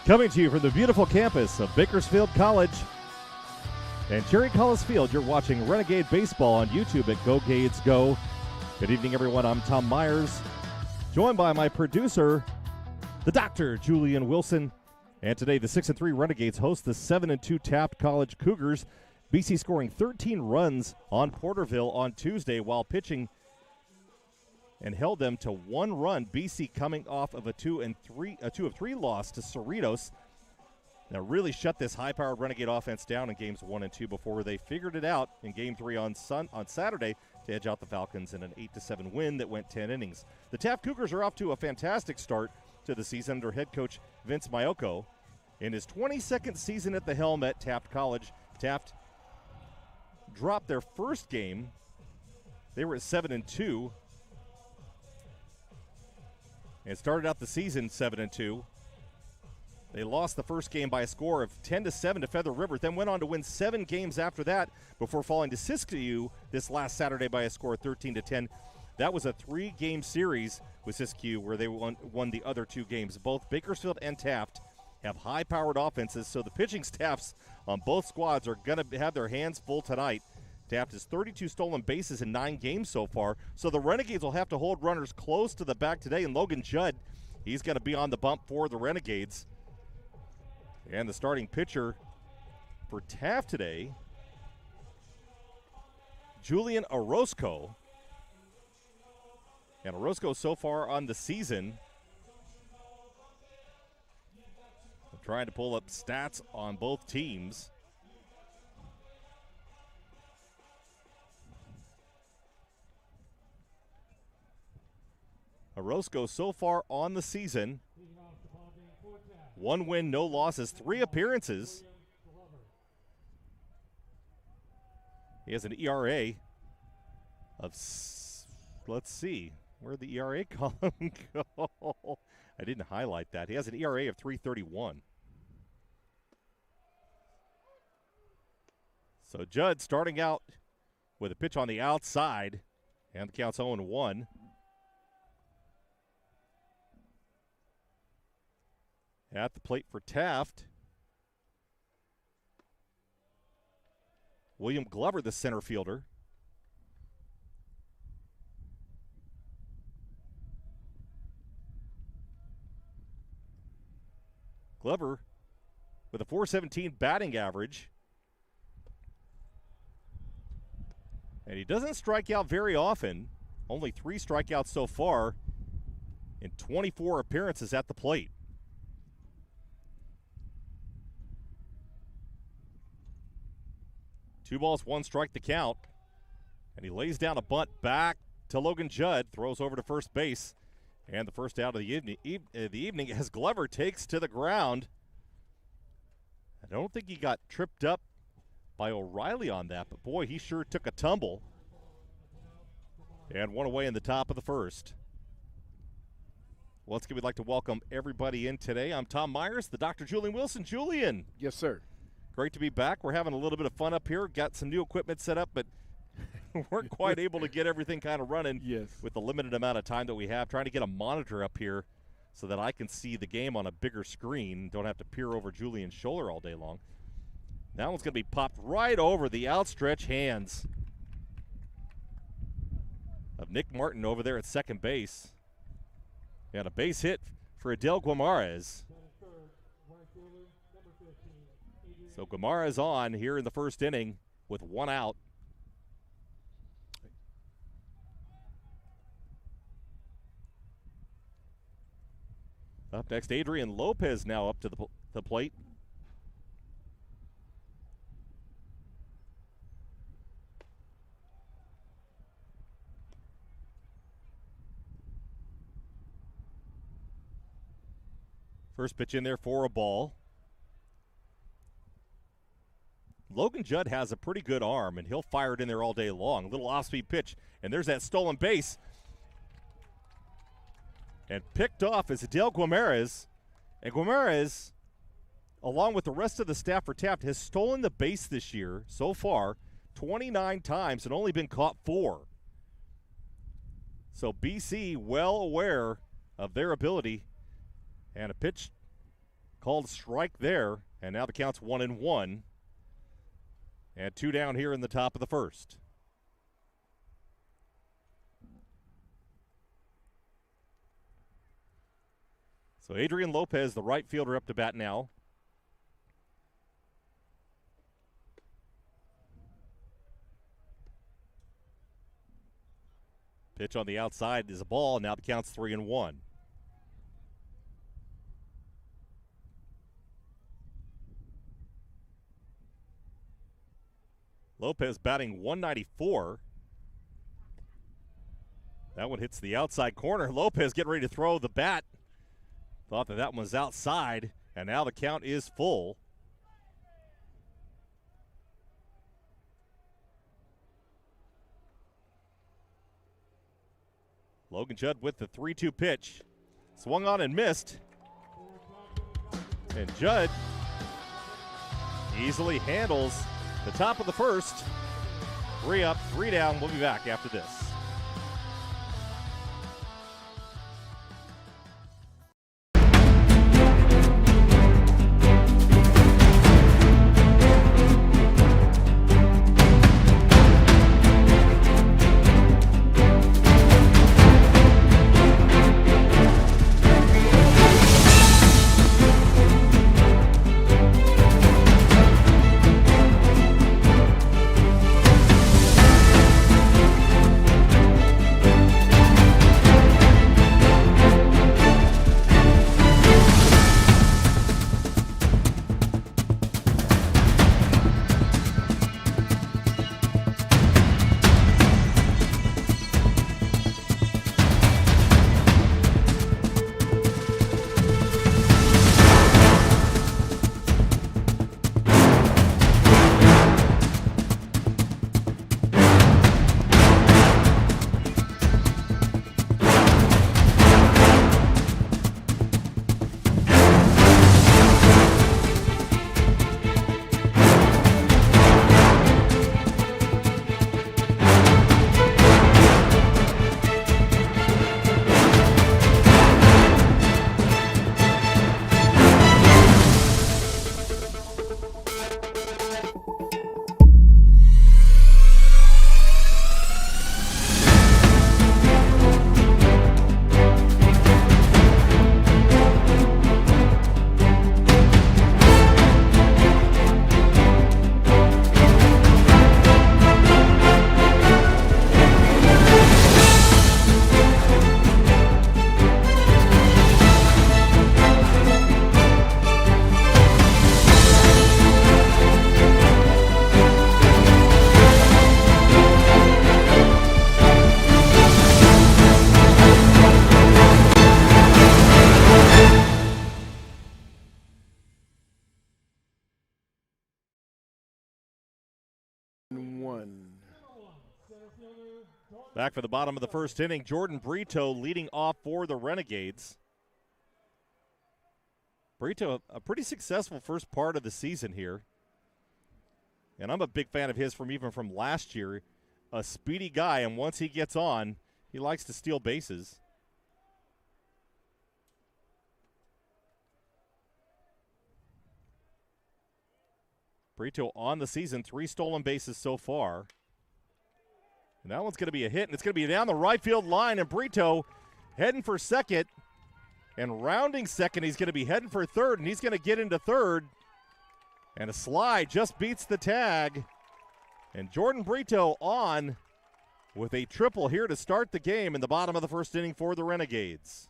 Coming to you from the beautiful campus of Bakersfield College and Cherry College Field, you're watching Renegade Baseball on YouTube at Go Gades Go. Good evening, everyone. I'm Tom Myers, joined by my producer, the Dr. Julian Wilson. And today, the 6-3 Renegades host the 7-2 Taft College Cougars. BC scoring 13 runs on Porterville on Tuesday while pitching and held them to one run. BC coming off of a 2 of 3 loss to Cerritos. Now really shut this high-powered Renegade offense down in games 1 and 2 before they figured it out in game 3 on Saturday to edge out the Falcons in an 8-7 win that went 10 innings. The Taft Cougars are off to a fantastic start to the season under head coach Vince Mayoko. In his 22nd season at the helm at Taft College, Taft dropped their first game. They were at 7-2. And started out the season 7-2. They lost the first game by a score of 10-7 to Feather River, then went on to win 7 games after that before falling to Siskiyou this last Saturday by a score of 13-10. That was a 3-game series with Siskiyou where they won the other 2 games. Both Bakersfield and Taft have high-powered offenses, so the pitching staffs on both squads are going to have their hands full tonight. Taft has 32 stolen bases in 9 games so far, so the Renegades will have to hold runners close to the back today, and Logan Judd, he's going to be on the bump for the Renegades. And the starting pitcher for Taft today, Julian Orozco. And Orozco so far on the season, I'm trying to pull up stats on both teams. Orozco so far on the season, 1 win, no losses, 3 appearances. He has an ERA of, let's see, where'd the ERA column go? I didn't highlight that. He has an ERA of 3.31. So Judd starting out with a pitch on the outside, and the count's 0-1. At the plate for Taft, William Glover, the center fielder. Glover with a .417 batting average. And he doesn't strike out very often. Only 3 strikeouts so far in 24 appearances at the plate. 2 balls, 1 strike the count. And he lays down a bunt back to Logan Judd, throws over to first base. And the first out of the evening as Glover takes to the ground. I don't think he got tripped up by O'Reilly on that, but boy, he sure took a tumble. And 1 away in the top of the first. Once again, we'd like to welcome everybody in today. I'm Tom Myers, the Dr. Julian Wilson. Julian. Yes, sir. Great to be back. We're having a little bit of fun up here. Got some new equipment set up, but weren't quite able to get everything kind of running with the limited amount of time that we have. Trying to get a monitor up here so that I can see the game on a bigger screen. Don't have to peer over Julian's shoulder all day long. That one's going to be popped right over the outstretched hands of Nick Martin over there at second base. And a base hit for Adel Guimaraes. So Guimaraes on here in the first inning with 1 out. Up next, Adrian Lopez now up to the plate. First pitch in there for a ball. Logan Judd has a pretty good arm, and he'll fire it in there all day long. A little off-speed pitch, and there's that stolen base. And picked off is Adel Guimaraes. And Guimaraes, along with the rest of the staff for Taft, has stolen the base this year so far 29 times and only been caught 4. So BC well aware of their ability. And a pitch Called strike there, and now the count's 1-1. And 2 down here in the top of the first. So Adrian Lopez, the right fielder, up to bat now. Pitch on the outside is a ball. Now the count's 3-1. Lopez batting 194. That one hits the outside corner. Lopez getting ready to throw the bat. Thought that one was outside, and now the count is full. Logan Judd with the 3-2 pitch. Swung on and missed. And Judd easily handles the top of the first. 3 up, 3 down. We'll be back after this. Back for the bottom of the first inning, Jordan Brito leading off for the Renegades. Brito, a pretty successful first part of the season here. And I'm a big fan of his even from last year. A speedy guy, and once he gets on, he likes to steal bases. Brito on the season, 3 stolen bases so far. And that one's going to be a hit, and it's going to be down the right field line, and Brito heading for second. And rounding second, he's going to be heading for third, and he's going to get into third. And a slide just beats the tag. And Jordan Brito on with a triple here to start the game in the bottom of the first inning for the Renegades.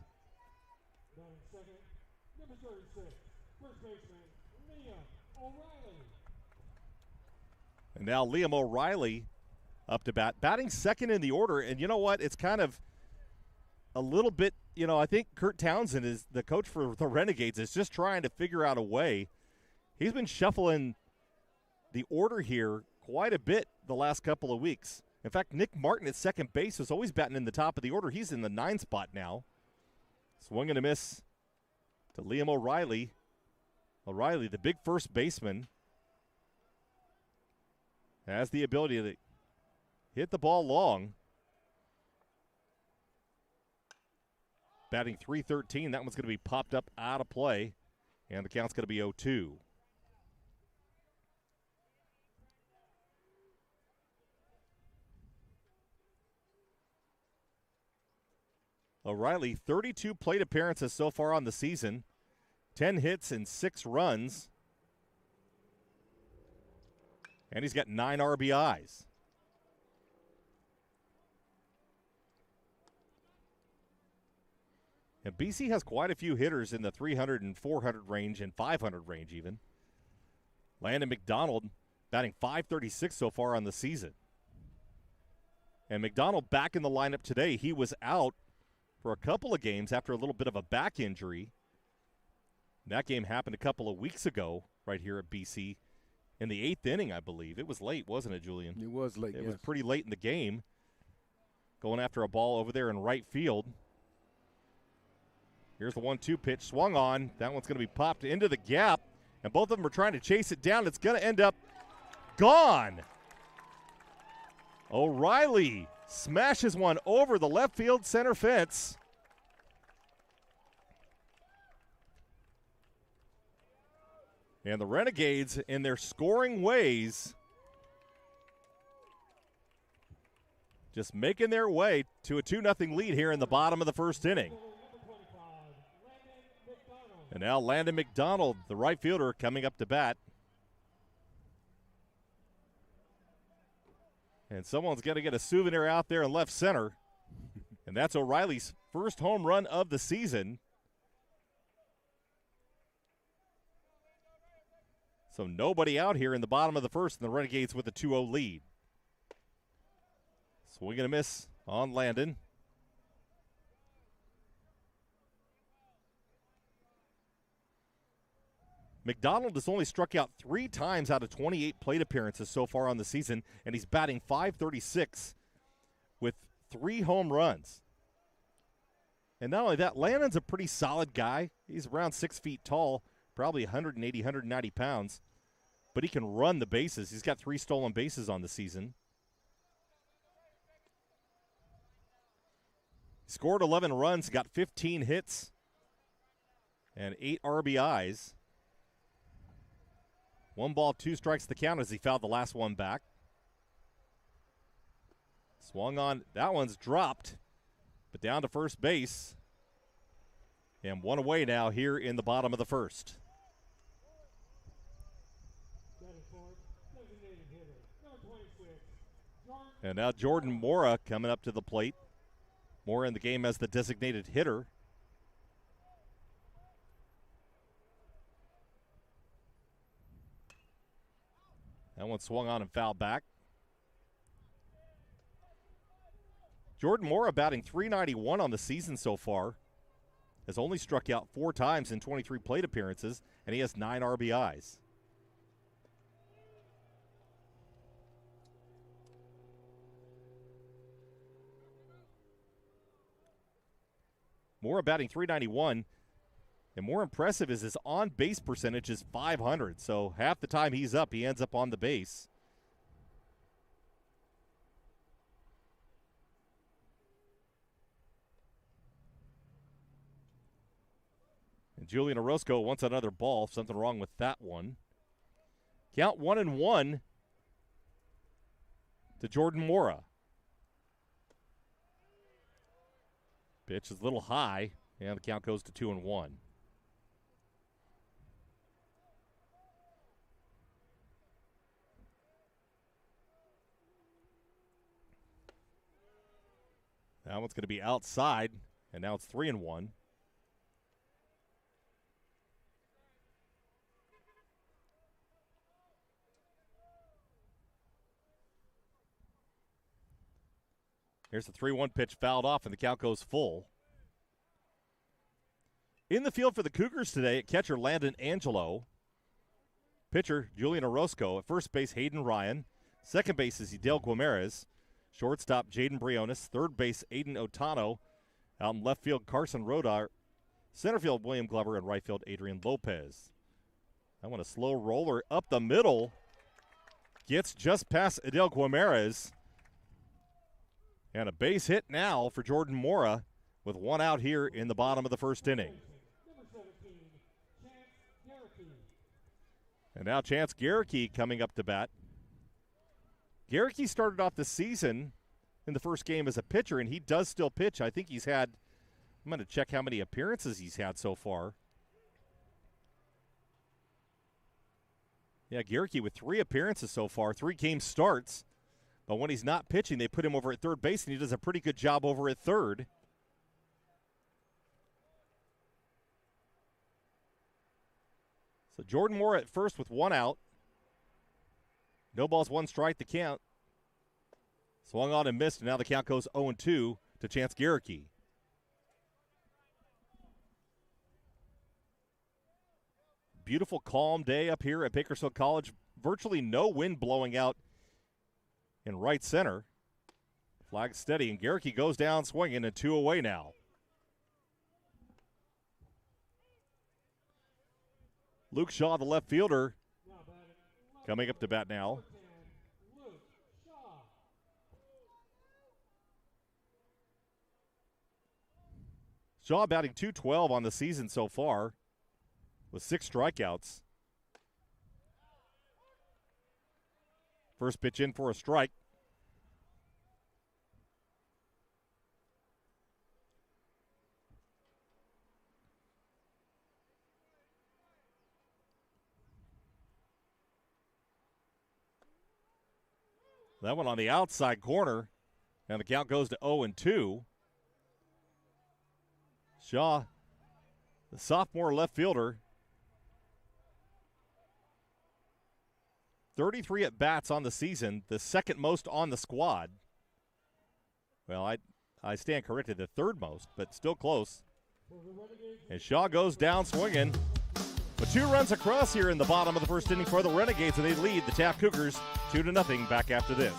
Number 36, first baseman, Liam O'Reilly. And now Liam O'Reilly up to bat, batting second in the order. And you know what? It's kind of a little bit, I think Kurt Townsend is the coach for the Renegades, is just trying to figure out a way. He's been shuffling the order here quite a bit the last couple of weeks. In fact, Nick Martin at second base was always batting in the top of the order. He's in the 9 spot now. Swing and a miss to Liam O'Reilly. O'Reilly, the big first baseman, has the ability to hit the ball long. Batting .313. That one's going to be popped up out of play. And the count's going to be 0-2. O'Reilly, 32 plate appearances so far on the season, 10 hits and 6 runs. And he's got 9 RBIs. And BC has quite a few hitters in the 300 and 400 range and 500 range even. Landon McDonald batting .536 so far on the season. And McDonald back in the lineup today. He was out for a couple of games after a little bit of a back injury. That game happened a couple of weeks ago right here at BC in the 8th inning, I believe. It was late, wasn't it, Julian? It was late, It yes. was pretty late in the game. Going after a ball over there in right field. Here's the 1-2 pitch, swung on. That one's going to be popped into the gap, and both of them are trying to chase it down. It's going to end up gone. O'Reilly smashes one over the left field center fence. And the Renegades, in their scoring ways, just making their way to a 2-0 lead here in the bottom of the first inning. And now Landon McDonald, the right fielder, coming up to bat. And someone's got to get a souvenir out there in left center. And that's O'Reilly's first home run of the season. So nobody out here in the bottom of the first, and the Renegades with a 2-0 lead. Swing and a miss on Landon. McDonald has only struck out 3 times out of 28 plate appearances so far on the season, and he's batting .536 with 3 home runs. And not only that, Landon's a pretty solid guy. He's around 6 feet tall, probably 180, 190 pounds, but he can run the bases. He's got 3 stolen bases on the season. Scored 11 runs, got 15 hits, and 8 RBIs. 1 ball, 2 strikes the count as he fouled the last one back. Swung on. That one's dropped, but down to first base. And 1 away now here in the bottom of the first. And now Jordan Mora coming up to the plate. Mora in the game as the designated hitter. That one swung on and fouled back. Jordan Mora batting .391 on the season so far. Has only struck out 4 times in 23 plate appearances, and he has 9 RBIs. Mora batting .391. And more impressive is his on-base percentage is .500. So half the time he's up, he ends up on the base. And Julian Orozco wants another ball. Something wrong with that one. Count 1-1 to Jordan Mora. Pitch is a little high, and the count goes to 2-1. That one's going to be outside, and now it's 3-1. Here's the 3-1 pitch fouled off, and the count goes full. In the field for the Cougars today at catcher Landon Angelo. Pitcher Julian Orozco. At first base, Hayden Ryan. Second base is Hidel Guimarães. Shortstop, Jaden Briones. Third base, Aiden Otano. Out in left field, Carson Rodar. Center field, William Glover. And right field, Adrian Lopez. That one a slow roller up the middle. Gets just past Hidel Guimarães. And a base hit now for Jordan Mora with 1 out here in the bottom of the first inning. And now Chance Garricky coming up to bat. Garricky started off the season in the first game as a pitcher, and he does still pitch. I think he's had, I'm going to check how many appearances he's had so far. Yeah, Garricky with 3 appearances so far, 3 game starts. But when he's not pitching, they put him over at third base, and he does a pretty good job over at third. So Jordan Moore at first with 1 out. No balls, 1 strike to count. Swung on and missed, and now the count goes 0-2 to Chance Garricky. Beautiful, calm day up here at Bakersfield College. Virtually no wind blowing out in right center. Flag steady, and Garricky goes down swinging, and 2 away now. Luke Shaw, the left fielder, coming up to bat now. Shaw batting .212 on the season so far with 6 strikeouts. First pitch in for a strike. That one on the outside corner, and the count goes to 0-2. Shaw, the sophomore left fielder, 33 at-bats on the season, the second most on the squad. Well, I stand corrected, the third most, but still close. And Shaw goes down swinging. But 2 runs across here in the bottom of the first inning for the Renegades, and they lead the Taft Cougars 2-0 back after this.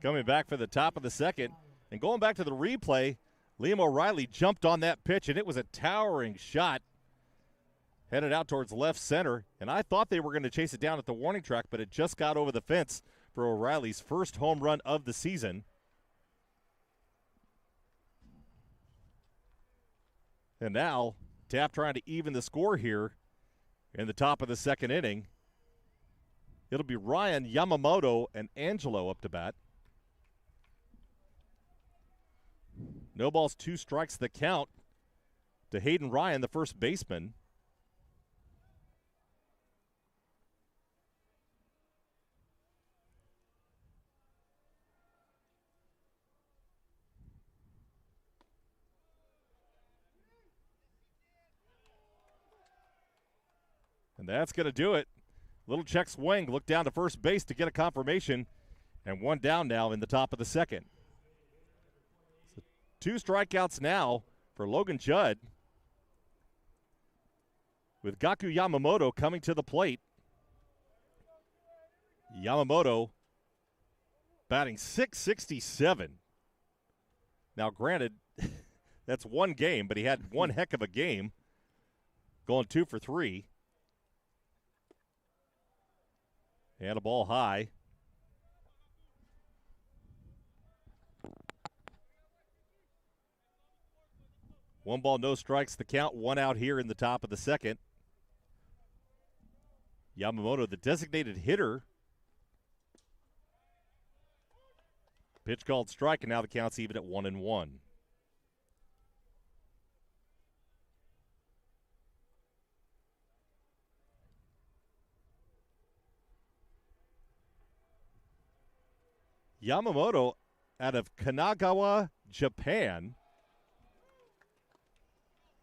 Coming back for the top of the second. And going back to the replay, Liam O'Reilly jumped on that pitch, and it was a towering shot. Headed out towards left center. And I thought they were going to chase it down at the warning track, but it just got over the fence for O'Reilly's first home run of the season. And now, Taft trying to even the score here in the top of the second inning. It'll be Ryan, Yamamoto, and Angelo up to bat. No balls, 2 strikes the count to Hayden Ryan, the first baseman. And that's going to do it. Little check swing, look down to first base to get a confirmation, and 1 down now in the top of the second. So 2 strikeouts now for Logan Judd, with Gaku Yamamoto coming to the plate. Yamamoto batting .667. Now, granted, that's one game, but he had one heck of a game, going 2 for 3. And a ball high. One ball, no strikes, the count. One out here in the top of the second. Yamamoto, the designated hitter. Pitch called strike, and now the count's even at 1-1. Yamamoto out of Kanagawa, Japan,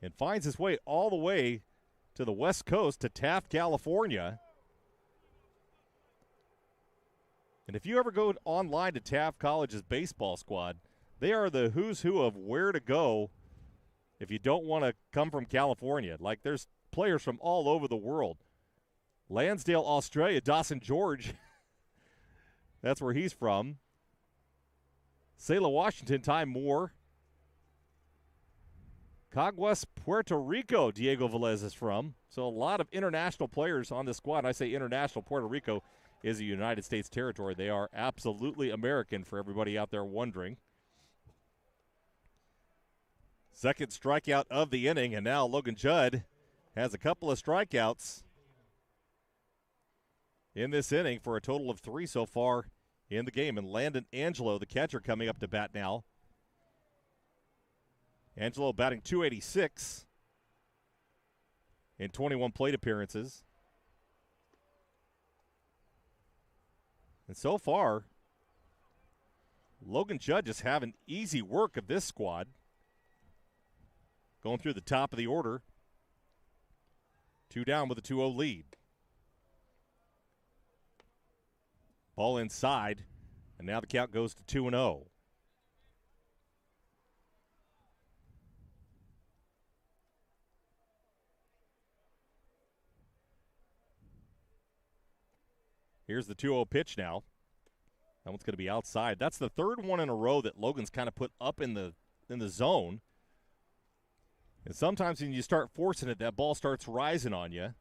and finds his way all the way to the West Coast, to Taft, California. And if you ever go online to Taft College's baseball squad, they are the who's who of where to go if you don't want to come from California. Like, there's players from all over the world. Lansdale, Australia, Dawson George, that's where he's from. Selah, Washington, Ty Moore. Caguas, Puerto Rico, Diego Velez is from. So a lot of international players on this squad. I say international. Puerto Rico is a United States territory. They are absolutely American, for everybody out there wondering. Second strikeout of the inning, and now Logan Judd has a couple of strikeouts in this inning for a total of 3 so far in the game. And Landon Angelo, the catcher, coming up to bat now. Angelo batting .286 in 21 plate appearances. And so far, Logan Judd just having easy work of this squad. Going through the top of the order. 2 down with a 2-0 lead. Ball inside, and now the count goes to 2-0. Here's the 2-0 pitch now. That one's going to be outside. That's the third one in a row that Logan's kind of put up in the zone. And sometimes when you start forcing it, that ball starts rising on you.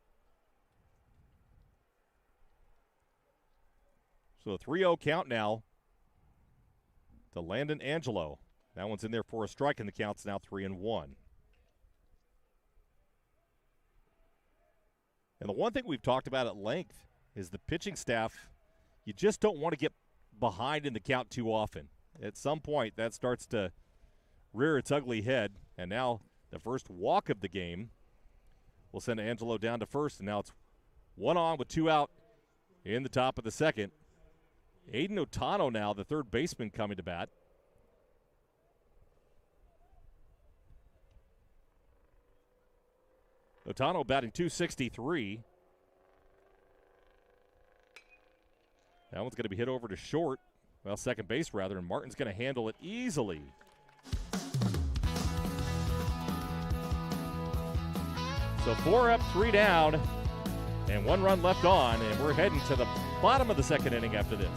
So a 3-0 count now to Landon Angelo. That one's in there for a strike, and the count's now 3-1. And the one thing we've talked about at length is the pitching staff, you just don't want to get behind in the count too often. At some point, that starts to rear its ugly head, and now the first walk of the game will send Angelo down to first, and now it's 1 on with 2 out in the top of the second. Aiden Otano now, the third baseman, coming to bat. Otano batting .263. That one's going to be hit over to short. Well, second base, rather, and Martin's going to handle it easily. So 4 up, 3 down, and 1 run left on, and we're heading to the bottom of the second inning after this.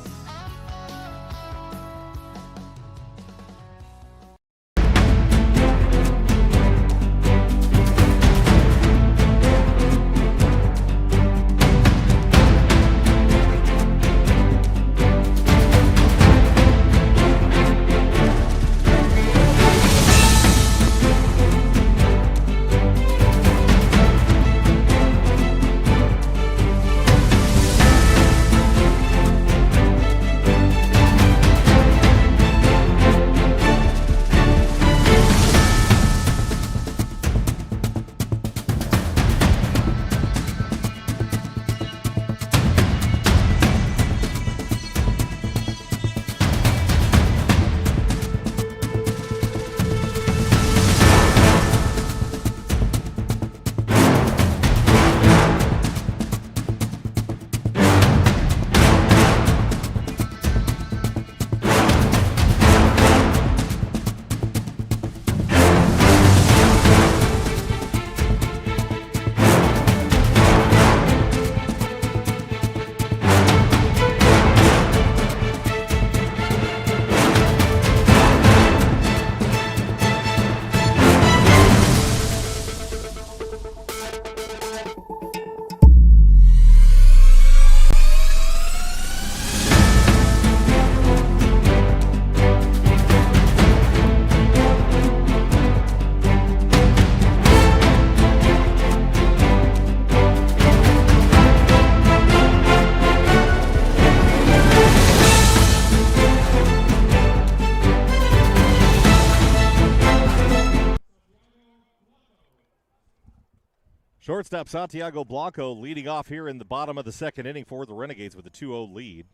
Shortstop Santiago Blanco leading off here in the bottom of the second inning for the Renegades with a 2-0 lead.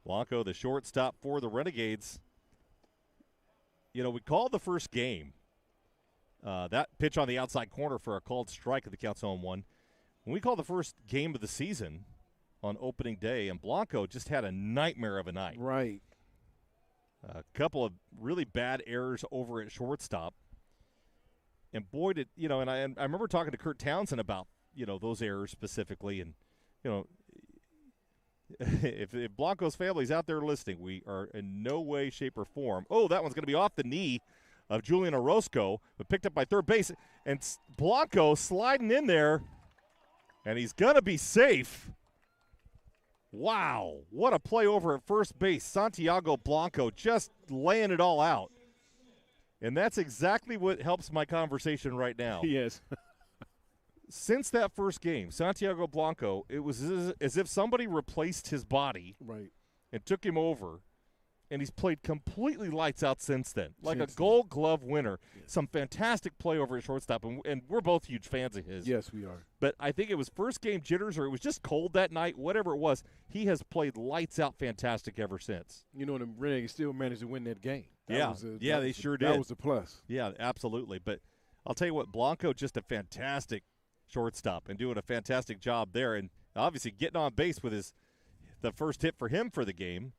Blanco, the shortstop for the Renegades. You know, we called the first game. That pitch on the outside corner for a called strike at the count's 0-1. When we called the first game of the season on opening day, and Blanco just had a nightmare of a night. Right. A couple of really bad errors over at shortstop. And boy, did, you know, and I remember talking to Kurt Townsend about, you know, those errors specifically. And, you know, if Blanco's family's out there listening, we are in no way, shape, or form. Oh, that one's going to be off the knee of Julian Orozco, but picked up by third base. And Blanco sliding in there, and he's going to be safe. Wow, what a play over at first base. Santiago Blanco just laying it all out. And that's exactly what helps my conversation right now. Yes. Since that first game, Santiago Blanco, it was as if somebody replaced his body Right. and took him over, and he's played completely lights out since then, like a Gold Glove winner. Yes. Some fantastic play over at shortstop, and we're both huge fans of his. Yes, we are. But I think it was first game jitters or it was just cold that night, whatever it was. He has played lights out fantastic ever since. You know, the Renegades still managed to win that game. They sure did. That was a plus. Yeah, absolutely. But I'll tell you what, Blanco, just a fantastic shortstop and doing a fantastic job there. And obviously getting on base with the first hit for him for the game.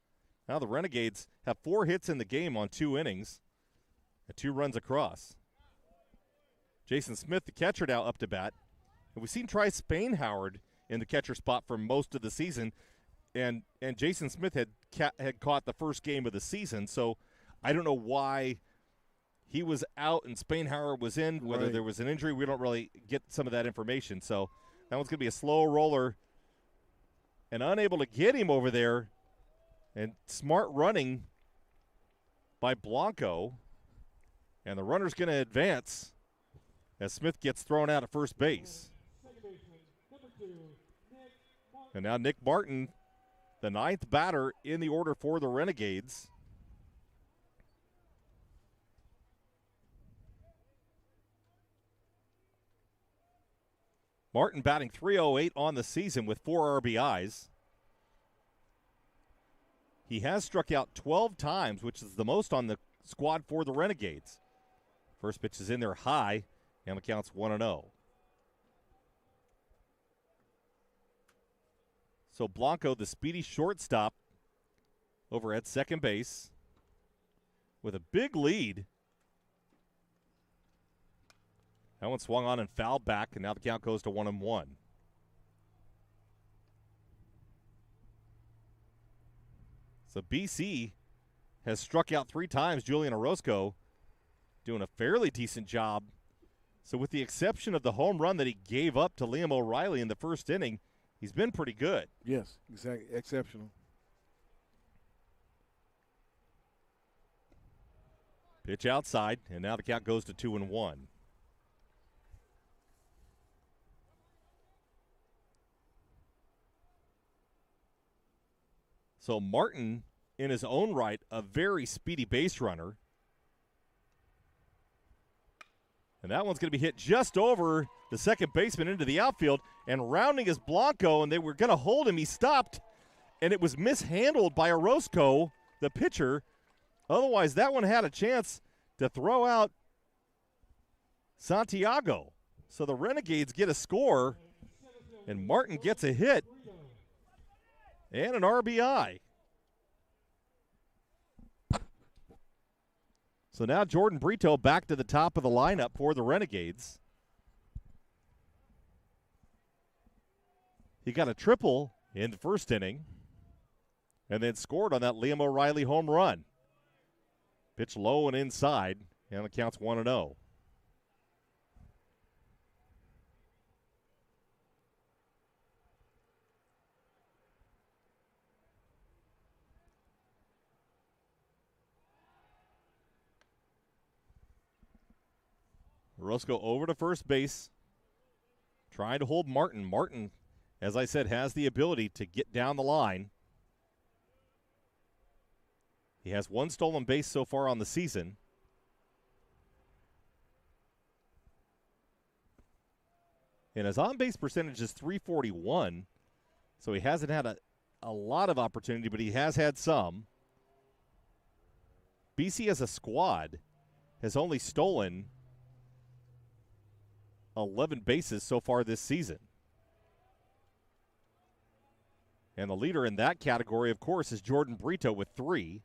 Now the Renegades have 4 hits in the game on 2 innings and 2 runs across. Jason Smith, the catcher, now up to bat. And we've seen Tri Spainhoward in the catcher spot for most of the season. And Jason Smith had caught the first game of the season, so I don't know why he was out and Spainhauer was in, whether there was an injury. We don't really get some of that information. So that one's going to be a slow roller and unable to get him over there. And smart running by Blanco. And the runner's going to advance as Smith gets thrown out at first base. And now Nick Martin, the 9th batter in the order for the Renegades. Martin batting .308 on the season with 4 RBIs. He has struck out 12 times, which is the most on the squad for the Renegades. First pitch is in there high, and the count's 1-0. So Blanco, the speedy shortstop, over at second base with a big lead. That one swung on and fouled back, and now the count goes to 1-1. So BC has struck out 3 times. Julian Orozco doing a fairly decent job. So with the exception of the home run that he gave up to Liam O'Reilly in the first inning, he's been pretty good. Yes, exactly. Exceptional. Pitch outside, and now the count goes to 2-1. So Martin, in his own right, a very speedy base runner. And that one's going to be hit just over the second baseman into the outfield. And rounding is Blanco, and they were going to hold him. He stopped, and it was mishandled by Orozco, the pitcher. Otherwise, that one had a chance to throw out Santiago. So the Renegades get a score, and Martin gets a hit and an RBI. So now Jordan Brito back to the top of the lineup for the Renegades. He got a triple in the first inning and then scored on that Liam O'Reilly home run. Pitch low and inside, and the count's 1-0. Orozco over to first base, trying to hold Martin. Martin, as I said, has the ability to get down the line. He has 1 stolen base so far on the season. And his on-base percentage is .341, so he hasn't had a lot of opportunity, but he has had some. BC as a squad has only stolen 11 bases so far this season. And the leader in that category, of course, is Jordan Brito with 3.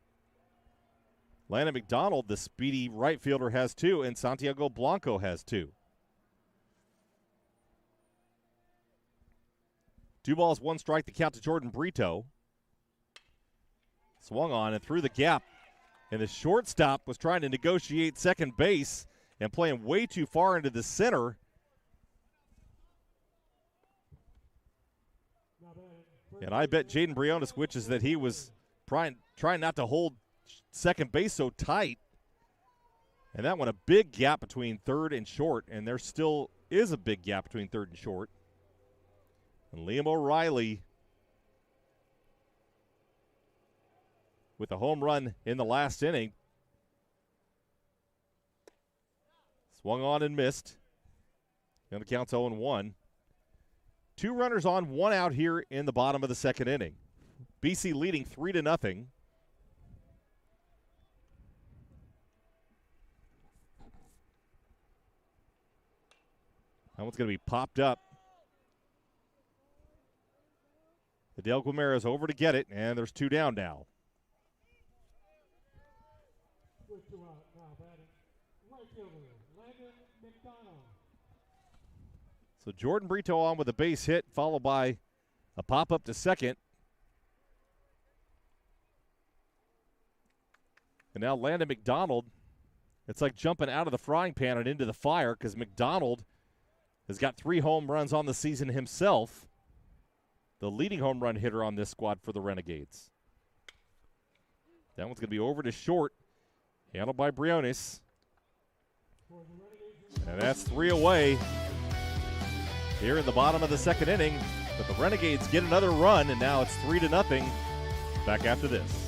Landon McDonald, the speedy right fielder, has 2, and Santiago Blanco has 2. 2 balls, 1 strike, the count to Jordan Brito. Swung on and through the gap. And the shortstop was trying to negotiate second base and playing way too far into the center. And I bet Jaden Briones wishes that he was trying not to hold second base so tight. And that one, a big gap between third and short, and there still is a big gap between third and short. And Liam O'Reilly with a home run in the last inning. Swung on and missed. And the count's 0-1. 2 runners on, 1 out here in the bottom of the second inning. BC leading 3-0. That one's going to be popped up. Adele Guimara's over to get it, and there's 2 down now. So Jordan Brito on with a base hit, followed by a pop-up to second. And now Landon McDonald, it's like jumping out of the frying pan and into the fire because McDonald has got 3 home runs on the season himself. The leading home run hitter on this squad for the Renegades. That one's going to be over to short, handled by Briones. And that's 3 away here in the bottom of the second inning. But the Renegades get another run, and now it's 3-0. Back after this.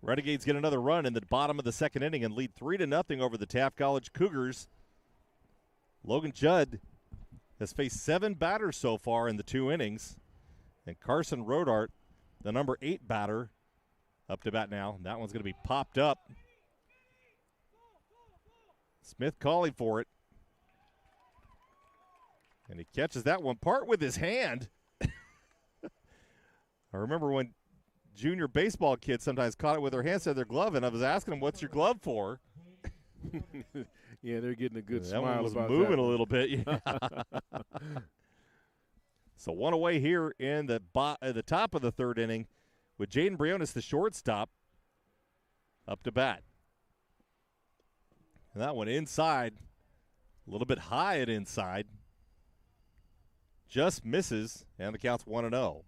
Renegades get another run in the bottom of the second inning and lead 3-0 over the Taft College Cougars. Logan Judd has faced 7 batters so far in the 2 innings. And Carson Rodart, the number 8 batter, up to bat now. And that one's going to be popped up. Smith calling for it. And he catches that one part with his hand. I remember when junior baseball kids sometimes caught it with their hands in their glove, and I was asking them, what's your glove for? Yeah, they're getting a good that smile one was about moving that. a little bit. Yeah. So 1 away here in the top of the third inning with Jaden Briones, the shortstop, up to bat. And that one inside, a little bit high at inside. Just misses, and the count's 1-0.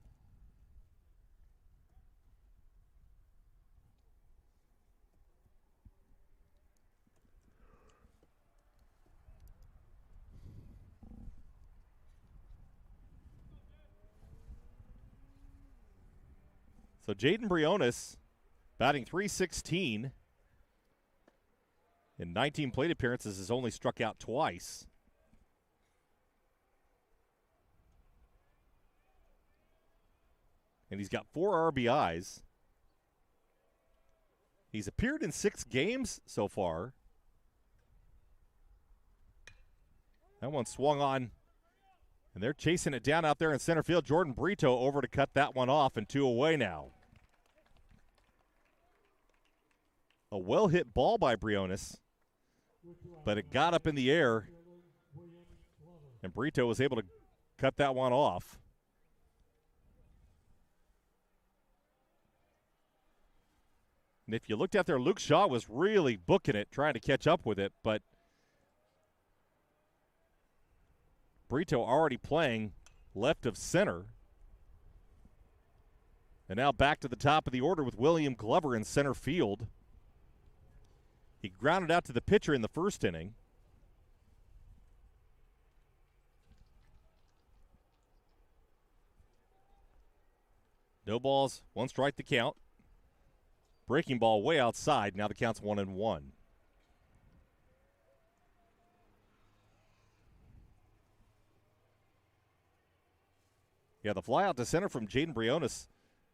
So Jaden Briones batting .316. In 19 plate appearances has only struck out twice. And he's got 4 RBIs. He's appeared in 6 games so far. That one swung on, and they're chasing it down out there in center field. Jordan Brito over to cut that one off, and 2 away now. A well-hit ball by Briones, but it got up in the air, and Brito was able to cut that one off. And if you looked out there, Luke Shaw was really booking it, trying to catch up with it, but Brito already playing left of center. And now back to the top of the order with William Glover in center field. He grounded out to the pitcher in the first inning. No balls, 1 strike to count. Breaking ball way outside. Now the count's 1-1. Yeah, the fly out to center from Jaden Briones.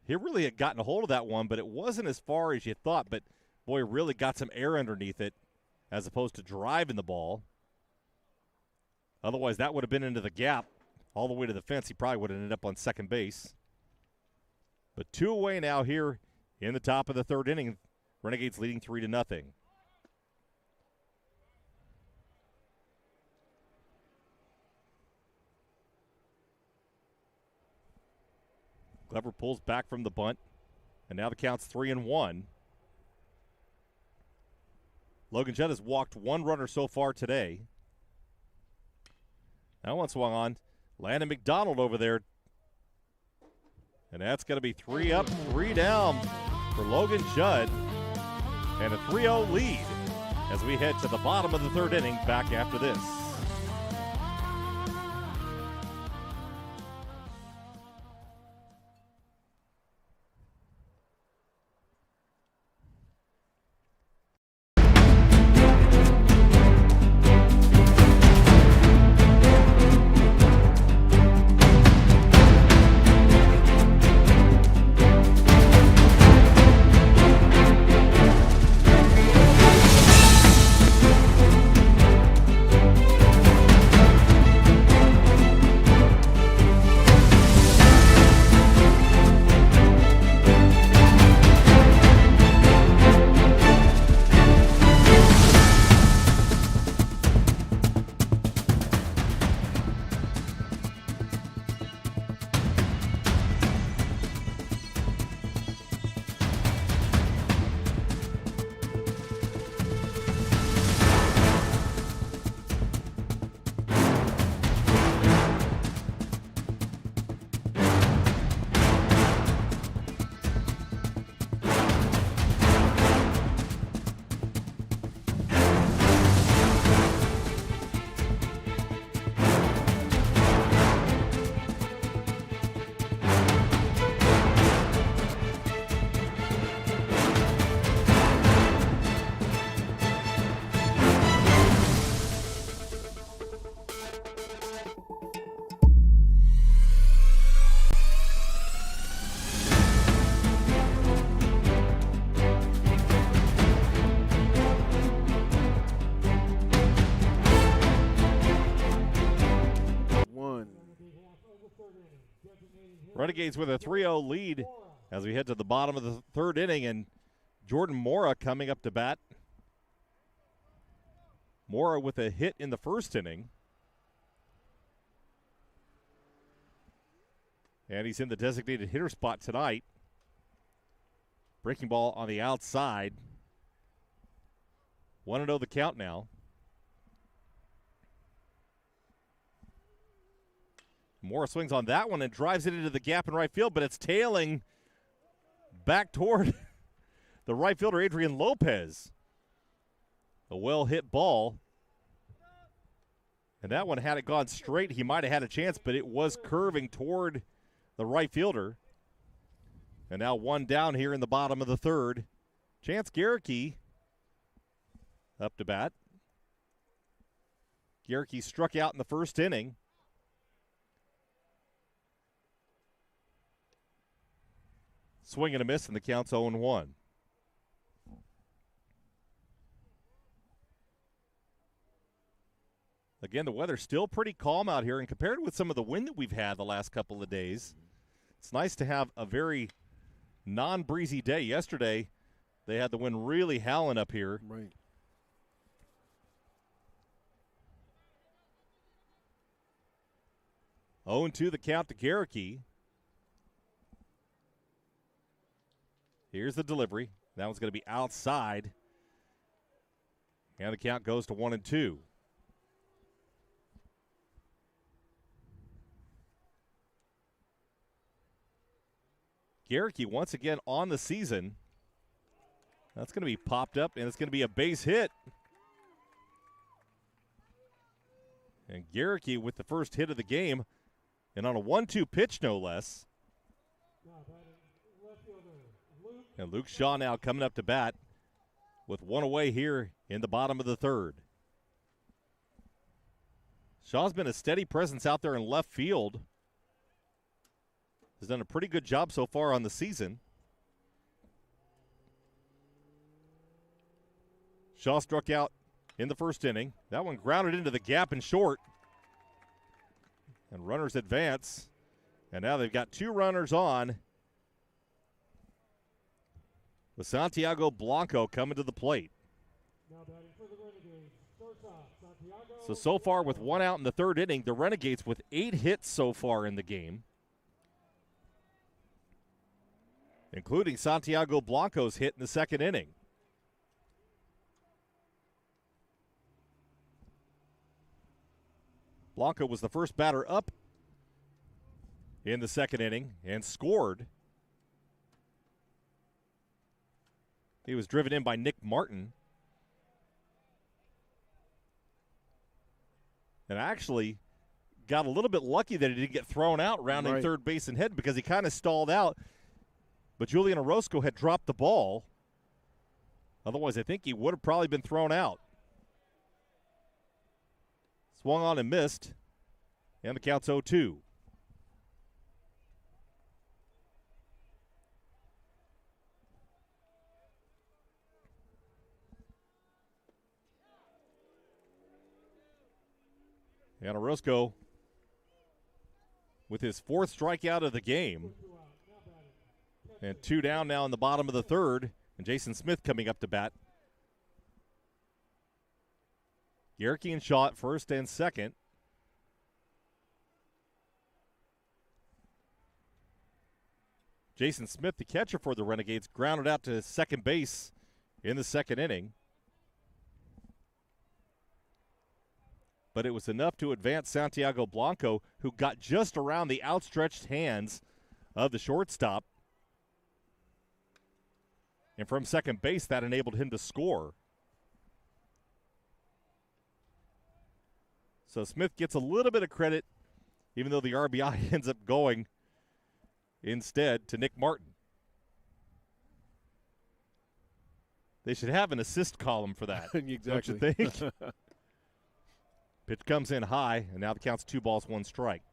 He really had gotten a hold of that one, but it wasn't as far as you thought. But, boy, really got some air underneath it as opposed to driving the ball. Otherwise, that would have been into the gap all the way to the fence. He probably would have ended up on second base. But 2 away now here in the top of the 3rd inning. Renegades leading 3-0. Glover pulls back from the bunt, and now the count's 3-1. Logan Judd has walked 1 runner so far today. That one swung on. Landon McDonald over there. And that's going to be 3 up, 3 down for Logan Judd. And a 3-0 lead as we head to the bottom of the 3rd inning back after this. Renegades with a 3-0 lead as we head to the bottom of the 3rd inning, and Jordan Mora coming up to bat. Mora with a hit in the 1st inning. And he's in the designated hitter spot tonight. Breaking ball on the outside. 1-0 the count now. Mora swings on that one and drives it into the gap in right field, but it's tailing back toward the right fielder, Adrian Lopez. A well-hit ball. And that one, had it gone straight, he might have had a chance, but it was curving toward the right fielder. And now one down here in the bottom of the third. Chance Garricky up to bat. Garricky struck out in the first inning. Swing and a miss, and the count's 0-1. Again, the weather's still pretty calm out here, and compared with some of the wind that we've had the last couple of days, it's nice to have a very non-breezy day. Yesterday, they had the wind really howling up here. Right. Oh, 0-2 the count to Garricky. Here's the delivery. That one's going to be outside. And the count goes to 1-2. Garricky once again on the season. That's going to be popped up, and it's going to be a base hit. And Garricky with the first hit of the game, and on a 1-2 pitch, no less. And Luke Shaw now coming up to bat with one away here in the bottom of the third. Shaw's been a steady presence out there in left field. Has done a pretty good job so far on the season. Shaw struck out in the first inning. That one grounded into the gap and short. And runners advance. And now they've got two runners on, with Santiago Blanco coming to the plate. So far with one out in the third inning, the Renegades with 8 hits so far in the game, including Santiago Blanco's hit in the second inning. Blanco was the first batter up in the second inning and scored. He was driven in by Nick Martin. And actually got a little bit lucky that he didn't get thrown out rounding third base and head, because he kind of stalled out. But Julian Orozco had dropped the ball. Otherwise, I think he would have probably been thrown out. Swung on and missed. And the count's 0-2. And Orozco with his fourth strikeout of the game. And 2 down now in the bottom of the third. And Jason Smith coming up to bat. Garricky and Shaw at first and second. Jason Smith, the catcher for the Renegades, grounded out to second base in the second inning. But it was enough to advance Santiago Blanco, who got just around the outstretched hands of the shortstop. And from second base, that enabled him to score. So Smith gets a little bit of credit, even though the RBI ends up going instead to Nick Martin. They should have an assist column for that. Exactly. Don't you think? Pitch comes in high, and now the count's 2 balls, 1 strike.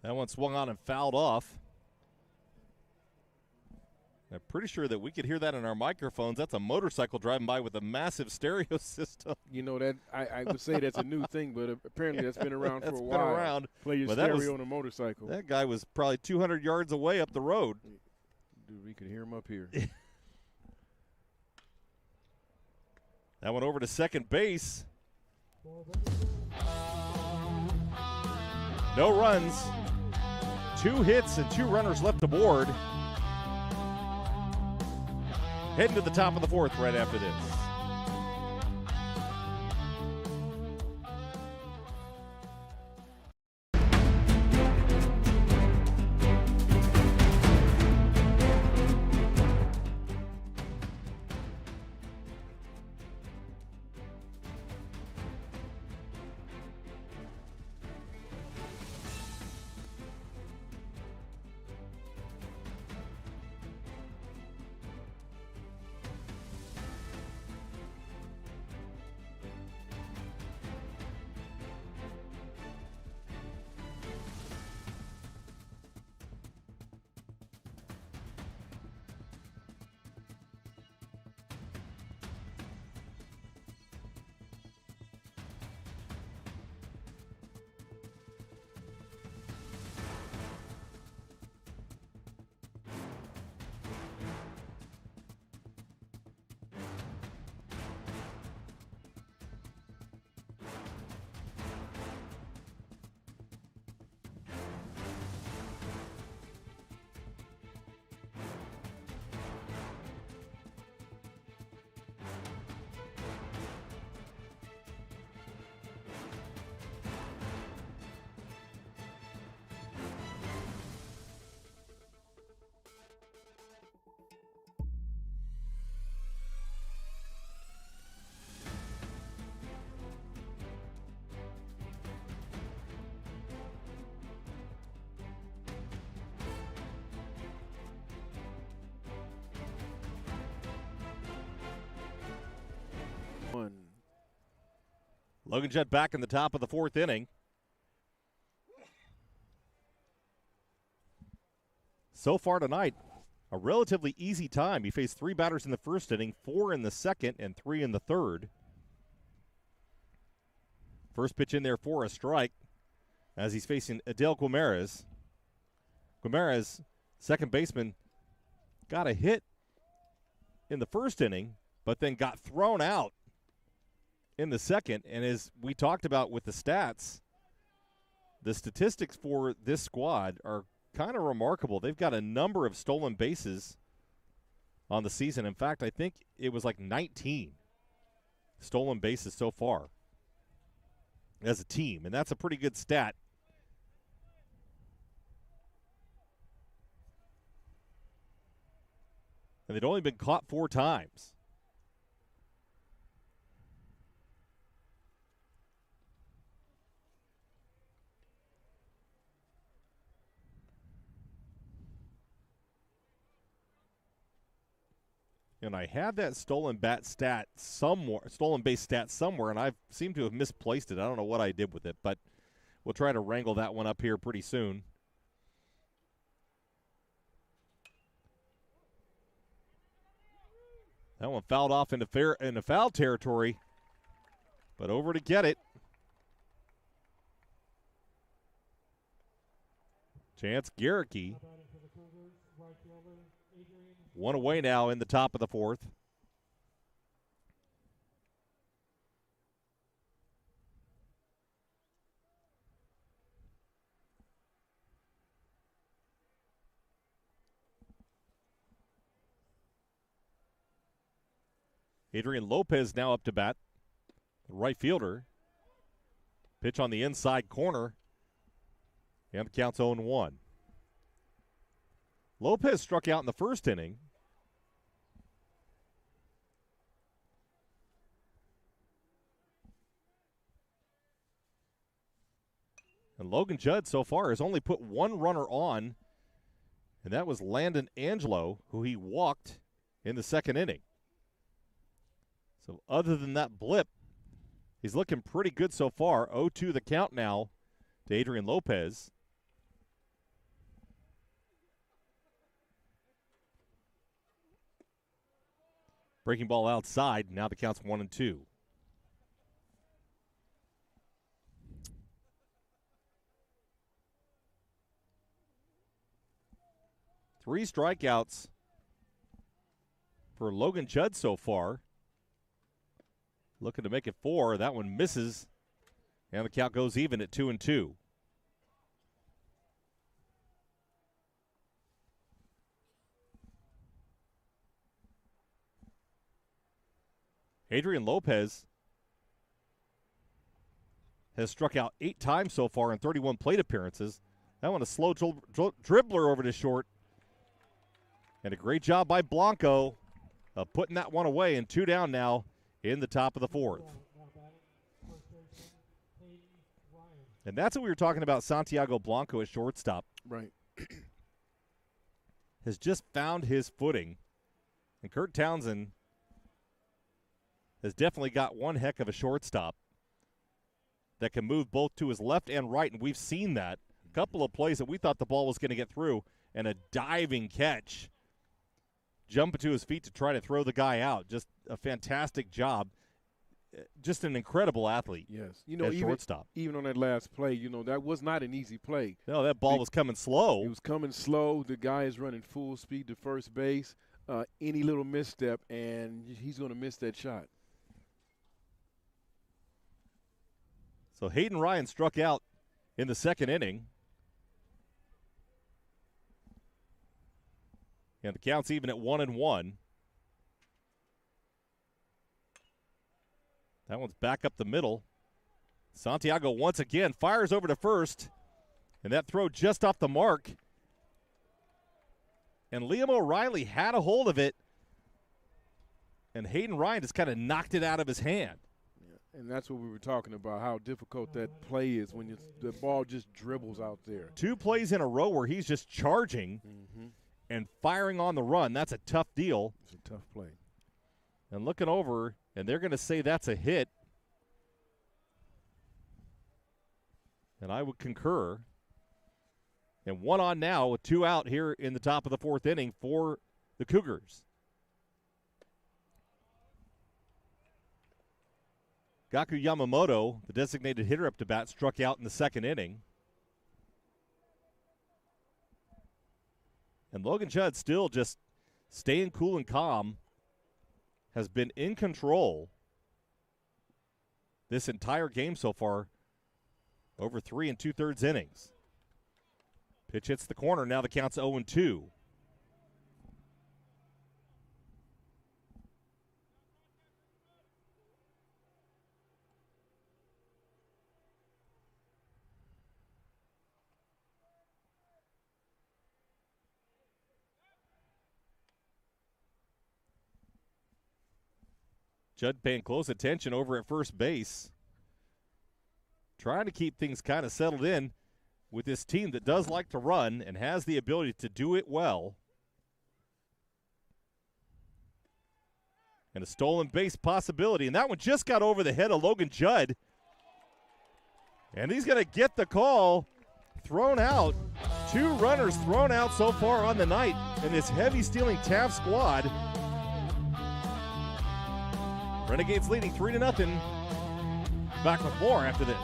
That one swung on and fouled off. I'm pretty sure that we could hear that in our microphones. That's a motorcycle driving by with a massive stereo system. You know, that I would say that's a new thing, but apparently that's been around for a while. That's been around. Play your stereo on a motorcycle. That guy was probably 200 yards away up the road. Dude, we could hear him up here. That went over to second base. No runs. 2 hits and 2 runners left aboard. Heading to the top of the fourth right after this. Logan Judd back in the top of the fourth inning. So far tonight, a relatively easy time. He faced 3 batters in the first inning, 4 in the second, and 3 in the third. First pitch in there for a strike as he's facing Adele Guimarães. Guimarães, second baseman, got a hit in the first inning, but then got thrown out in the second. And as we talked about with the stats, the statistics for this squad are kind of remarkable. They've got a number of stolen bases on the season. In fact, I think it was like 19 stolen bases so far as a team, and that's a pretty good stat. And they'd only been caught 4 times. And I had that stolen base stat somewhere, and I seem to have misplaced it. I don't know what I did with it, but we'll try to wrangle that one up here pretty soon. That one fouled off into foul territory, but over to get it. Chance Garricky. One away now in the top of the fourth. Adrian Lopez now up to bat, the right fielder. Pitch on the inside corner, and the count's 0-1. Lopez struck out in the first inning. And Logan Judd so far has only put 1 runner on, and that was Landon Angelo, who he walked in the second inning. So other than that blip, he's looking pretty good so far. 0-2 the count now to Adrian Lopez. Breaking ball outside. Now the count's 1-2. Three strikeouts for Logan Judd so far. Looking to make it 4. That one misses. And the count goes even at 2-2. Adrian Lopez has struck out 8 times so far in 31 plate appearances. That one a slow dribbler over to short. And a great job by Blanco of putting that one away, and 2 down now in the top of the fourth. And that's what we were talking about, Santiago Blanco at shortstop. Right. Has just found his footing. And Kurt Townsend has definitely got one heck of a shortstop that can move both to his left and right, and we've seen that. A couple of plays that we thought the ball was going to get through, and a diving catch. Jumping to his feet to try to throw the guy out. Just a fantastic job. Just an incredible athlete. Yes. At shortstop. Even on that last play, that was not an easy play. No, that ball was coming slow. It was coming slow. The guy is running full speed to first base. Any little misstep, and he's going to miss that shot. So Hayden Ryan struck out in the second inning. And the count's even at 1-1. That one's back up the middle. Santiago once again fires over to first. And that throw just off the mark. And Liam O'Reilly had a hold of it. And Hayden Ryan just kind of knocked it out of his hand. Yeah, and that's what we were talking about, how difficult that play is when the ball just dribbles out there. 2 plays in a row where he's just charging. Mm-hmm. And firing on the run. That's a tough deal. It's a tough play. And looking over, and they're going to say that's a hit. And I would concur. And 1 on now with 2 out here in the top of the 4th inning for the Cougars. Gaku Yamamoto, the designated hitter up to bat, struck out in the 2nd inning. And Logan Judd still just staying cool and calm, has been in control this entire game so far, over 3 2/3 innings. Pitch hits the corner, now the count's 0-2. Judd paying close attention over at first base. Trying to keep things kind of settled in with this team that does like to run and has the ability to do it well. And a stolen base possibility, and that one just got over the head of Logan Judd. And he's going to get the call. Thrown out. 2 runners thrown out so far on the night in this heavy stealing Taft squad. Renegades leading 3-0. Back with more after this.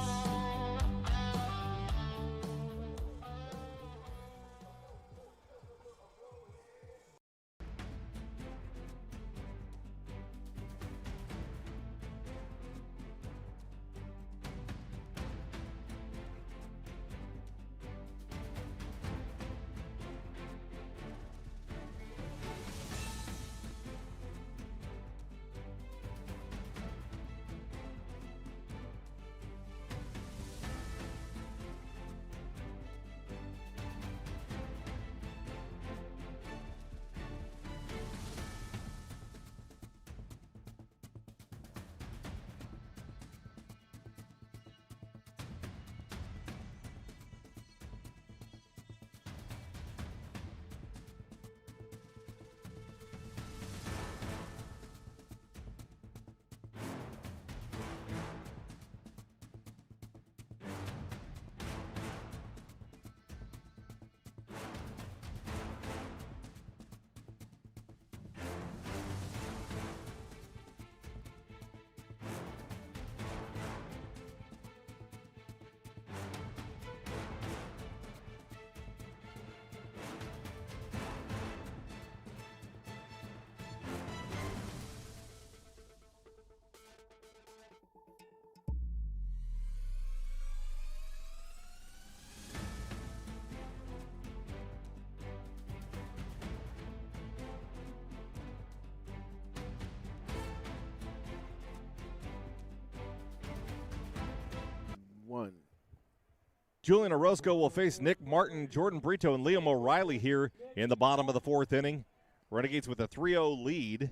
Julian Orozco will face Nick Martin, Jordan Brito, and Liam O'Reilly here in the bottom of the 4th inning. Renegades with a 3-0 lead.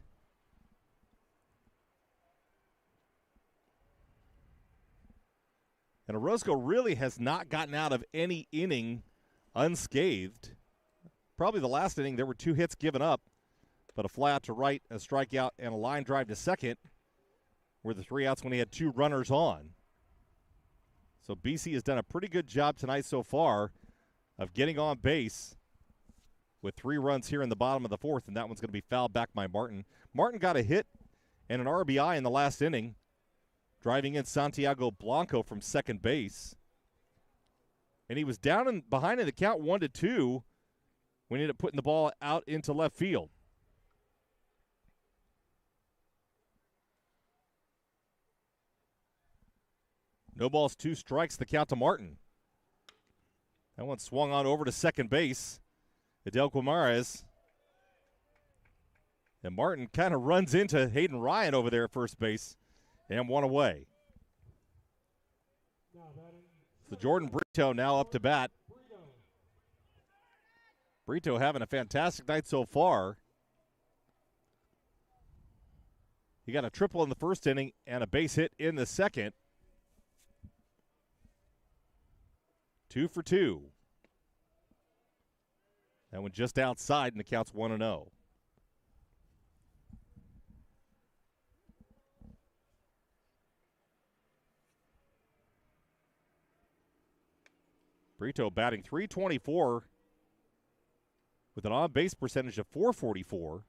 And Orozco really has not gotten out of any inning unscathed. Probably the last inning, there were 2 hits given up, but a fly out to right, a strikeout, and a line drive to second were the 3 outs when he had 2 runners on. So BC has done a pretty good job tonight so far of getting on base with 3 runs here in the bottom of the 4th, and that one's going to be fouled back by Martin. Martin got a hit and an RBI in the last inning, driving in Santiago Blanco from second base. And he was down and behind in the count 1-2 when he ended up putting the ball out into left field. No balls, 2 strikes, the count to Martin. That one swung on over to second base. Adel Guimaraes. And Martin kind of runs into Hayden Ryan over there at first base and 1 away. So Jordan Brito now up to bat. Brito having a fantastic night so far. He got a triple in the first inning and a base hit in the second. 2 for 2. That one just outside, and the count's 1-0. Brito batting .324 with an on-base percentage of .444.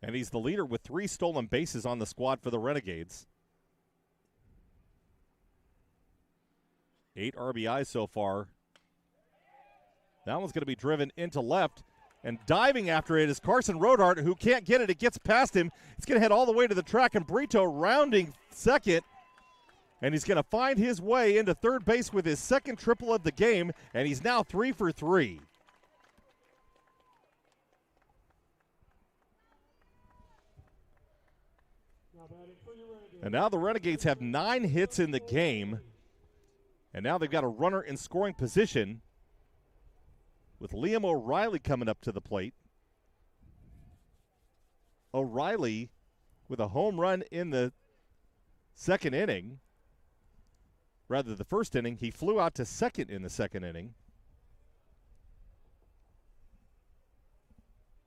And he's the leader with 3 stolen bases on the squad for the Renegades. 8 RBIs so far. That one's going to be driven into left. And diving after it is Carson Roedhart, who can't get it. It gets past him. It's going to head all the way to the track, and Brito rounding second. And he's going to find his way into third base with his second triple of the game, and he's now 3 for 3. And now the Renegades have 9 hits in the game, and now they've got a runner in scoring position with Liam O'Reilly coming up to the plate. O'Reilly with a home run in the second inning. Rather, the first inning. He flew out to second in the second inning.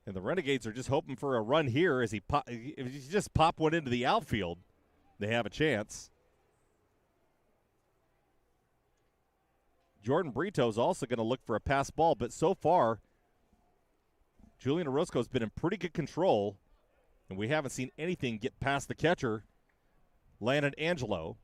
And the Renegades are just hoping for a run here as if he just pop one into the outfield, they have a chance. Jordan Brito is also going to look for a pass ball, but so far, Julian Orozco's been in pretty good control, and we haven't seen anything get past the catcher, Landon Angelo.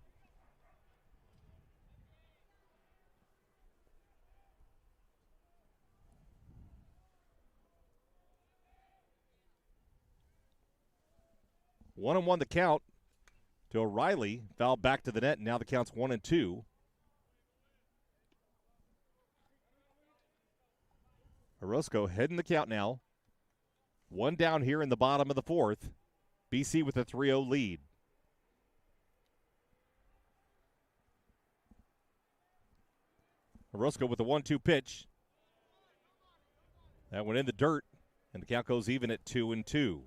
One and one the count to O'Reilly. Foul back to the net, and now the count's 1-2. Orozco heading the count now. One down here in the bottom of the fourth. BC with a 3-0 lead. Orozco with the 1-2 pitch. That went in the dirt, and the count goes even at 2-2.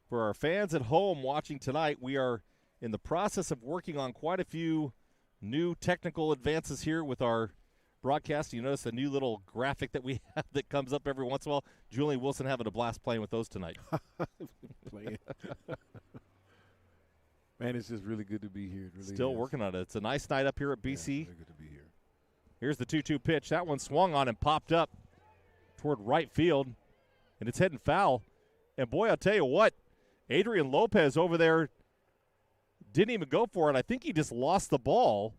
For our fans at home watching tonight, we are in the process of working on quite a few new technical advances here with our broadcast. You notice a new little graphic that we have that comes up every once in a while. Julian Wilson having a blast playing with those tonight. Playing. Man, it's just really good to be here. It really Still is. working on it. It's a nice night up here at BC. Yeah, really good to be here. Here's the 2-2 pitch. That one swung on and popped up toward right field, and it's heading foul. And, boy, I'll tell you what, Adrian Lopez over there didn't even go for it. I think he just lost the ball.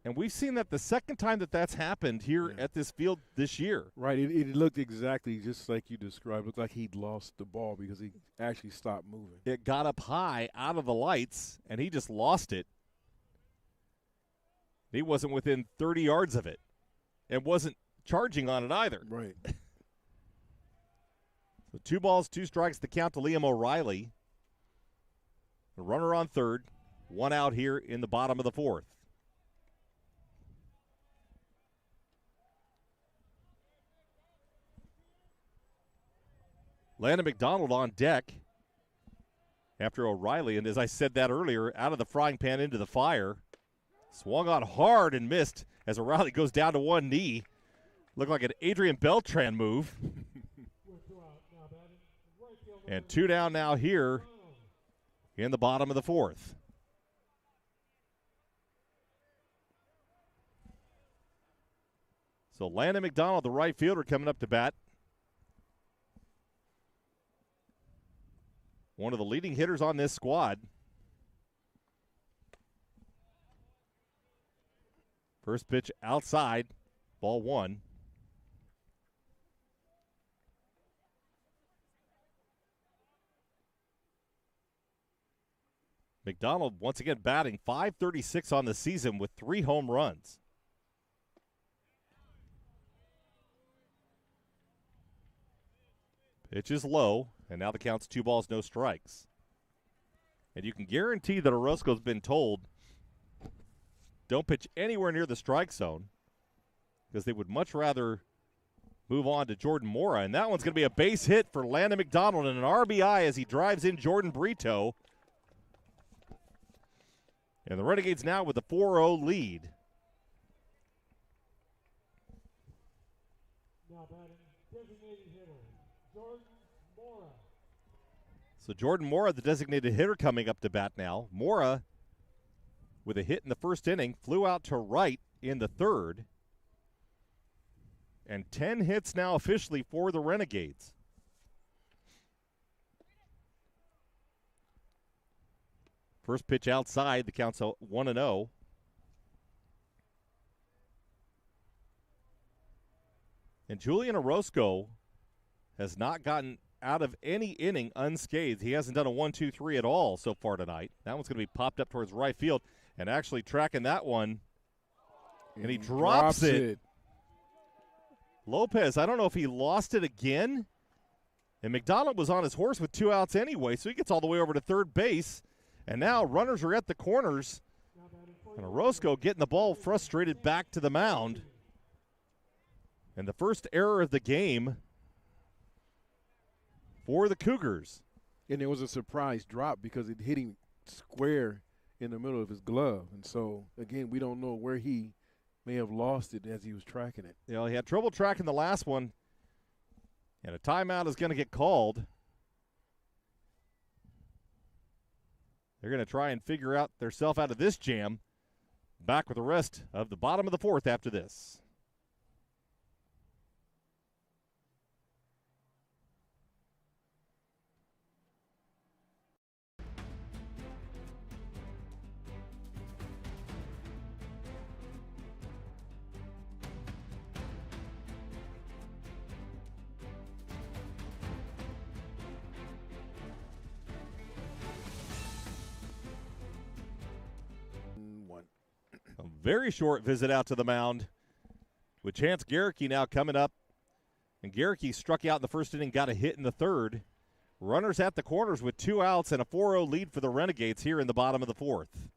And we've seen that the second time that that's happened here at this field this year. Right. It looked exactly just like you described. It looked like he'd lost the ball because he actually stopped moving. It got up high out of the lights, and he just lost it. He wasn't within 30 yards of it and wasn't charging on it either. Right. So 2 balls, 2 strikes, the count to Liam O'Reilly. A runner on third, 1 out here in the bottom of the fourth. Landon McDonald on deck after O'Reilly, and as I said that earlier, out of the frying pan into the fire. Swung on hard and missed as O'Reilly goes down to one knee. Looked like an Adrian Beltran move. And 2 down now here in the bottom of the fourth. So Landon McDonald, the right fielder, coming up to bat. One of the leading hitters on this squad. First pitch outside, ball 1. McDonald once again batting .536 on the season with 3 home runs. Pitch is low, and now the count's 2 balls, no strikes. And you can guarantee that Orozco's been told, don't pitch anywhere near the strike zone, because they would much rather move on to Jordan Mora. And that one's going to be a base hit for Landon McDonald and an RBI as he drives in Jordan Brito. And the Renegades now with a 4-0 lead. Now Now batting, designated hitter, Jordan Mora. So Jordan Mora, the designated hitter, coming up to bat now. Mora, with a hit in the first inning, flew out to right in the third. And 10 hits now officially for the Renegades. First pitch outside, the count's 1-0. And Julian Orozco has not gotten out of any inning unscathed. He hasn't done a 1-2-3 at all so far tonight. That one's going to be popped up towards right field, and actually tracking that one, and he drops it. Lopez, I don't know if he lost it again, and McDonald was on his horse with 2 outs anyway, so he gets all the way over to third base, and now runners are at the corners, and Orozco getting the ball frustrated back to the mound. And the first error of the game for the Cougars. And it was a surprise drop because it hit him square in the middle of his glove. And so, again, we don't know where he may have lost it as he was tracking it. You know, he had trouble tracking the last one, and a timeout is going to get called. They're going to try and figure out themselves out of this jam. Back with the rest of the bottom of the fourth after this. A very short visit out to the mound with Chance Garricky now coming up. And Garricky struck out in the first inning, got a hit in the third. Runners at the corners with 2 outs and a 4-0 lead for the Renegades here in the bottom of the fourth.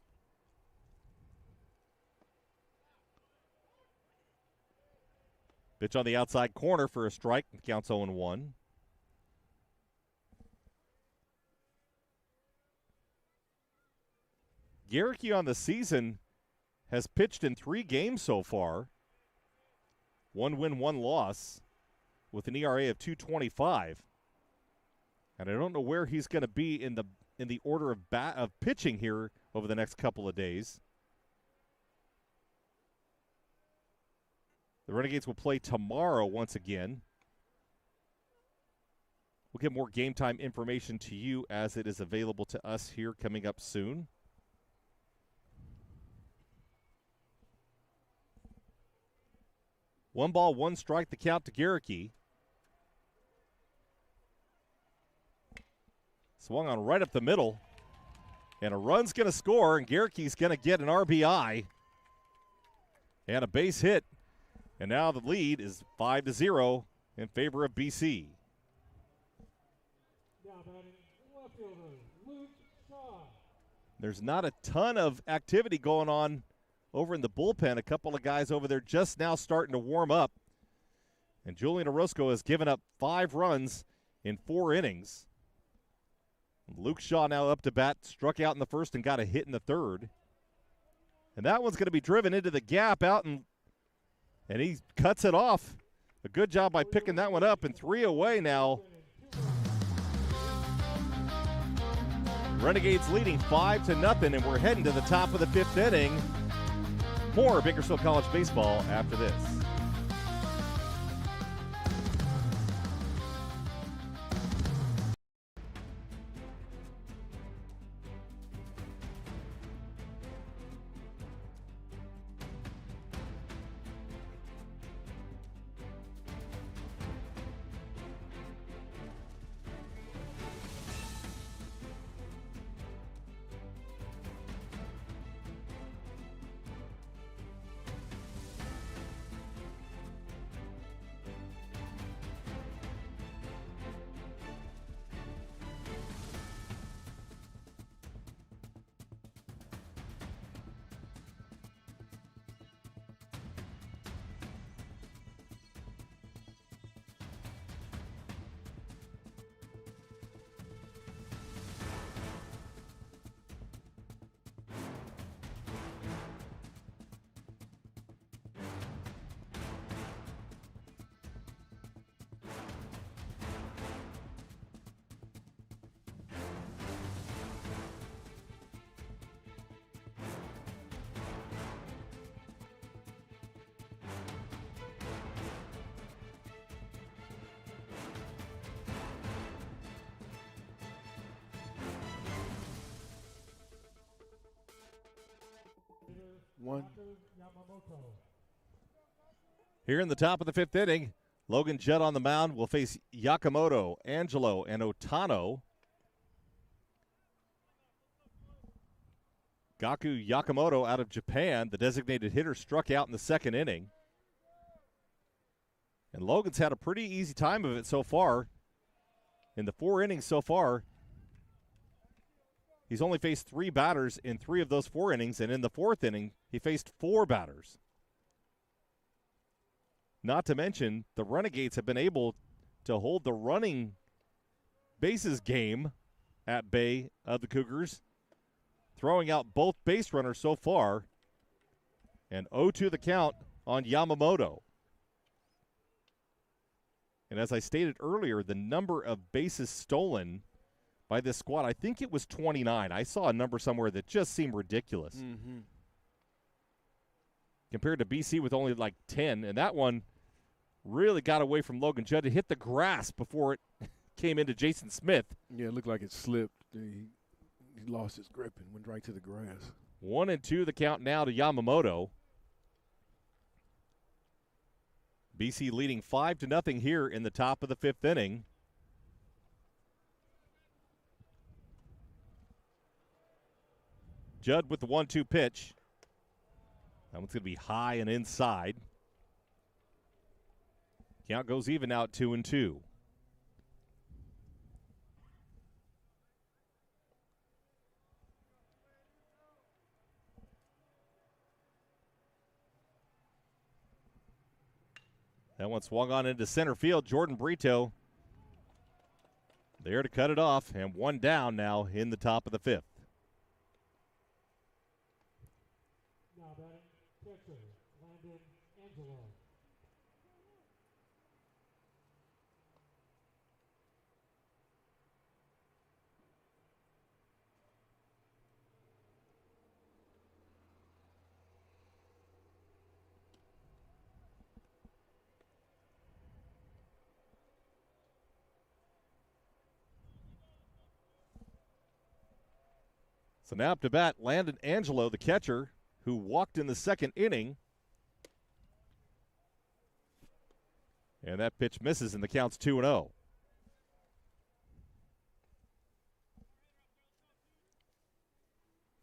Pitch on the outside corner for a strike. Counts 0-1. Garricky on the season has pitched in 3 games so far. 1 win, 1 loss with an ERA of 2.25. And I don't know where he's going to be in the order of pitching here over the next couple of days. The Renegades will play tomorrow once again. We'll get more game time information to you as it is available to us here coming up soon. One ball, one strike, the count to Garricky. Swung on right up the middle. And a run's going to score, and Garricky's going to get an RBI. And a base hit. And now the lead is 5-0 in favor of BC. Now batting, left fielder, Luke Shaw. There's not a ton of activity going on over in the bullpen. A couple of guys over there just now starting to warm up. And Julian Orozco has given up 5 runs in 4 innings. Luke Shaw now up to bat, struck out in the first and got a hit in the third. And that one's going to be driven into the gap out, and he cuts it off. A good job by picking that one up, and 3 away now. Renegades leading 5-0, and we're heading to the top of the 5th inning. More Bakersfield College baseball after this. 1. Yamamoto. Here in the top of the 5th inning, Logan Judd on the mound will face Yakamoto, Angelo, and Otano. Gaku Yakamoto out of Japan, the designated hitter, struck out in the 2nd inning. And Logan's had a pretty easy time of it so far. In the 4 innings so far, he's only faced 3 batters in 3 of those 4 innings, and in the 4th inning, he faced 4 batters. Not to mention, the Renegades have been able to hold the running bases game at bay of the Cougars, throwing out both base runners so far, and 0-2 the count on Yamamoto. And as I stated earlier, the number of bases stolen by this squad, I think it was 29. I saw a number somewhere that just seemed ridiculous. Mm-hmm. Compared to BC with only like 10. And that one really got away from Logan Judd. It hit the grass before it came into Jason Smith. Yeah, it looked like it slipped. He lost his grip and went right to the grass. 1-2 the count now to Yamamoto. BC leading 5-0 here in the top of the 5th inning. Judd with the 1-2 pitch. That one's going to be high and inside. Count goes even out 2-2. That one swung on into center field. Jordan Brito there to cut it off, and one down now in the top of the 5th. Now batting catcher, Landon Angelo. So now up to bat, Landon Angelo, the catcher, who walked in the 2nd inning. And that pitch misses, and the count's 2-0.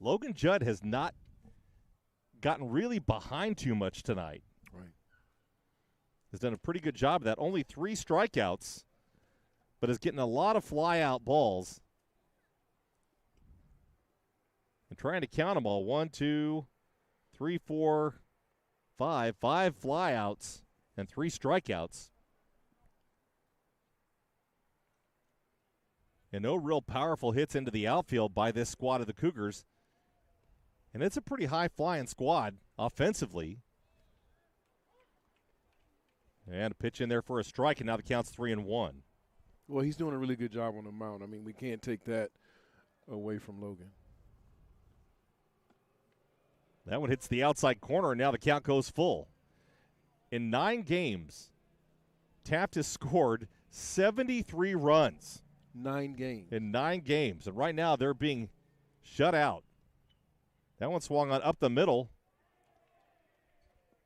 Logan Judd has not gotten really behind too much tonight. Right. Has done a pretty good job of that. Only 3 strikeouts, but is getting a lot of fly-out balls. And trying to count them all. 1, 2, 3, 4, 5. 5 flyouts and 3 strikeouts. And no real powerful hits into the outfield by this squad of the Cougars. And it's a pretty high-flying squad offensively. And a pitch in there for a strike, and now the count's 3-1. Well, he's doing a really good job on the mound. I mean, we can't take that away from Logan. That one hits the outside corner, and now the count goes full. In 9 games, Taft has scored 73 runs. 9 games. In 9 games. And right now they're being shut out. That one swung on up the middle.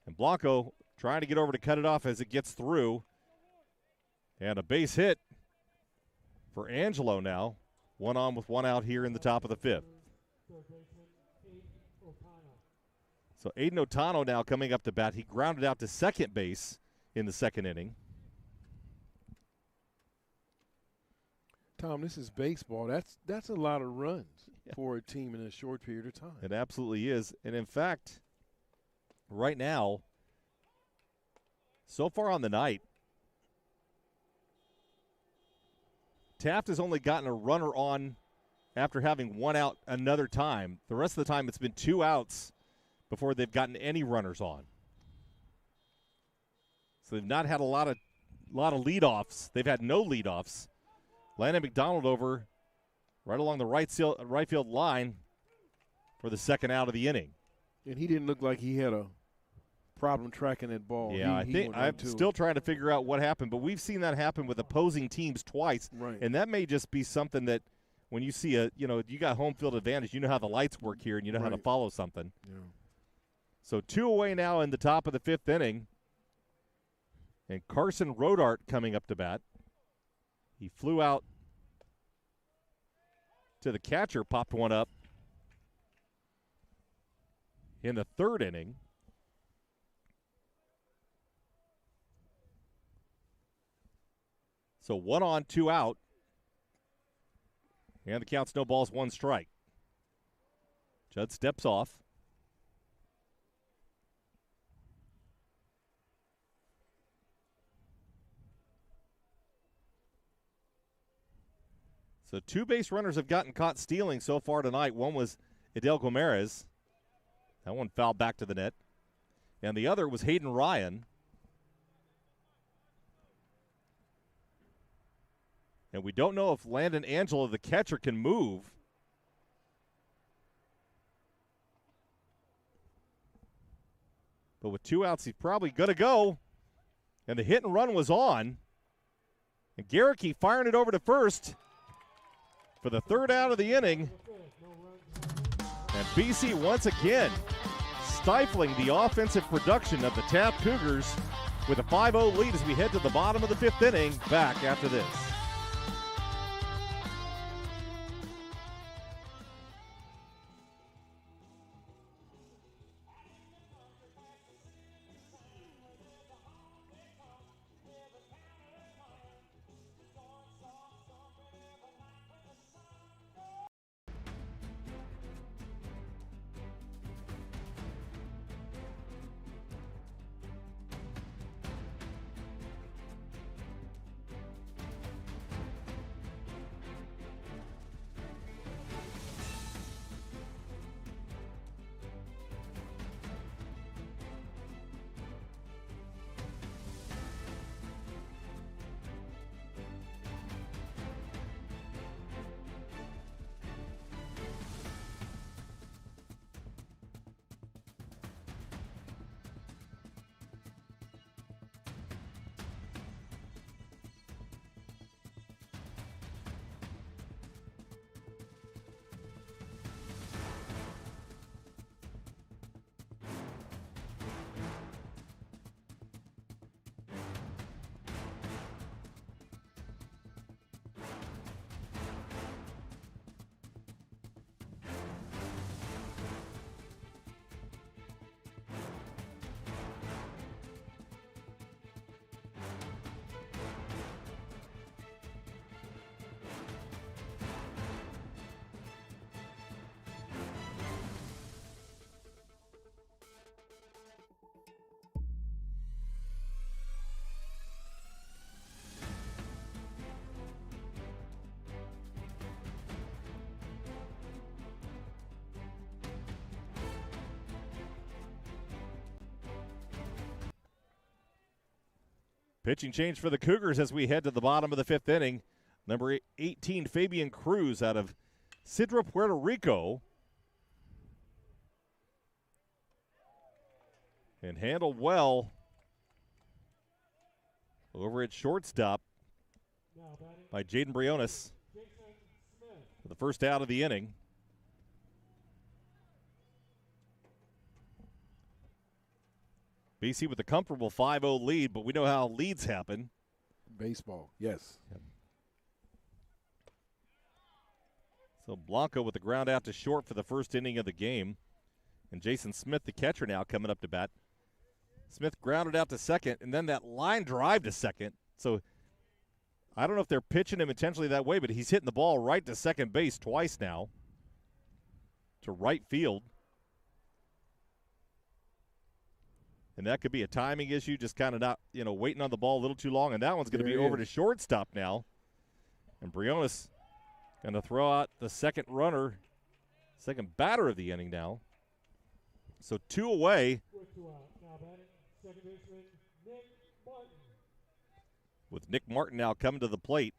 And Blanco trying to get over to cut it off as it gets through. And a base hit for Angelo now. 1 on with 1 out here in the top of the 5th. Third baseman, Aiden Otano. So Aiden Otano now coming up to bat. He grounded out to second base in the 2nd inning. Tom, this is baseball. That's a lot of runs for a team in a short period of time. It absolutely is. And in fact, right now, so far on the night, Taft has only gotten a runner on after having 1 out another time. The rest of the time it's been 2 outs before they've gotten any runners on. So they've not had a lot of leadoffs. They've had no leadoffs. Landon McDonald over right along the right field line for the 2nd out of the inning. And he didn't look like he had a problem tracking that ball. Yeah, I think I'm still trying to figure out what happened, but we've seen that happen with opposing teams twice. Right. And that may just be something that when you see you got home field advantage, you know how the lights work here and you know how to Right. follow something. Yeah. So 2 away now in the top of the 5th inning. And Carson Rodart coming up to bat. He flew out to the catcher, popped one up in the 3rd inning. So 1 on, 2 out. And the count snowballs 1 strike. Judd steps off. So 2 base runners have gotten caught stealing so far tonight. One was Edel Gomez. That one fouled back to the net. And the other was Hayden Ryan. And we don't know if Landon Angela, the catcher, can move. But with 2 outs, he's probably going to go. And the hit and run was on. And Garricky firing it over to first for the 3rd out of the inning. And BC once again stifling the offensive production of the Taft Cougars with a 5-0 lead as we head to the bottom of the 5th inning. Back after this. Pitching change for the Cougars as we head to the bottom of the 5th inning. Number 18, Fabian Cruz out of Sidra, Puerto Rico. And handled well over at shortstop by Jaden Briones for the first out of the inning. BC with a comfortable 5-0 lead, but we know how leads happen. Baseball, yes. Yep. So Blanco with the ground out to short for the first inning of the game. And Jason Smith, the catcher, now coming up to bat. Smith grounded out to second, and then that line drive to second. So I don't know if they're pitching him intentionally that way, but he's hitting the ball right to second base twice now. To right field. And that could be a timing issue, just kind of not, waiting on the ball a little too long. And that one's going to be over to shortstop now. And Briones going to throw out the second runner, second batter of the inning now. So 2 away. With Nick Martin now coming to the plate.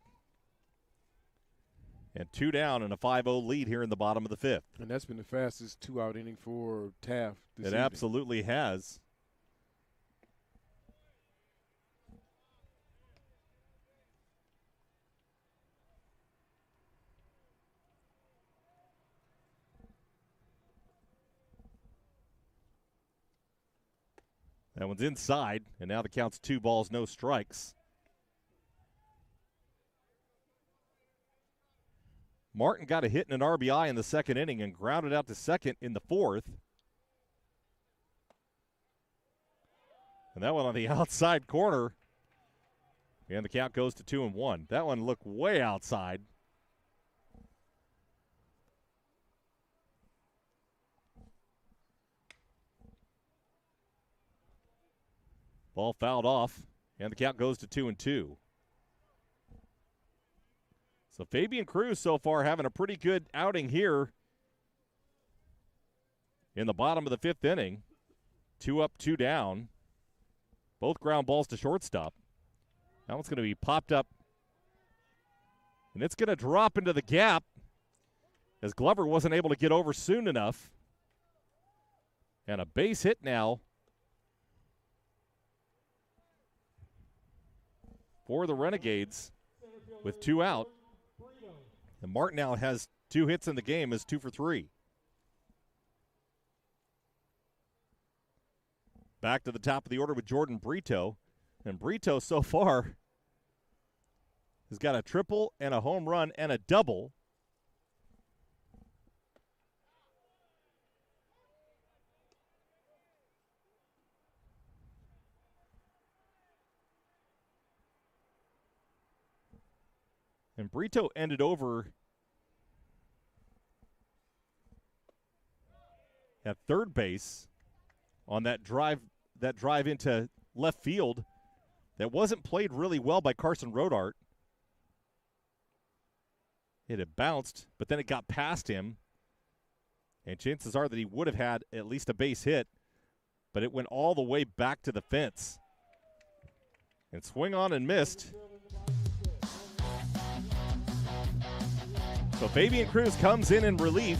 And 2 down and a 5-0 lead here in the bottom of the 5th. And that's been the fastest 2-out inning for Taft this evening. It absolutely has. That one's inside, and now the count's 2 balls, no strikes. Martin got a hit and an RBI in the second inning and grounded out to second in the fourth. And that one on the outside corner. And the count goes to 2-1. That one looked way outside. Ball fouled off, and the count goes to 2-2. So Fabian Cruz so far having a pretty good outing here in the bottom of the 5th inning. 2 up, 2 down. Both ground balls to shortstop. That one's going to be popped up, and it's going to drop into the gap as Glover wasn't able to get over soon enough. And a base hit now for the Renegades with 2 out. And Martin now has 2 hits in the game, is 2 for 3. Back to the top of the order with Jordan Brito. And Brito so far has got a triple and a home run and a double. And Brito ended over at third base on that drive into left field that wasn't played really well by Carson Rodart. It had bounced, but then it got past him. And chances are that he would have had at least a base hit, but it went all the way back to the fence. And swing on and missed. So Fabian Cruz comes in relief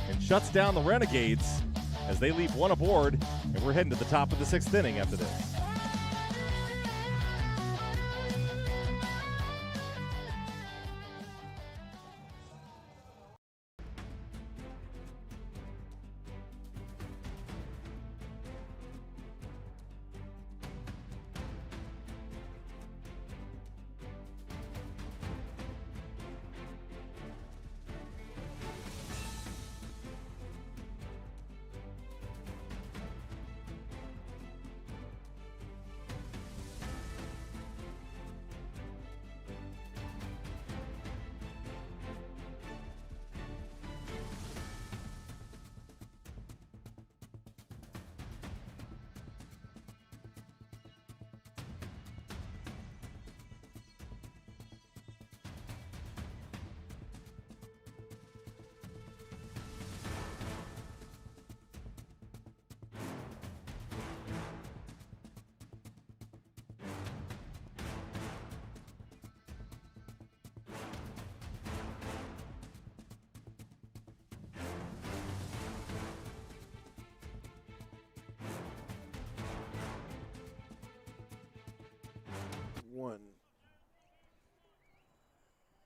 and shuts down the Renegades as they leave 1 aboard, and we're heading to the top of the 6th inning after this.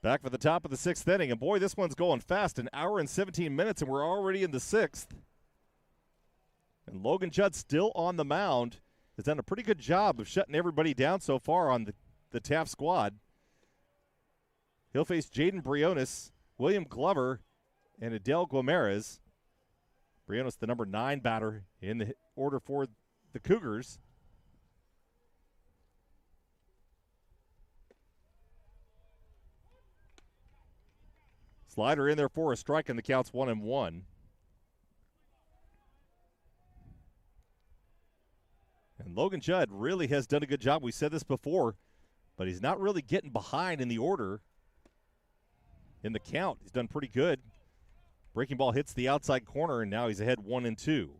Back for the top of the 6th inning, and boy, this one's going fast. 1 hour and 17 minutes, and we're already in the 6th. And Logan Judd still on the mound. Has done a pretty good job of shutting everybody down so far on the Taft squad. He'll face Jaden Briones, William Glover, and Adele Guimarães. Briones, the number 9 batter in the order for the Cougars. Slider in there for a strike, and the count's 1-1. And Logan Judd really has done a good job. We said this before, but he's not really getting behind in the order. In the count, he's done pretty good. Breaking ball hits the outside corner, and now he's ahead 1-2.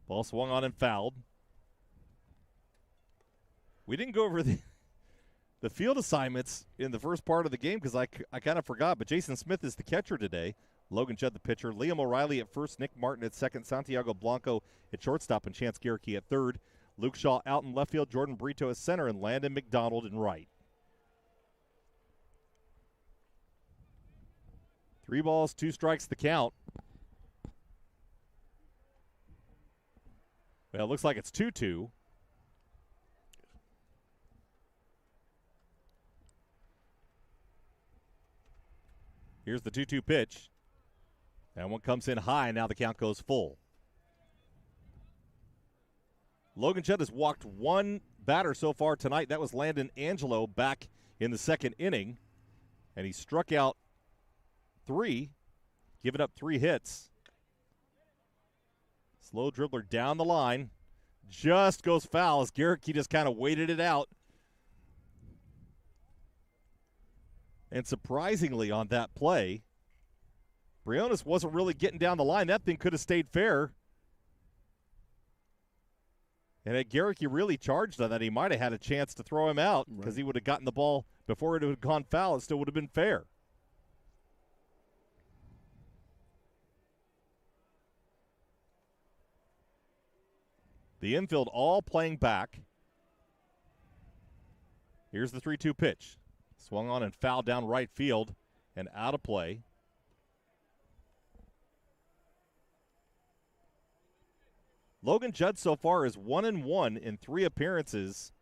Ball swung on and fouled. We didn't go over the field assignments in the first part of the game because I kind of forgot, but Jason Smith is the catcher today. Logan Judd the pitcher. Liam O'Reilly at first, Nick Martin at second, Santiago Blanco at shortstop, and Chance Garricky at third. Luke Shaw out in left field, Jordan Brito at center, and Landon McDonald in right. 3 balls, 2 strikes the count. Well, it looks like it's 2-2. Here's the 2-2 pitch. That one comes in high, and now the count goes full. Logan Judd has walked 1 batter so far tonight. That was Landon Angelo back in the 2nd inning. And he struck out 3, giving up 3 hits. Slow dribbler down the line. Just goes foul as Garrick, just kind of waited it out. And surprisingly on that play, Briones wasn't really getting down the line. That thing could have stayed fair. And had Garrick really charged on that, he might have had a chance to throw him out because he would have gotten the ball before it had gone foul. It still would have been fair. The infield all playing back. Here's the 3-2 pitch. Swung on and fouled down right field and out of play. Logan Judd so far is 1-1 in 3 appearances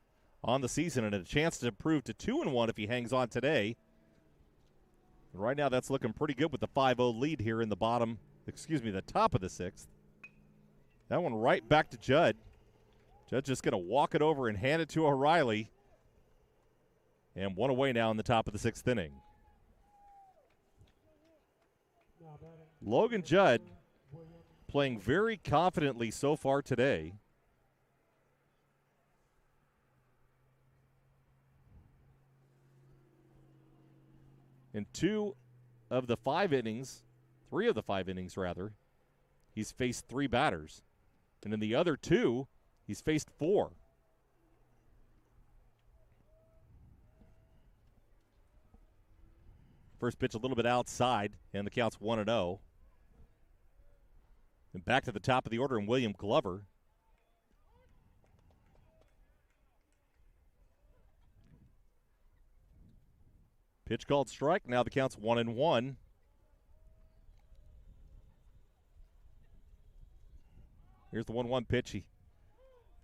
on the season and a chance to improve to 2-1 if he hangs on today. Right now that's looking pretty good with the 5-0 lead here in the the top of the 6th. That one right back to Judd. Judd just going to walk it over and hand it to O'Reilly. And 1 away now in the top of the 6th inning. Logan Judd playing very confidently so far today. In 3 of the 5 innings, he's faced 3 batters. And in the other 2, he's faced 4. First pitch a little bit outside, and the count's 1-0. And back to the top of the order in William Glover. Pitch called strike. Now the count's 1-1. Here's the 1-1 pitch. He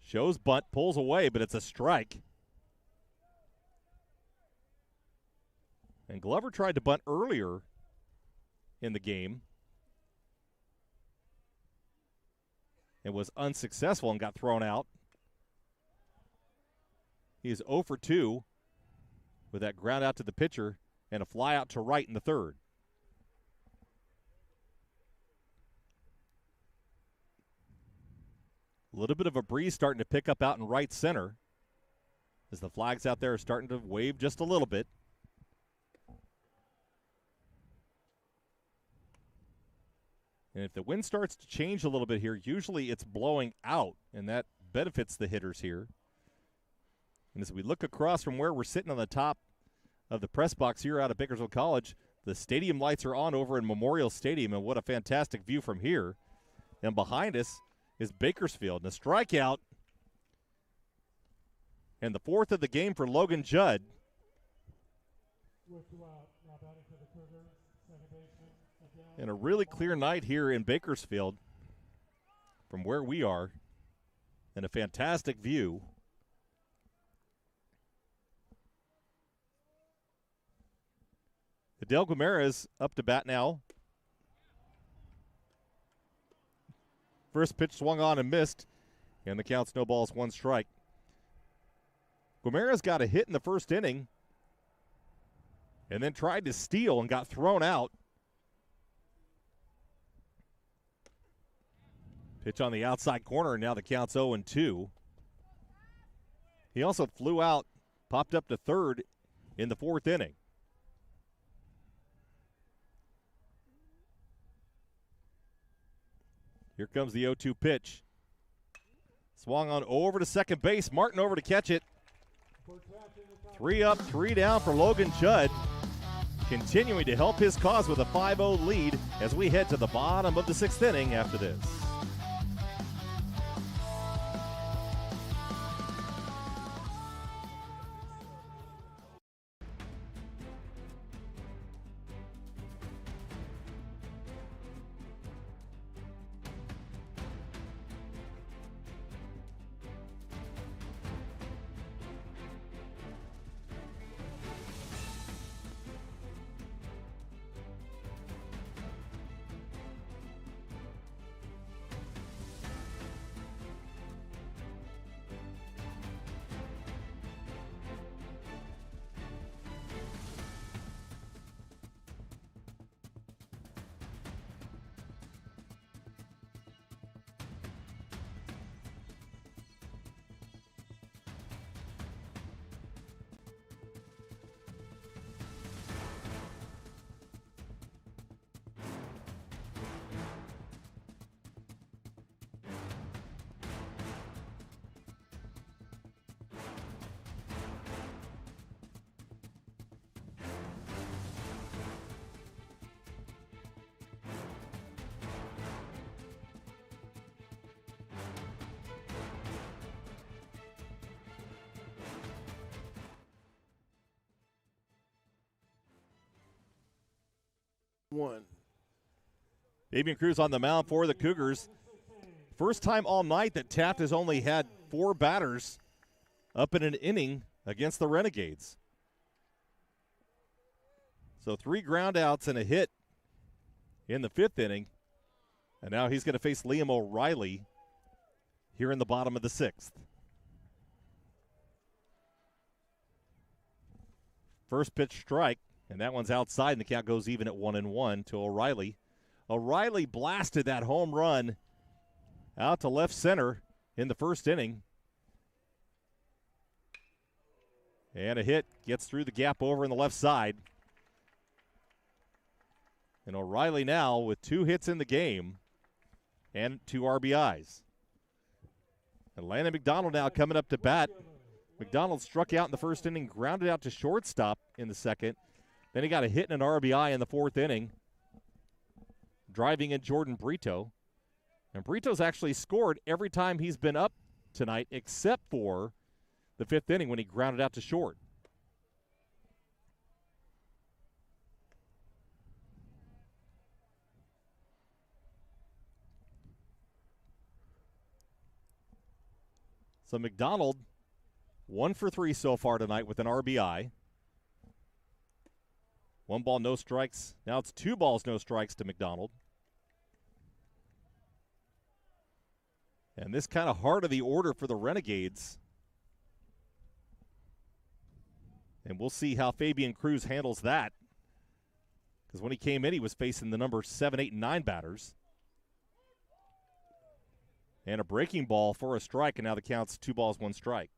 shows bunt, pulls away, but it's a strike. And Glover tried to bunt earlier in the game and was unsuccessful and got thrown out. He is 0 for 2 with that ground out to the pitcher and a fly out to right in the 3rd. A little bit of a breeze starting to pick up out in right center as the flags out there are starting to wave just a little bit. And if the wind starts to change a little bit here, usually it's blowing out, and that benefits the hitters here. And as we look across from where we're sitting on the top of the press box here out of Bakersfield College, the stadium lights are on over in Memorial Stadium, and what a fantastic view from here. And behind us is Bakersfield. And a strikeout, and the 4th of the game for Logan Judd. And a really clear night here in Bakersfield from where we are, and a fantastic view. Adele Guimaraes up to bat now. First pitch swung on and missed, and the count's no balls, 1 strike. Guimaraes got a hit in the 1st inning and then tried to steal and got thrown out. Pitch on the outside corner, and now the count's 0-2. He also flew out, popped up to 3rd in the 4th inning. Here comes the 0-2 pitch. Swung on over to second base. Martin over to catch it. 3 up, 3 down for Logan Judd, continuing to help his cause with a 5-0 lead as we head to the bottom of the 6th inning after this. 1. Fabian Cruz on the mound for the Cougars. First time all night that Taft has only had 4 batters up in an inning against the Renegades. So 3 ground outs and a hit in the 5th inning. And now he's going to face Liam O'Reilly here in the bottom of the 6th. First pitch strike, and that one's outside, and the count goes even at 1-1 to O'Reilly. O'Reilly blasted that home run out to left center in the 1st inning. And a hit gets through the gap over in the left side. And O'Reilly now with 2 hits in the game and 2 RBIs. And Landon McDonald now coming up to bat. McDonald struck out in the 1st inning, grounded out to shortstop in the 2nd. Then he got a hit and an RBI in the 4th inning, driving in Jordan Brito. And Brito's actually scored every time he's been up tonight except for the 5th inning when he grounded out to short. So McDonald, 1 for 3 so far tonight with an RBI. 1 ball, no strikes. Now it's 2 balls, no strikes to McDonald. And this kind of heart of the order for the Renegades. And we'll see how Fabian Cruz handles that. Because when he came in, he was facing the number 7, 8, and 9 batters. And a breaking ball for a strike, and now the count's 2 balls, 1 strike.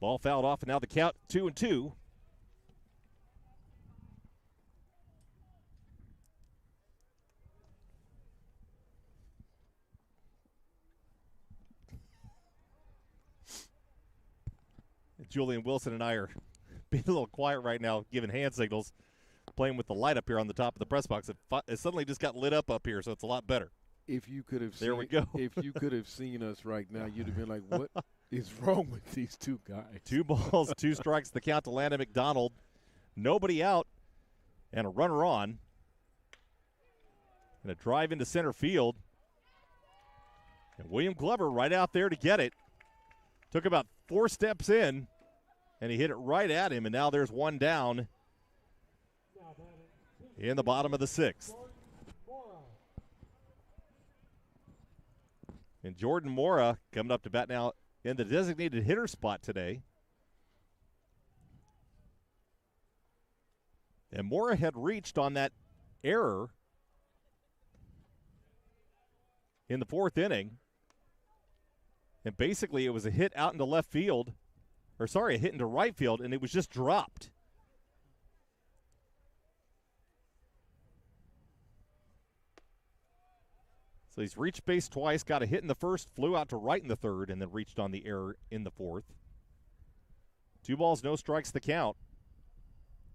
Ball fouled off, and now the count 2-2. Julian Wilson and I are being a little quiet right now, giving hand signals, playing with the light up here on the top of the press box. It suddenly just got lit up here, so it's a lot better. If you could have there we go. If you could have seen us right now, you'd have been like, what is wrong with these 2 guys? 2 balls, 2 strikes, the count to Landon McDonald. Nobody out and a runner on. And a drive into center field. And William Glover right out there to get it. Took about 4 steps in, and he hit it right at him, and now there's 1 down in the bottom of the 6th. And Jordan Mora coming up to bat now in the designated hitter spot today. And Mora had reached on that error in the 4th inning. And basically it was a hit out into left field, a hit into right field, and it was just dropped. So he's reached base twice, got a hit in the 1st, flew out to right in the 3rd, and then reached on the error in the 4th. 2 balls, no strikes the count.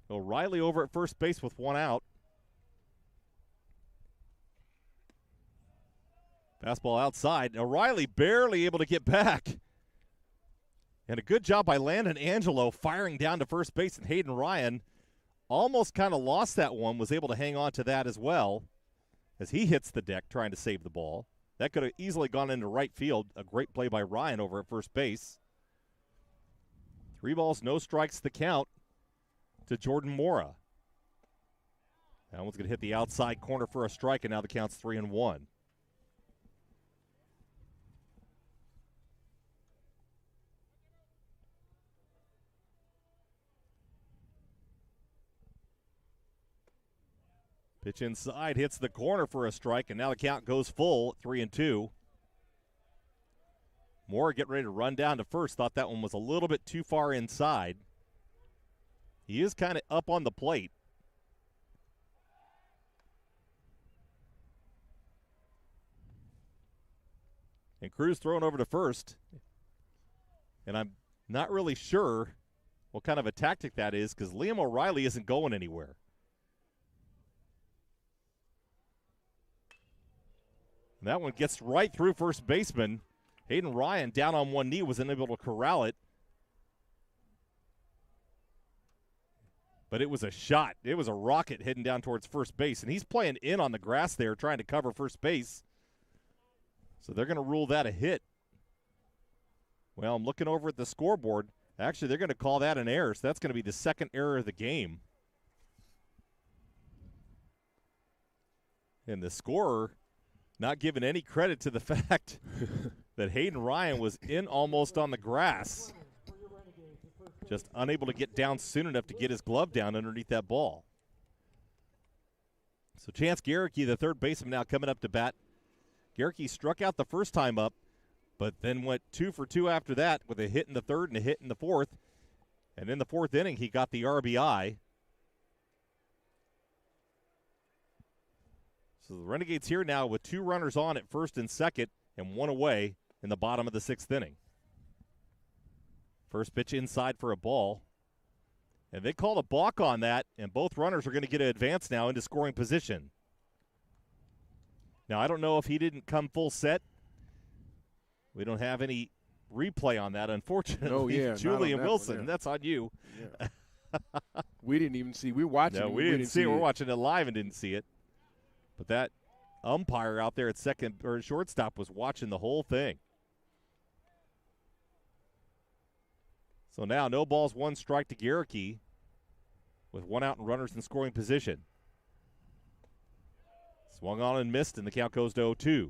O'Reilly over at first base with 1 out. Fastball outside. O'Reilly barely able to get back. And a good job by Landon Angelo firing down to first base, and Hayden Ryan almost kind of lost that one, was able to hang on to that as well as he hits the deck trying to save the ball. That could have easily gone into right field. A great play by Ryan over at first base. 3 balls, no strikes the count to Jordan Mora. That one's going to hit the outside corner for a strike, and now the count's 3-1. Pitch inside, hits the corner for a strike, and now the count goes full, 3-2. Moore getting ready to run down to first. Thought that one was a little bit too far inside. He is kind of up on the plate. And Cruz throwing over to first. And I'm Not really sure what kind of a tactic that is because Liam O'Reilly isn't going anywhere. And that one gets right through first baseman. Hayden Ryan down on one knee was unable to corral it. But it was a shot. It was a rocket heading down towards first base. And he's playing in on the grass there trying to cover first base. So they're going to rule that a hit. Well, I'm looking over at the scoreboard. Actually, they're going to call that an error. So that's going to be the second error of the game. And the scorer not giving any credit to the fact that Hayden Ryan was in almost on the grass. Just unable to get down soon enough to get his glove down underneath that ball. So Chance Garricky, the third baseman, now coming up to bat. Garricky struck out the first time up, but then went 2 for 2 after that with a hit in the third and a hit in the fourth. And in the fourth inning, he got the RBI. So the Renegades here now with 2 runners on at first and second and 1 away in the bottom of the 6th inning. First pitch inside for a ball. And they called a balk on that, and both runners are going to get an advance now into scoring position. Now, I don't know if he didn't come full set. We don't have any replay on that, unfortunately. Oh, yeah. Julian Wilson, that's on you. Yeah. We didn't even see. We were watching. No, we didn't see it. We're watching it live and didn't see it. But that umpire out there at second or shortstop was watching the whole thing. So now no balls, 1 strike to Garricky with 1 out and runners in scoring position. Swung on and missed, and the count goes to 0-2.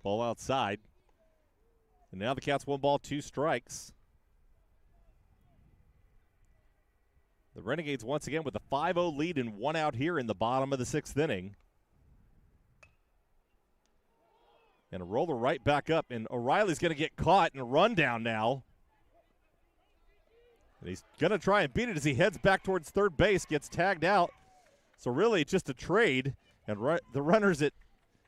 Ball outside. And now the count's 1 ball, 2 strikes. The Renegades once again with a 5-0 lead and 1 out here in the bottom of the 6th inning. And a roller right back up, and O'Reilly's going to get caught in a rundown now. And he's going to try and beat it as he heads back towards third base, gets tagged out. So really just a trade, and the runners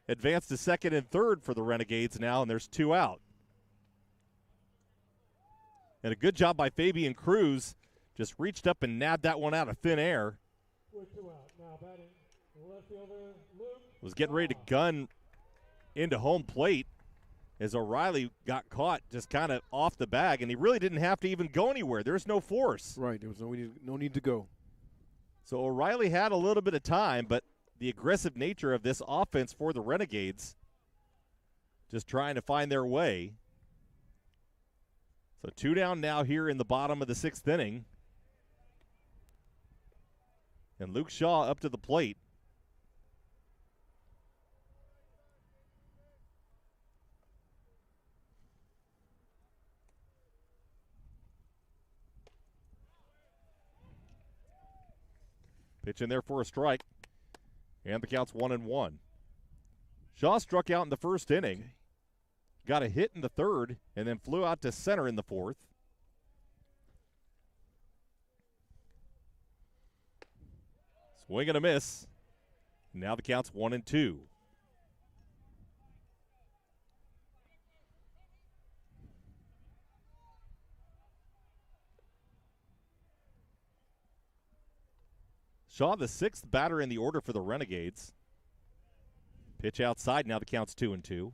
advance to second and third for the Renegades now, and there's 2 out. And a good job by Fabian Cruz. Just reached up and nabbed that one out of thin air. With 2 out. Now batting left fielder Luke. Was getting ready to gun into home plate as O'Reilly got caught just kind of off the bag, and he really didn't have to even go anywhere. There's no force. Right. There was no need to go. So O'Reilly had a little bit of time, but the aggressive nature of this offense for the Renegades, just trying to find their way. So 2 down now here in the bottom of the 6th inning. And Luke Shaw up to the plate. Pitch in there for a strike. And the count's 1-1. Shaw struck out in the first inning. Okay. Got a hit in the third, and then flew out to center in the fourth. Swing and a miss. Now the count's 1-2. Shaw, the 6th batter in the order for the Renegades. Pitch outside, now the count's 2-2.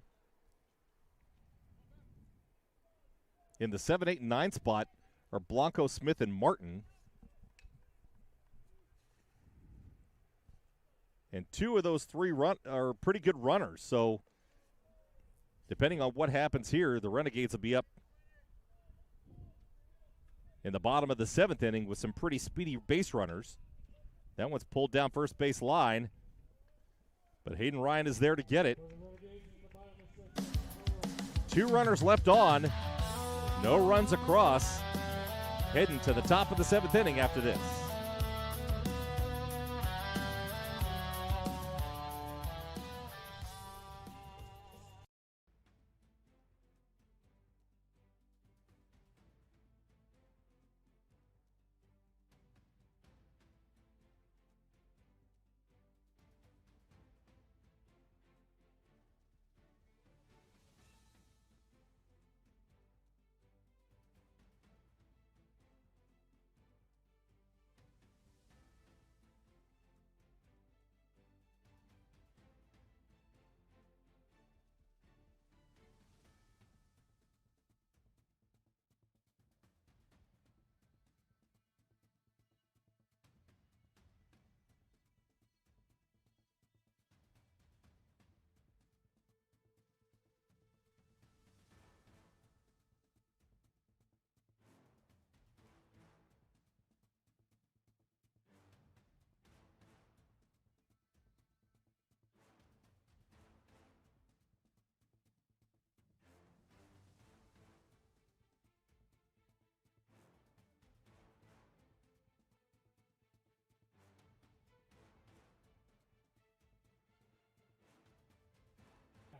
In the 7, 8, and 9 spot are Blanco, Smith, and Martin. And 2 of those 3 are pretty good runners. So depending on what happens here, the Renegades will be up in the bottom of the 7th inning with some pretty speedy base runners. That one's pulled down first base line, but Hayden Ryan is there to get it. 2 runners left on. No runs across. Heading to the top of the 7th inning after this.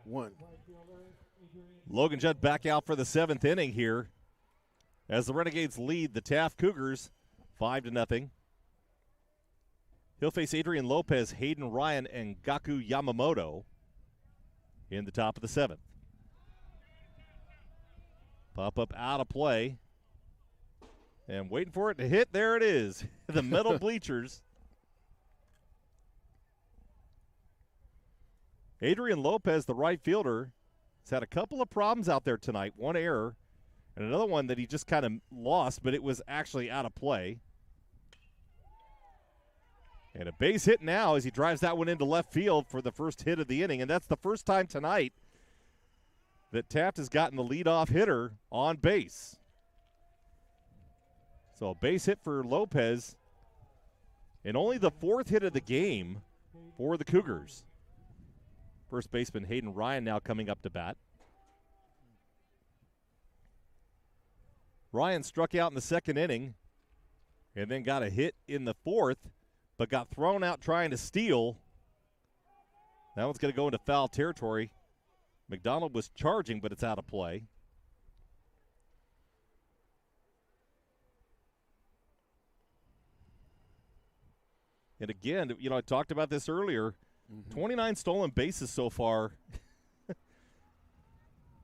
1. Logan Judd back out for the 7th inning here as the Renegades lead the Taft Cougars 5-0. He'll face Adrian Lopez, Hayden Ryan, and Gaku Yamamoto in the top of the 7th. Pop up out of play. And waiting for it to hit. There it is. The metal bleachers. Adrian Lopez, the right fielder, has had a couple of problems out there tonight. One error and another one that he just kind of lost, but it was actually out of play. And a base hit now as he drives that one into left field for the first hit of the inning. And that's the first time tonight that Taft has gotten the leadoff hitter on base. So a base hit for Lopez and only the 4th hit of the game for the Cougars. First baseman Hayden Ryan now coming up to bat. Ryan struck out in the 2nd inning and then got a hit in the 4th, but got thrown out trying to steal. That one's going to go into foul territory. McDonald was charging, but it's out of play. And again, I talked about this earlier. 29 stolen bases so far.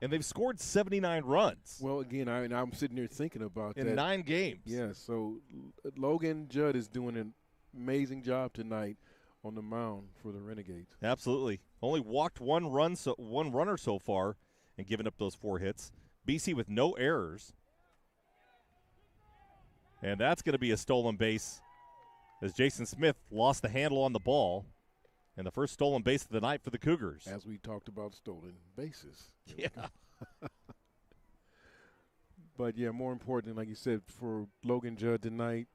And they've scored 79 runs. Well, again, I'm sitting here thinking about in that. 9 games. Yeah, so Logan Judd is doing an amazing job tonight on the mound for the Renegades. Absolutely. Only walked one runner so far and given up those 4 hits. BC with no errors. And that's going to be a stolen base as Jason Smith lost the handle on the ball. And the first stolen base of the night for the Cougars. As we talked about stolen bases. Yeah. But, yeah, more important, like you said, for Logan Judd tonight,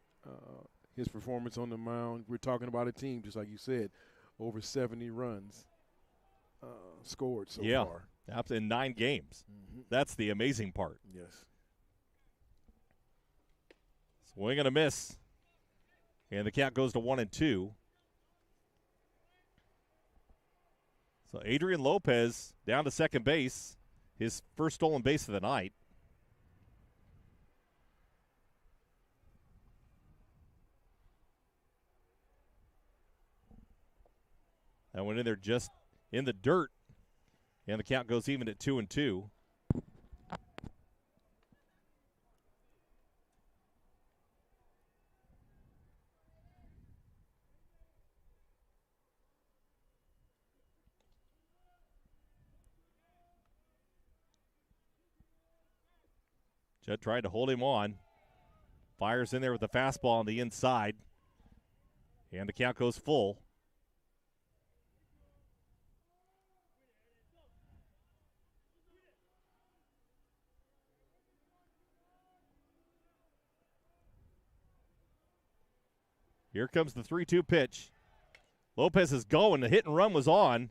his performance on the mound. We're talking about a team, just like you said, over 70 runs scored so far. Yeah, in 9 games. That's the amazing part. Yes. Swing and a miss. And the count goes to 1-2. So Adrian Lopez down to second base, his first stolen base of the night. That went in there just in the dirt, and the count goes even at 2-2. Judd tried to hold him on. Fires in there with the fastball on the inside. And the count goes full. Here comes the 3-2 pitch. Lopez is going. The hit and run was on.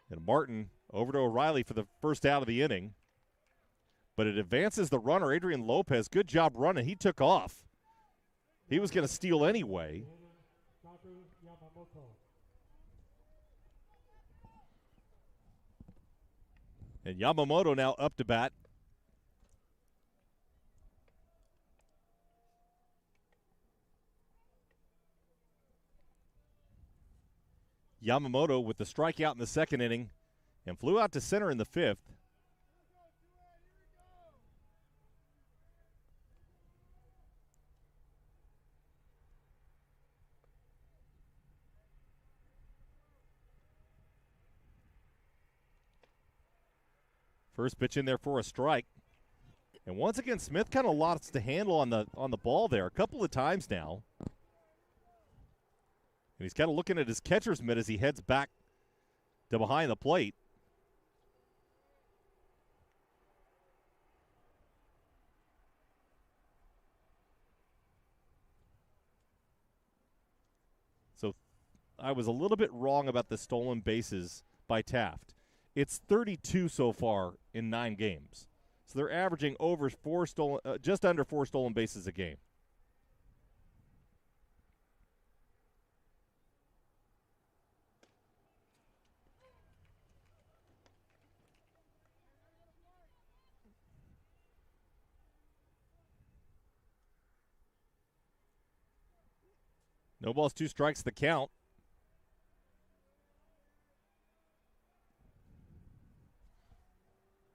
And Martin over to O'Reilly for the first out of the inning. But it advances the runner, Adrian Lopez. Good job running. He took off. He was going to steal anyway. And Yamamoto now up to bat. Yamamoto with the strikeout in the 2nd inning and flew out to center in the 5th. First pitch in there for a strike. And once again, Smith kind of lost the handle on the ball there a couple of times now. And he's kind of looking at his catcher's mitt as he heads back to behind the plate. So I was a little bit wrong about the stolen bases by Taft. It's 32 so far in 9 games. So they're averaging over just under 4 stolen bases a game. No balls, 2 strikes, the count.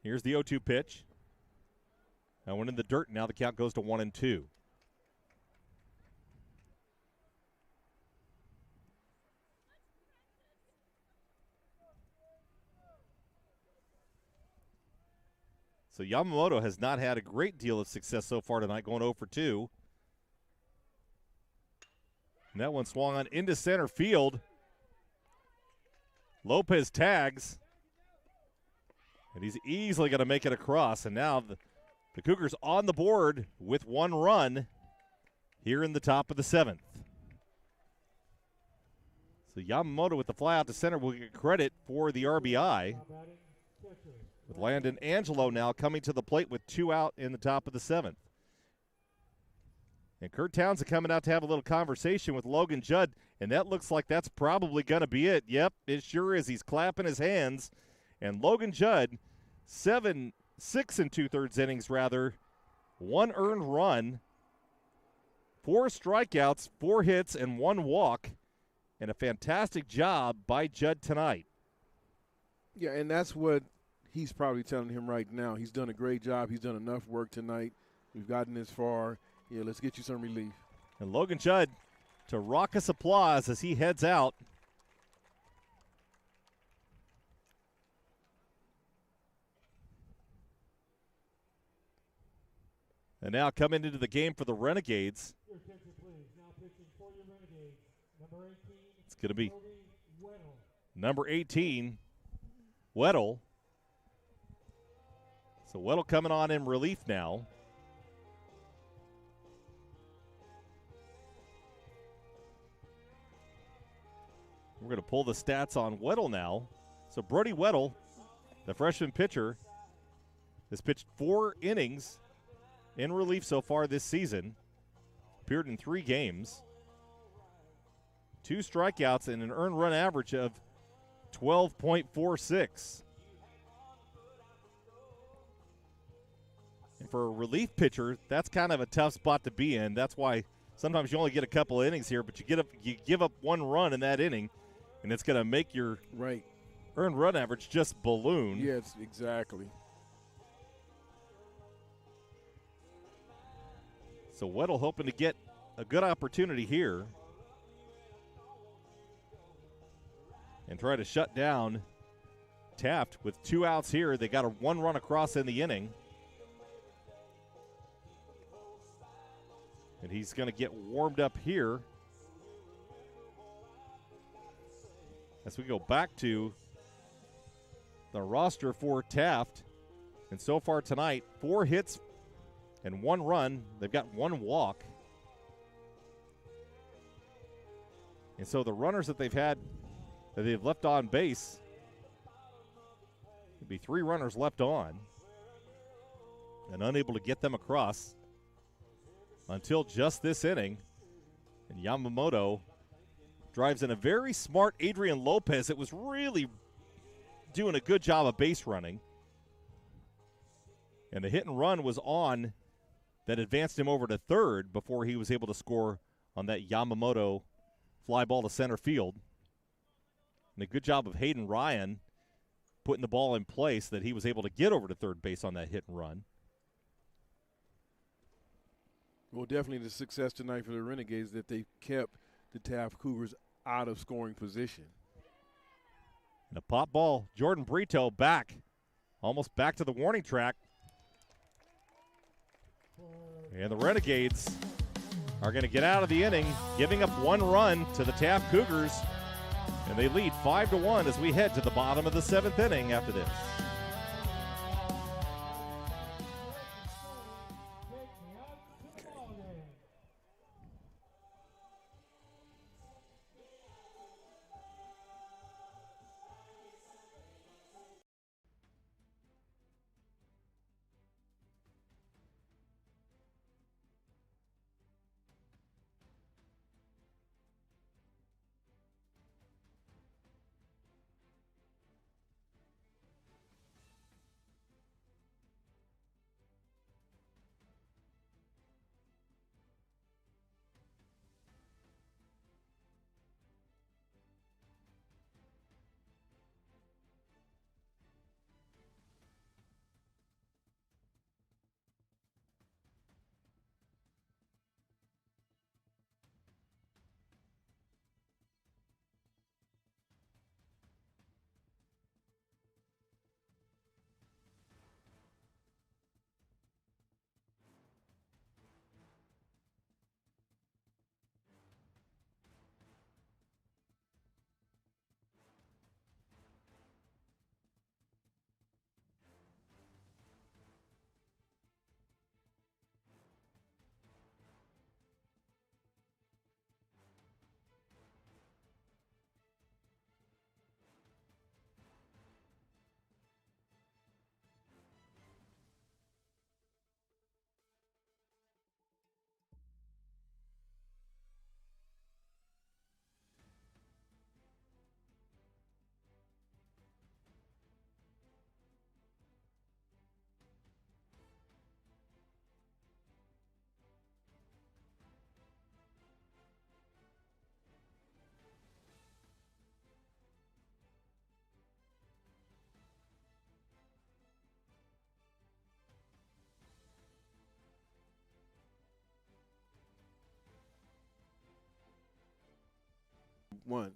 Here's the 0-2 pitch. That one in the dirt. Now the count goes to 1-2. So Yamamoto has not had a great deal of success so far tonight, going 0 for 2. And that one swung on into center field. Lopez tags. And he's easily going to make it across. And now the Cougars on the board with 1 run here in the top of the 7th. So Yamamoto with the fly out to center will get credit for the RBI. With Landon Angelo now coming to the plate with 2 out in the top of the 7th. And Kurt Townsend coming out to have a little conversation with Logan Judd, and that looks like that's probably going to be it. Yep, it sure is. He's clapping his hands. And Logan Judd, 6 2/3 innings rather, 1 earned run, 4 strikeouts, 4 hits, and 1 walk, and a fantastic job by Judd tonight. Yeah, and that's what he's probably telling him right now. He's done a great job. He's done enough work tonight. We've gotten this far. Yeah, let's get you some relief. And Logan Judd to raucous applause as he heads out. And now coming into the game for the Renegades. Your attention, please. Now pitching for your Renegades. Number 18. It's going to be Weddle. number 18, Weddle. So Weddle coming on in relief now. We're going to pull the stats on Weddle now. So Brody Weddle, the freshman pitcher, has pitched 4 innings in relief so far this season. Appeared in 3 games. 2 strikeouts and an earned run average of 12.46. And for a relief pitcher, that's kind of a tough spot to be in. That's why sometimes you only get a couple of innings here, but you give up 1 run in that inning, and it's going to make your earned run average just balloon. Yes, exactly. So Weddle hoping to get a good opportunity here and try to shut down Taft with 2 outs here. They got a 1 run across in the inning. And he's going to get warmed up here as we go back to the roster for Taft. And so far tonight, 4 hits and 1 run. They've got 1 walk. And so the runners that they've left on base, there'll be 3 runners left on and unable to get them across until just this inning. And Yamamoto drives in a very smart Adrian Lopez that was really doing a good job of base running. And the hit and run was on that advanced him over to third before he was able to score on that Yamamoto fly ball to center field. And a good job of Hayden Ryan putting the ball in place that he was able to get over to third base on that hit and run. Well, definitely the success tonight for the Renegades that they kept the Taft Cougars out of scoring position. And a pop ball, Jordan Brito back, almost back to the warning track. And the Renegades are going to get out of the inning, giving up 1 run to the Taft Cougars. And they lead 5-1 as we head to the bottom of the 7th inning after this. one.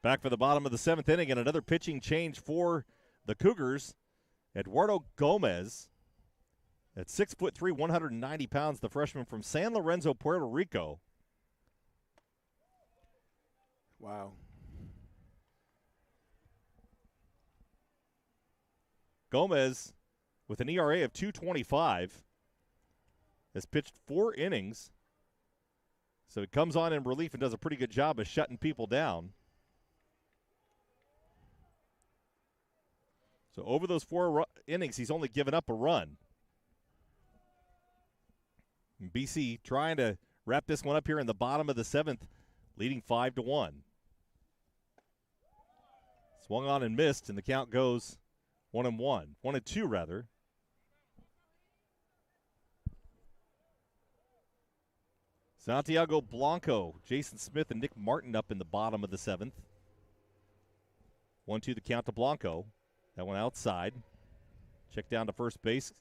Back for the bottom of the 7th inning and another pitching change for the Cougars. Eduardo Gomez, at 6'3", 190 pounds, the freshman from San Lorenzo, Puerto Rico. Wow. Gomez, with an ERA of 2.25, has pitched 4 innings. So he comes on in relief and does a pretty good job of shutting people down. So over those 4 innings, he's only given up a run. And BC trying to wrap this one up here in the bottom of the 7th, leading 5-1. Swung on and missed, and the count goes 1-1. 1-2, rather. Santiago Blanco, Jason Smith, and Nick Martin up in the bottom of the 7th. 1-2 the count to Blanco. That one outside. Check down to first base.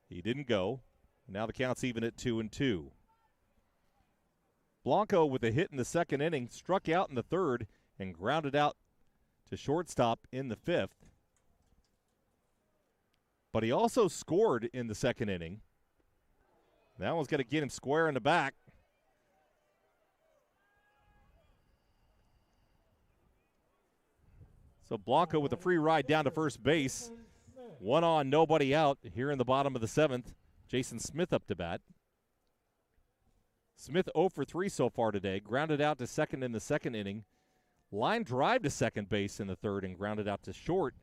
He didn't go. Now the count's even at 2-2. Blanco with a hit in the 2nd inning, struck out in the 3rd, and grounded out to shortstop in the 5th. But he also scored in the 2nd inning. That one's going to get him square in the back. So Blanco with a free ride down to first base. 1 on, nobody out here in the bottom of the 7th. Jason Smith up to bat. Smith 0 for 3 so far today. Grounded out to second in the 2nd inning. Line drive to second base in the 3rd and grounded out to short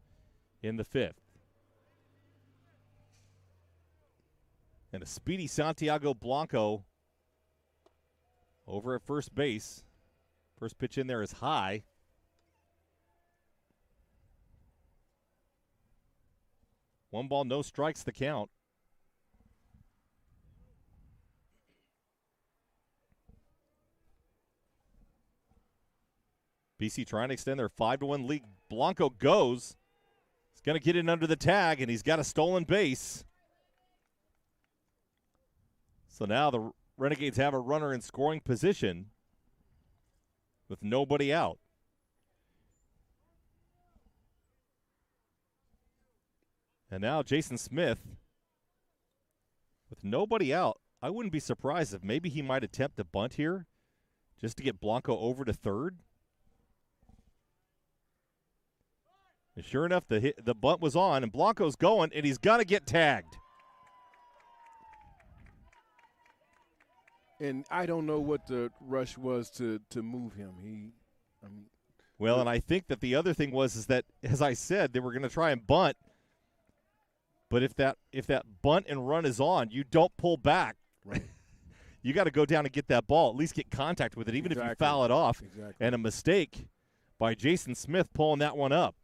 in the 5th. And a speedy Santiago Blanco over at first base. First pitch in there is high. One ball, no strikes, the count. BC trying to extend their 5-1 lead. Blanco goes. He's going to get in under the tag, and he's got a stolen base. So now the Renegades have a runner in scoring position with nobody out. And now Jason Smith with nobody out. I wouldn't be surprised if maybe he might attempt a bunt here just to get Blanco over to 3rd. And sure enough, the bunt was on, and Blanco's going, and he's going to get tagged. And I don't know what the rush was to move him. Well, and I think that the other thing was that, as I said, they were going to try and bunt. But if that bunt and run is on, you don't pull back. Right. You got to go down and get that ball, at least get contact with it, even if you foul it off. Exactly. And a mistake by Jason Smith pulling that one up.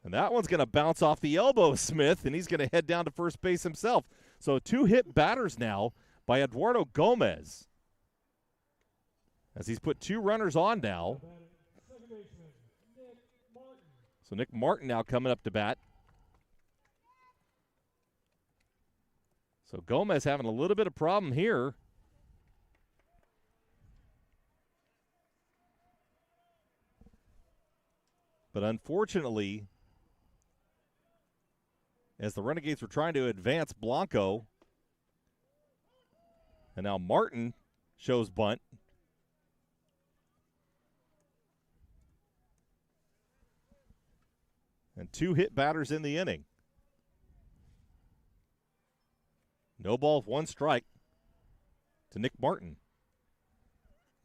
And that one's going to bounce off the elbow of Smith, and he's going to head down to first base himself. So 2 hit batters now by Eduardo Gomez, as he's put 2 runners on now. So Nick Martin now coming up to bat. So Gomez having a little bit of problem here. But unfortunately, as the Renegades were trying to advance Blanco, and now Martin shows bunt. And 2 hit batters in the inning. No balls, 1 strike to Nick Martin.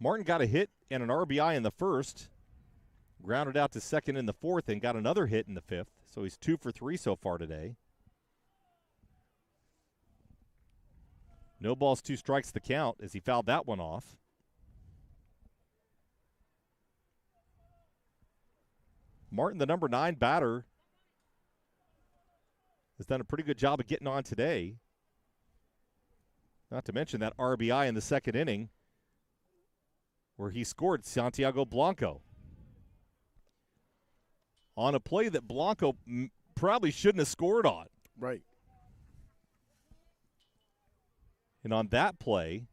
Martin got a hit and an RBI in the 1st, grounded out to 2nd in the 4th, and got another hit in the 5th. So he's 2 for 3 so far today. No balls, 2 strikes the count as he fouled that one off. Martin, the number 9 batter, has done a pretty good job of getting on today. Not to mention that RBI in the 2nd inning where he scored Santiago Blanco on a play that Blanco probably shouldn't have scored on. Right. And on that play,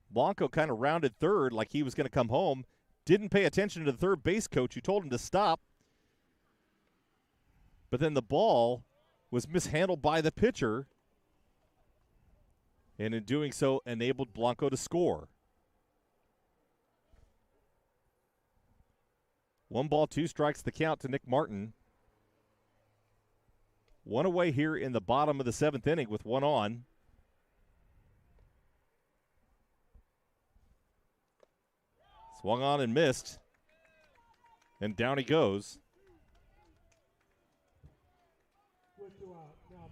Blanco kind of rounded third like he was going to come home, didn't pay attention to the third base coach who told him to stop. But then the ball was mishandled by the pitcher, and in doing so enabled Blanco to score. 1 ball, 2 strikes the count to Nick Martin. 1 away here in the bottom of the 7th inning with 1 on. Swung on and missed. And down he goes.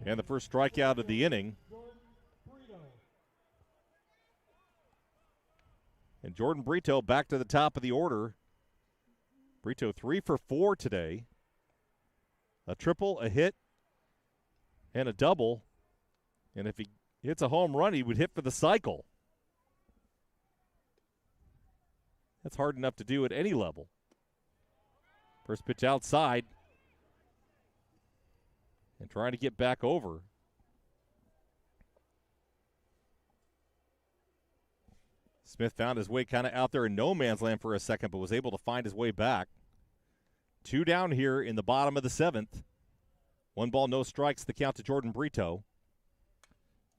And the first strikeout of the inning. And Jordan Brito back to the top of the order. Brito 3 for 4 today. A triple, a hit, and a double. And if he hits a home run, he would hit for the cycle. That's hard enough to do at any level. First pitch outside. And trying to get back over. Smith found his way kind of out there in no man's land for a second, but was able to find his way back. 2 down here in the bottom of the 7th. 1 ball, no strikes, the count to Jordan Brito.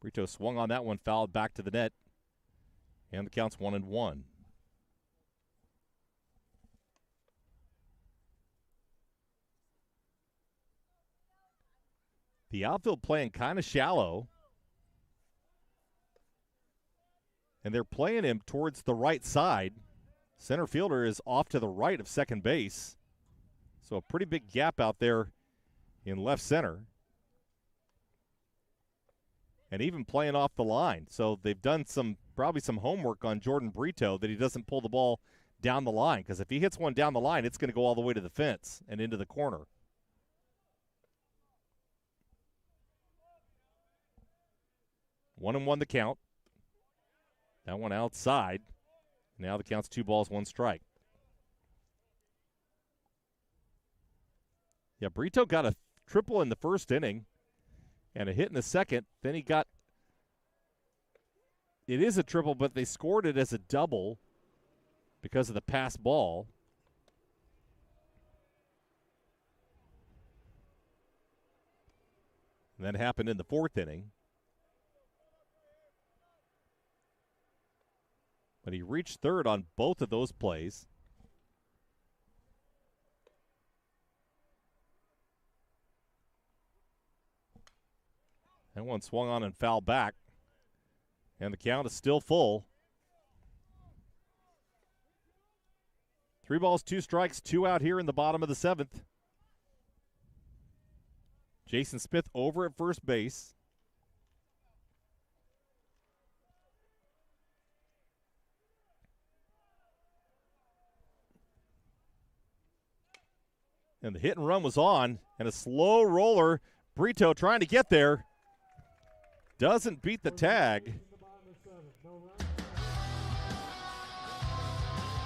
Brito swung on that one, fouled back to the net. And the count's 1-1. The outfield playing kind of shallow. And they're playing him towards the right side. Center fielder is off to the right of second base. So a pretty big gap out there in left center. And even playing off the line. So they've done probably some homework on Jordan Brito that he doesn't pull the ball down the line. Because if he hits one down the line, it's going to go all the way to the fence and into the corner. One and 1 the count. That one outside. Now the count's 2 balls, 1 strike. Yeah, Brito got a triple in the first inning and a hit in the second. Then he got, it is a triple, but they scored it as a double because of the pass ball. And that happened in the 4th inning. But he reached third on both of those plays. That one swung on and fouled back. And the count is still full. 3 balls, 2 strikes, 2 out here in the bottom of the 7th. Jason Smith over at first base. And the hit and run was on, and a slow roller. Brito trying to get there. Doesn't beat the tag.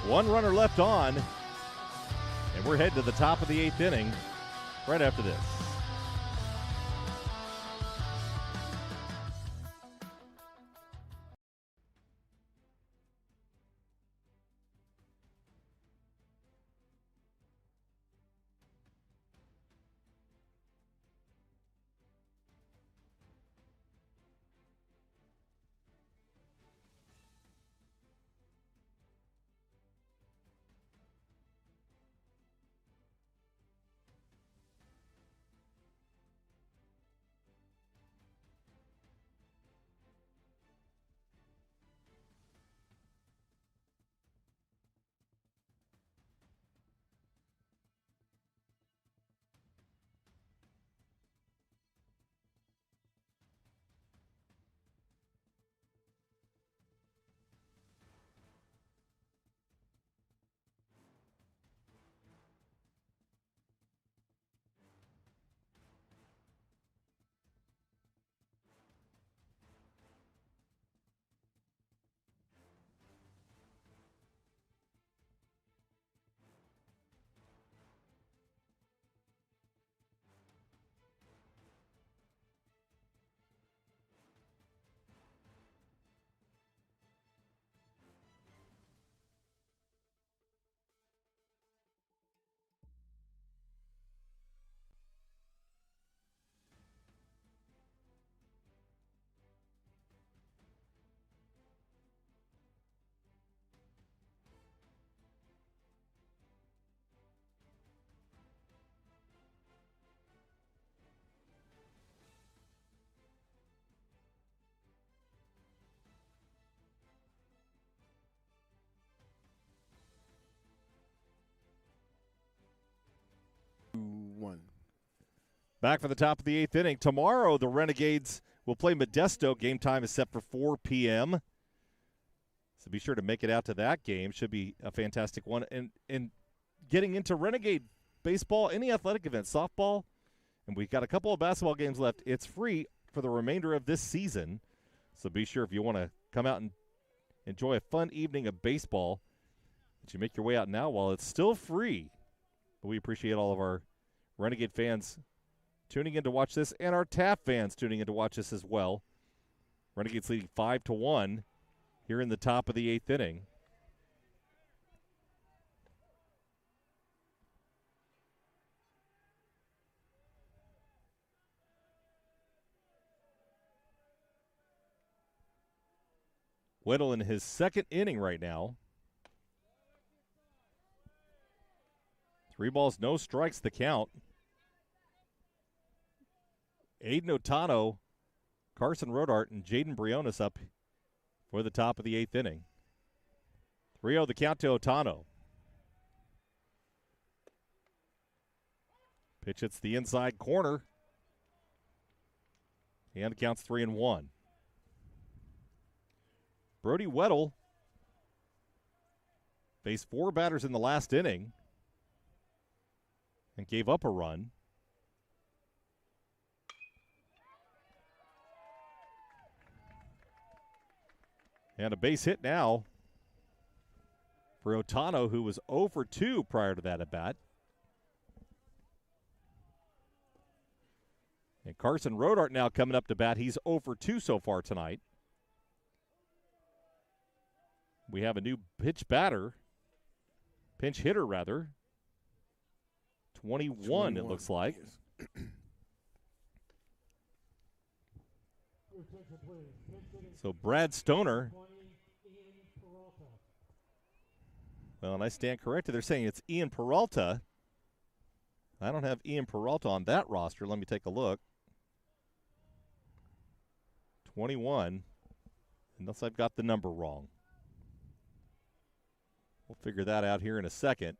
1 runner left on, and we're heading to the top of the 8th inning right after this. Back for the top of the 8th inning. Tomorrow, the Renegades will play Modesto. Game time is set for 4 p.m. So be sure to make it out to that game. Should be a fantastic one. And getting into Renegade baseball, any athletic event, softball, and we've got a couple of basketball games left. It's free for the remainder of this season. So be sure if you want to come out and enjoy a fun evening of baseball that you make your way out now while it's still free. But we appreciate all of our Renegade fans tuning in to watch this, and our Taft fans tuning in to watch this as well. Renegades leading 5-1 here in the top of the 8th inning. Whittle in his second inning right now. 3 balls, no strikes the count. Aiden Otano, Carson Rodart, and Jaden Briones up for the top of the 8th inning. 3-0 the count to Otano. Pitch hits the inside corner. And it counts 3-1. Brody Weddle faced 4 batters in the last inning and gave up a run. And a base hit now for Otano, who was 0 for 2 prior to that at bat. And Carson Rodart now coming up to bat. He's 0 for 2 so far tonight. We have a new pinch hitter rather. 21 it looks like. Your attention, please. Next hitting So Brad Stoner. 20, Ian Peralta. Well, and I stand corrected. They're saying it's Ian Peralta. I don't have Ian Peralta on that roster. Let me take a look. 21. Unless I've got the number wrong. We'll figure that out here in a second.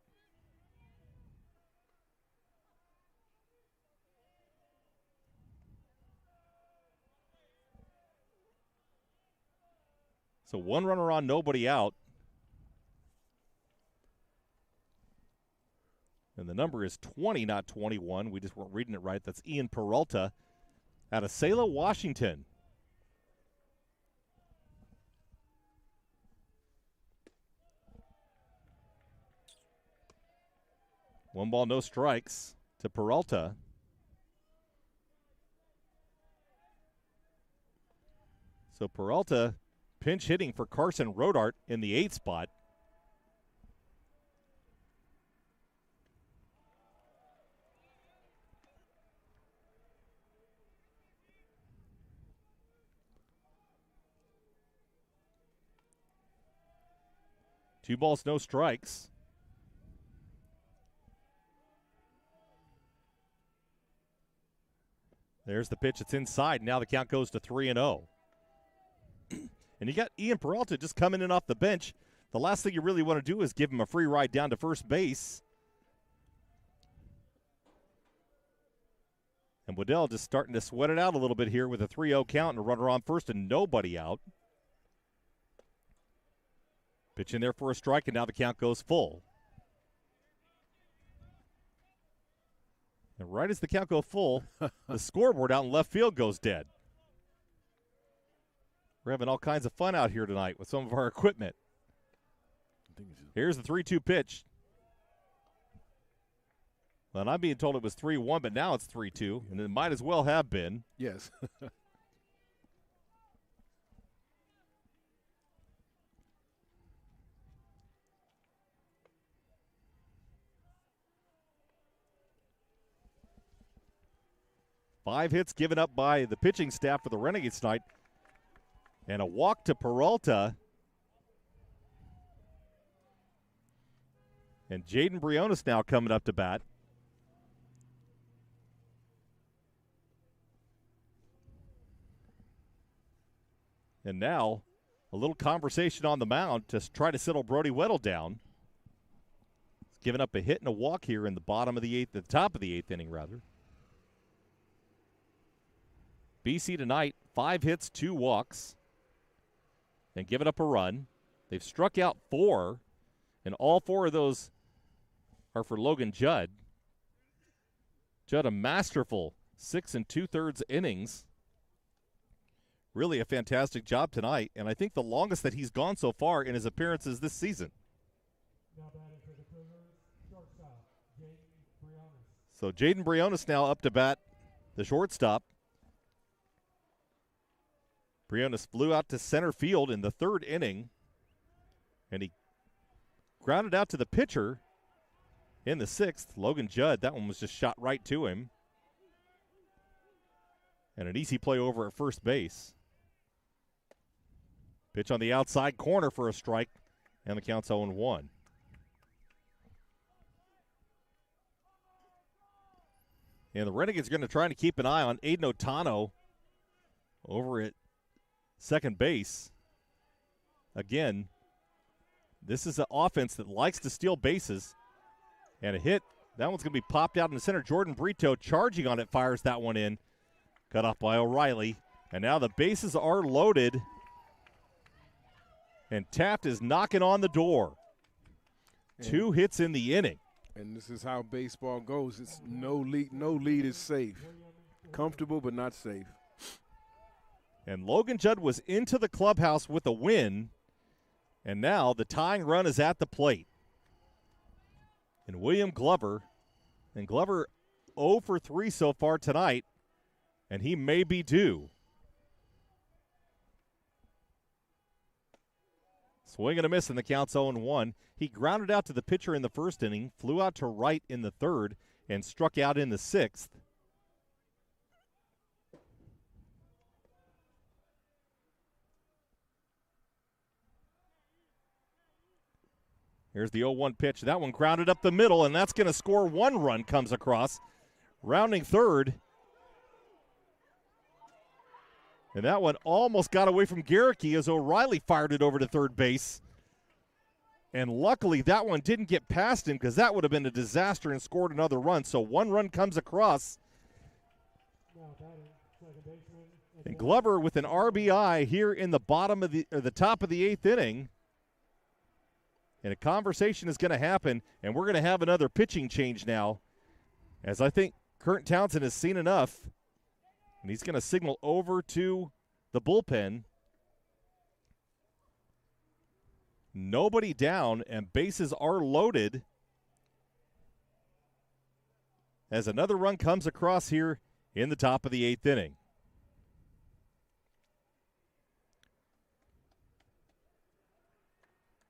So 1 runner on, nobody out. And the number is 20, not 21. We just weren't reading it right. That's Ian Peralta out of Selah, Washington. One ball, no strikes to Peralta. So Peralta pinch hitting for Carson Rodart in the 8th spot. Two balls, no strikes. There's the pitch. It's inside. Now the count goes to 3-0. And you got Ian Peralta just coming in off the bench. The last thing you really want to do is give him a free ride down to first base. And Waddell just starting to sweat it out a little bit here with a 3-0 count and a runner on first and nobody out. Pitch in there for a strike, and now the count goes full. And right as the count goes full, the scoreboard out in left field goes dead. We're having all kinds of fun out here tonight with some of our equipment. Here's the 3-2 pitch. Well, and I'm being told it was 3-1, but now it's 3-2, and it might as well have been. Yes. 5 hits given up by the pitching staff for the Renegades tonight. And a walk to Peralta. And Jaden Briones now coming up to bat. And now a little conversation on the mound to try to settle Brody Weddle down. He's given up a hit and a walk here in the bottom of the 8th, the top of the 8th inning rather. BC tonight, 5 hits, 2 walks, and given up a run. They've struck out 4, and all 4 of those are for Logan Judd. Judd, a masterful 6 2/3 innings. Really a fantastic job tonight, and I think the longest that he's gone so far in his appearances this season. Now batting for the Cougars, shortstop, Jaden Briones. So Jaden Briones now up to bat, the shortstop. Briones flew out to center field in the 3rd inning, and he grounded out to the pitcher in the 6th. Logan Judd, that one was just shot right to him. And an easy play over at first base. Pitch on the outside corner for a strike, and the count's 0-1. And the Renegades are going to try to keep an eye on Aiden Otano over at second base. Again, this is an offense that likes to steal bases. And a hit. That one's going to be popped out in the center. Jordan Brito charging on it, fires that one in. Cut off by O'Reilly. And now the bases are loaded. And Taft is knocking on the door. 2 hits in the inning. And this is how baseball goes. It's no lead is safe. Comfortable but not safe. And Logan Judd was into the clubhouse with a win. And now the tying run is at the plate. And William Glover, and Glover 0 for 3 so far tonight, and he may be due. Swing and a miss, and the count's 0-1. He grounded out to the pitcher in the 1st inning, flew out to right in the 3rd, and struck out in the 6th. Here's the 0-1 pitch. That one grounded up the middle, and that's going to score 1 run, comes across. Rounding 3rd. And that one almost got away from Garricky as O'Reilly fired it over to third base. And luckily that one didn't get past him because that would have been a disaster and scored another run. So 1 run comes across. Now batting, second baseman. And Glover with an RBI here in the bottom of the top of the 8th inning. And a conversation is going to happen, and we're going to have another pitching change now, as I think Kurt Townsend has seen enough, and he's going to signal over to the bullpen. Nobody down, and bases are loaded as another run comes across here in the top of the 8th inning.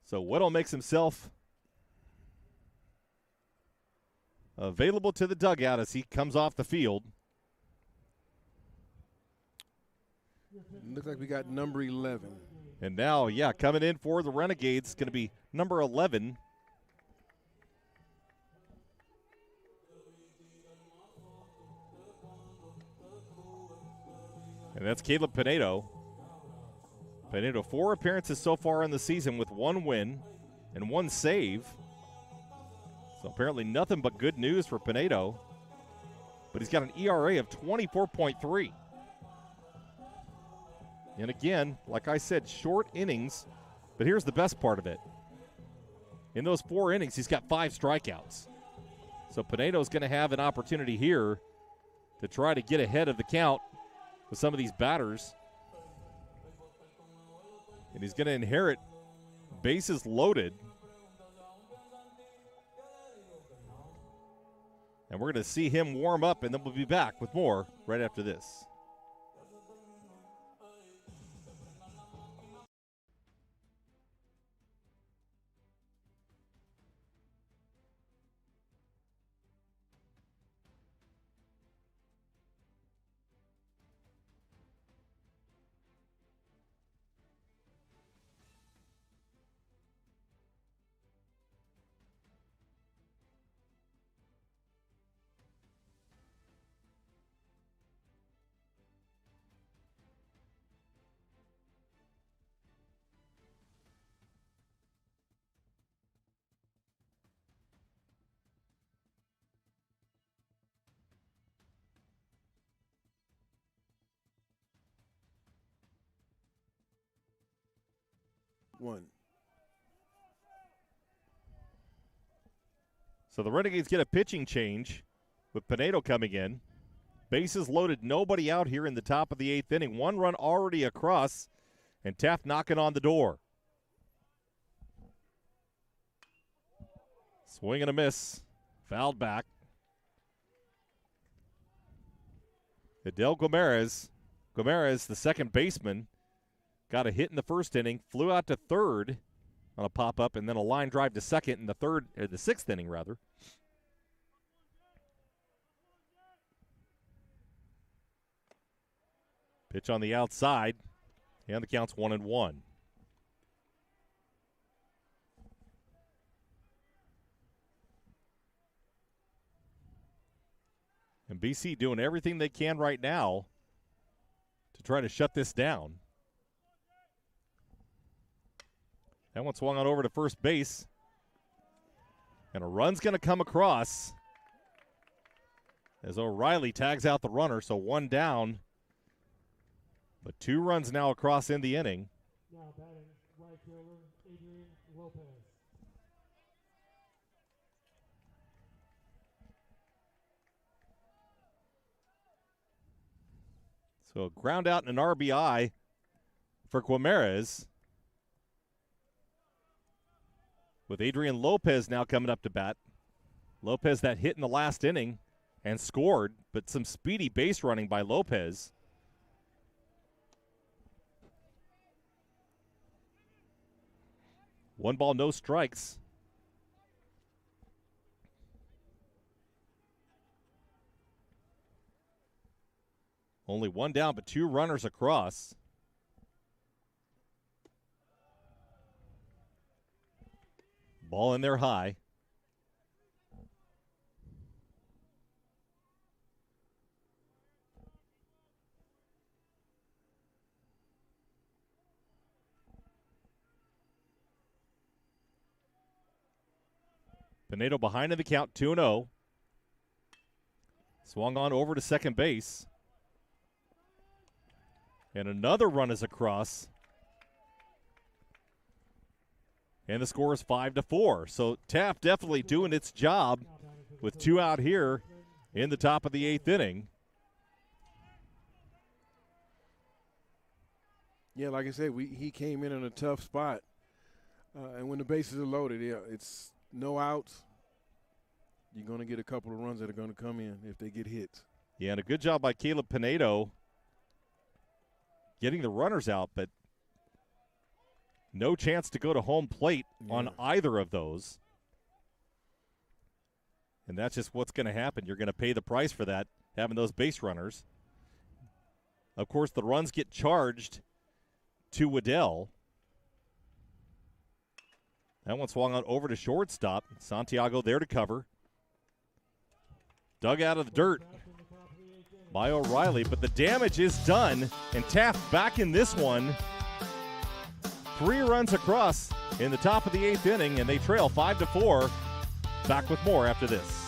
So Weddle makes himself available to the dugout as he comes off the field. Looks like we got number 11. And now, coming in for the Renegades, going to be number 11. And that's Caleb Pinedo. Pinedo, 4 appearances so far in the season with 1 win and 1 save. So apparently nothing but good news for Pinedo. But he's got an ERA of 24.3. And again, like I said, short innings. But here's the best part of it. In those 4 innings, he's got 5 strikeouts. So Pinedo's going to have an opportunity here to try to get ahead of the count with some of these batters. And he's going to inherit bases loaded. And we're going to see him warm up, and then we'll be back with more right after this. 1. So the Renegades get a pitching change with Pinedo coming in. Bases loaded, nobody out here in the top of the 8th inning. 1 run already across, and Taft knocking on the door. Swing and a miss. Fouled back. Hidel Gomez, the second baseman, got a hit in the first inning, flew out to third on a pop-up, and then a line drive to second in the 6th inning, rather. Pitch on the outside, and the count's 1-1. And BC doing everything they can right now to try to shut this down. That one swung on over to first base. And a run's going to come across as O'Reilly tags out the runner, so 1 down. But 2 runs now across in the inning. Now batting right fielder Adrian Lopez. So ground out and an RBI for Guimarães. With Adrian Lopez now coming up to bat. Lopez that hit in the last inning and scored, but some speedy base running by Lopez. One ball, no strikes. Only 1 down, but 2 runners across. Ball in there high. Pinedo behind in the count, 2-0. Swung on over to second base. And another run is across. And the score is 5-4. So Taft definitely doing its job with 2 out here in the top of the 8th inning. Yeah, like I said, he came in a tough spot. And when the bases are loaded, yeah, it's no outs. You're going to get a couple of runs that are going to come in if they get hits. Yeah, and a good job by Caleb Pinedo getting the runners out, but no chance to go to home plate on either of those. And that's just what's going to happen. You're going to pay the price for that, having those base runners. Of course, the runs get charged to Waddell. That one swung out over to shortstop. Santiago there to cover. Dug out of the dirt by O'Reilly, but the damage is done, and Taft back in this one. 3 runs across in the top of the 8th inning, and they trail 5-4. Back with more after this.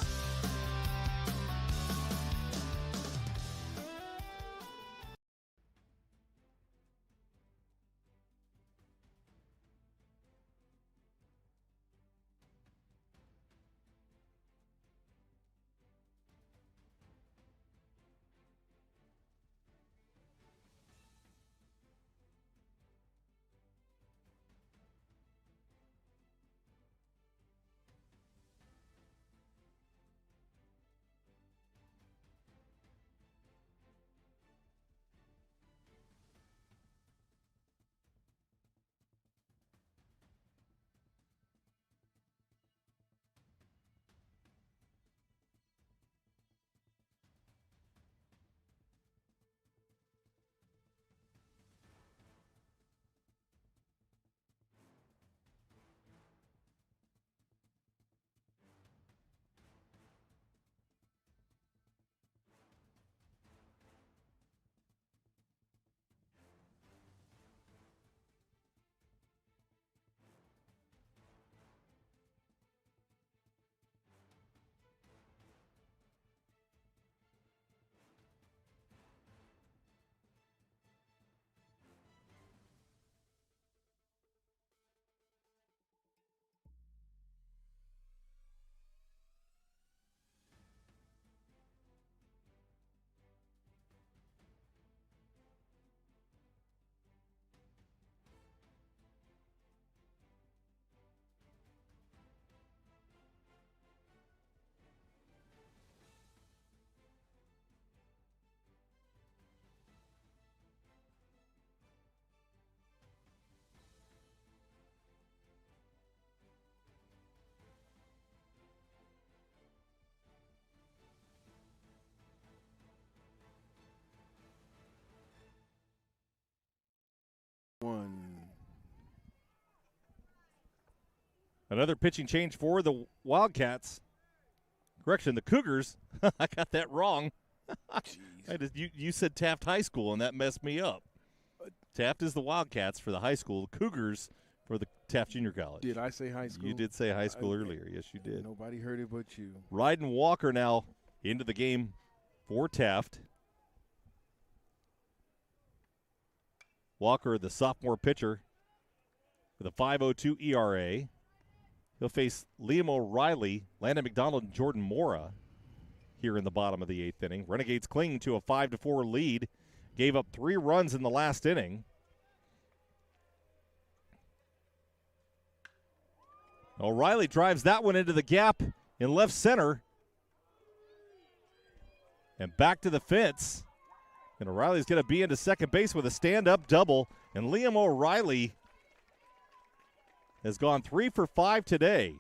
Another pitching change for the Wildcats. Correction, the Cougars. I got that wrong. You said Taft High School, and that messed me up. Taft is the Wildcats for the high school. The Cougars for the Taft Junior College. Did I say high school? You did say high school earlier. Yes, you did. Nobody heard it but you. Ryden Walker now into the game for Taft. Walker, the sophomore pitcher, with a 5.02 ERA. He'll face Liam O'Reilly, Landon McDonald, and Jordan Mora here in the bottom of the 8th inning. Renegades clinging to a 5-4 lead. Gave up 3 runs in the last inning. O'Reilly drives that one into the gap in left center. And back to the fence. And O'Reilly's going to be into second base with a stand-up double. And Liam O'Reilly has gone 3 for 5 today.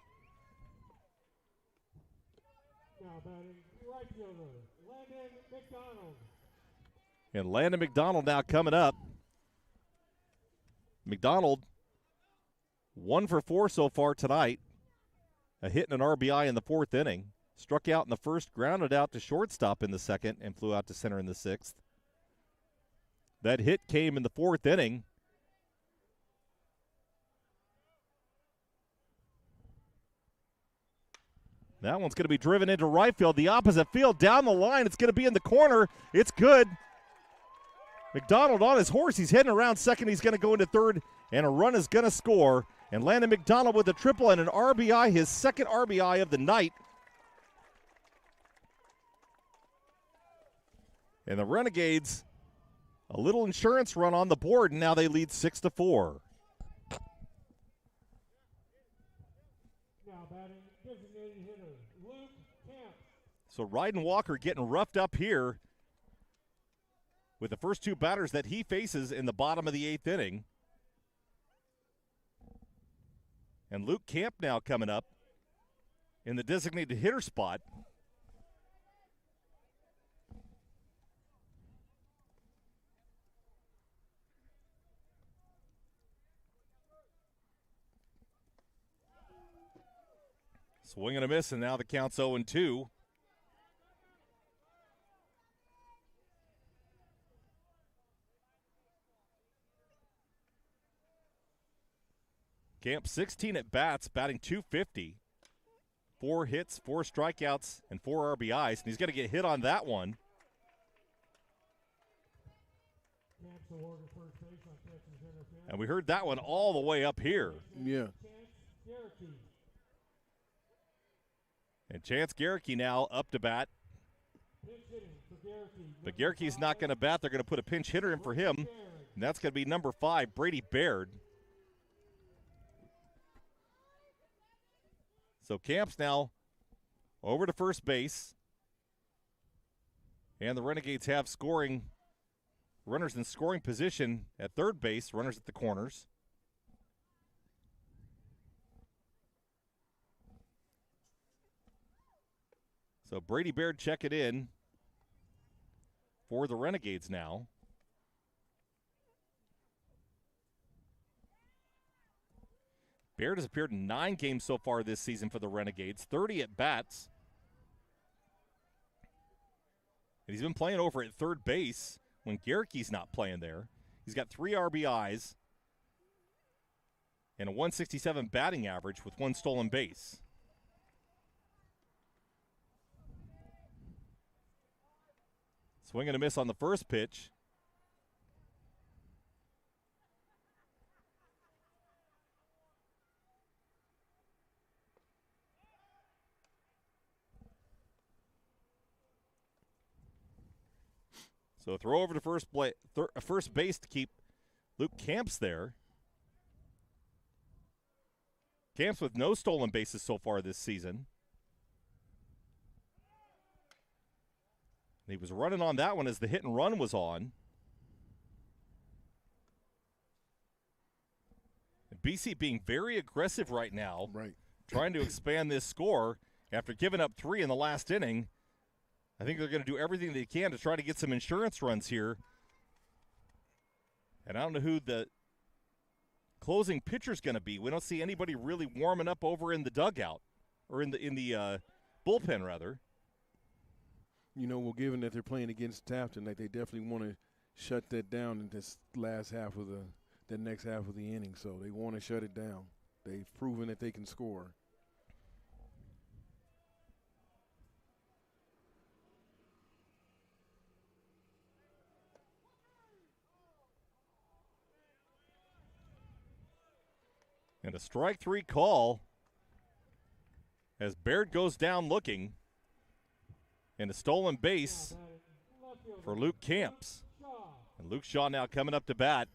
Now batting right fielder, Landon McDonald. And Landon McDonald now coming up. McDonald, 1 for 4 so far tonight. A hit and an RBI in the 4th inning. Struck out in the first, grounded out to shortstop in the 2nd, and flew out to center in the 6th. That hit came in the 4th inning. That one's going to be driven into right field. The opposite field, down the line. It's going to be in the corner. It's good. McDonald on his horse. He's heading around second. He's going to go into third, and a run is going to score. And Landon McDonald with a triple and an RBI, his 2nd RBI of the night. And the Renegades, a little insurance run on the board, and now they lead 6-4. Now batting designated hitter, Luke Camp. So Ryden Walker getting roughed up here with the first 2 batters that he faces in the bottom of the 8th inning. And Luke Camp now coming up in the designated hitter spot. Swing and a miss, and now the count's 0-2. Camp 16 at bats, batting .250. 4 hits, 4 strikeouts, and 4 RBIs, and he's going to get hit on that one. Camp's awarded first base on catcher's interference. And we heard that one all the way up here. Yeah. Chance Garrity. And Chance Garrity now up to bat. Pinch hitting for Garrity. But Garrity's not going to bat. They're going to put a pinch hitter in for him. And that's going to be number 5, Brady Baird. So Camp's now over to first base. And the Renegades have scoring runners in scoring position at third base, runners at the corners. So Brady Baird checking in for the Renegades now. Baird has appeared in 9 games so far this season for the Renegades, 30 at bats. And he's been playing over at third base when Garrick's not playing there. He's got 3 RBIs and a 167 batting average with 1 stolen base. Swing and a miss on the first pitch. So throw over to first base to keep Luke Camps there. Camps with no stolen bases so far this season. He was running on that one as the hit and run was on. And BC being very aggressive right now, Right. trying to expand this score after giving up 3 in the last inning. I think they're going to do everything they can to try to get some insurance runs here. And I don't know who the closing pitcher's going to be. We don't see anybody really warming up over in the dugout, or in the bullpen, rather. You know, well, given that they're playing against Taft tonight, they definitely want to shut that down in this last half of the next half of the inning. So they want to shut it down. They've proven that they can score. And a strike three call as Baird goes down looking. And a stolen base for Luke Camps. And Luke Shaw now coming up to bat.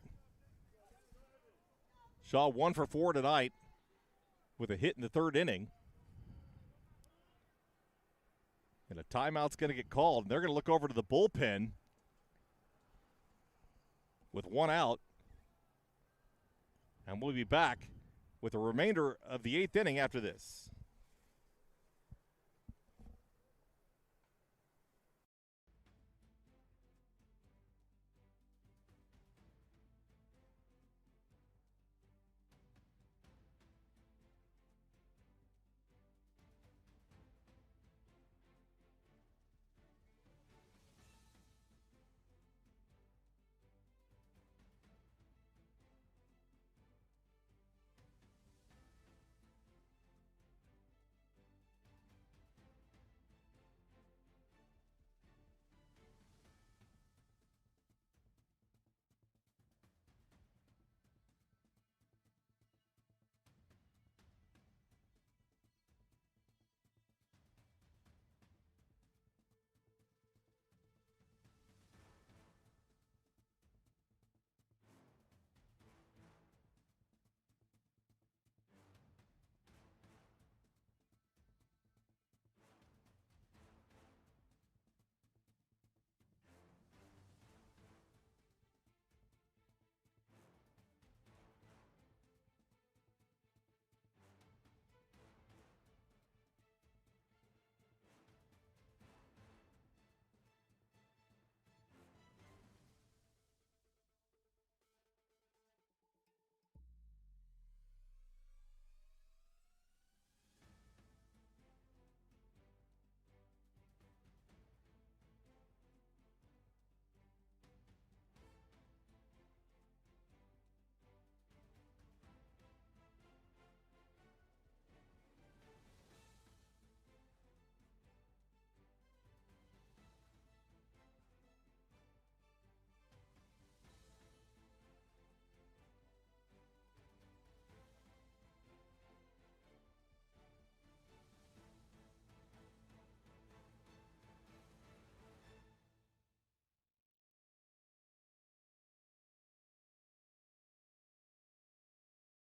Shaw 1 for 4 tonight with a hit in the third inning. And a timeout's going to get called. And they're going to look over to the bullpen with 1 out. And we'll be back with the remainder of the 8th inning after this.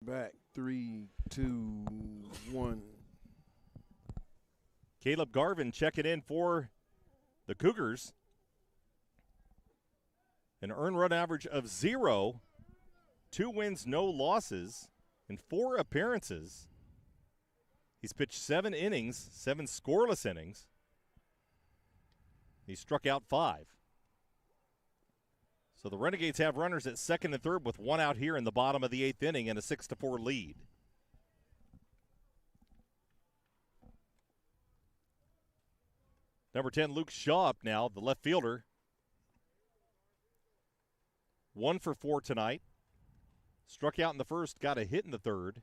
Back 3, 2, 1. Caleb Garvin checking in for the Cougars. An earned run average of 0, 2 wins, no losses, in 4 appearances. He's pitched 7 innings, 7 scoreless innings. He struck out 5. So the Renegades have runners at second and third with 1 out here in the bottom of the 8th inning and a 6-4 lead. Number 10, Luke Shaw up now, the left fielder. 1 for 4 tonight. Struck out in the first, got a hit in the third.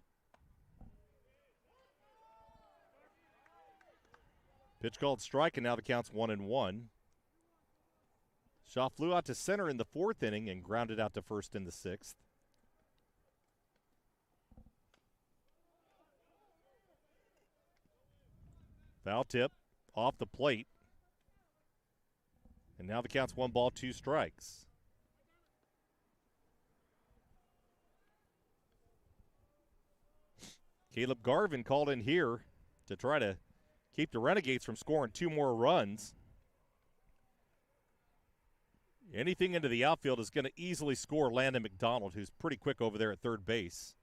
Pitch called strike, and now the count's 1-1. Shaw flew out to center in the 4th inning and grounded out to first in the 6th. Foul tip off the plate. And now the count's 1 ball, 2 strikes. Caleb Garvin called in here to try to keep the Renegades from scoring 2 more runs. Anything into the outfield is going to easily score Landon McDonald, who's pretty quick over there at third base.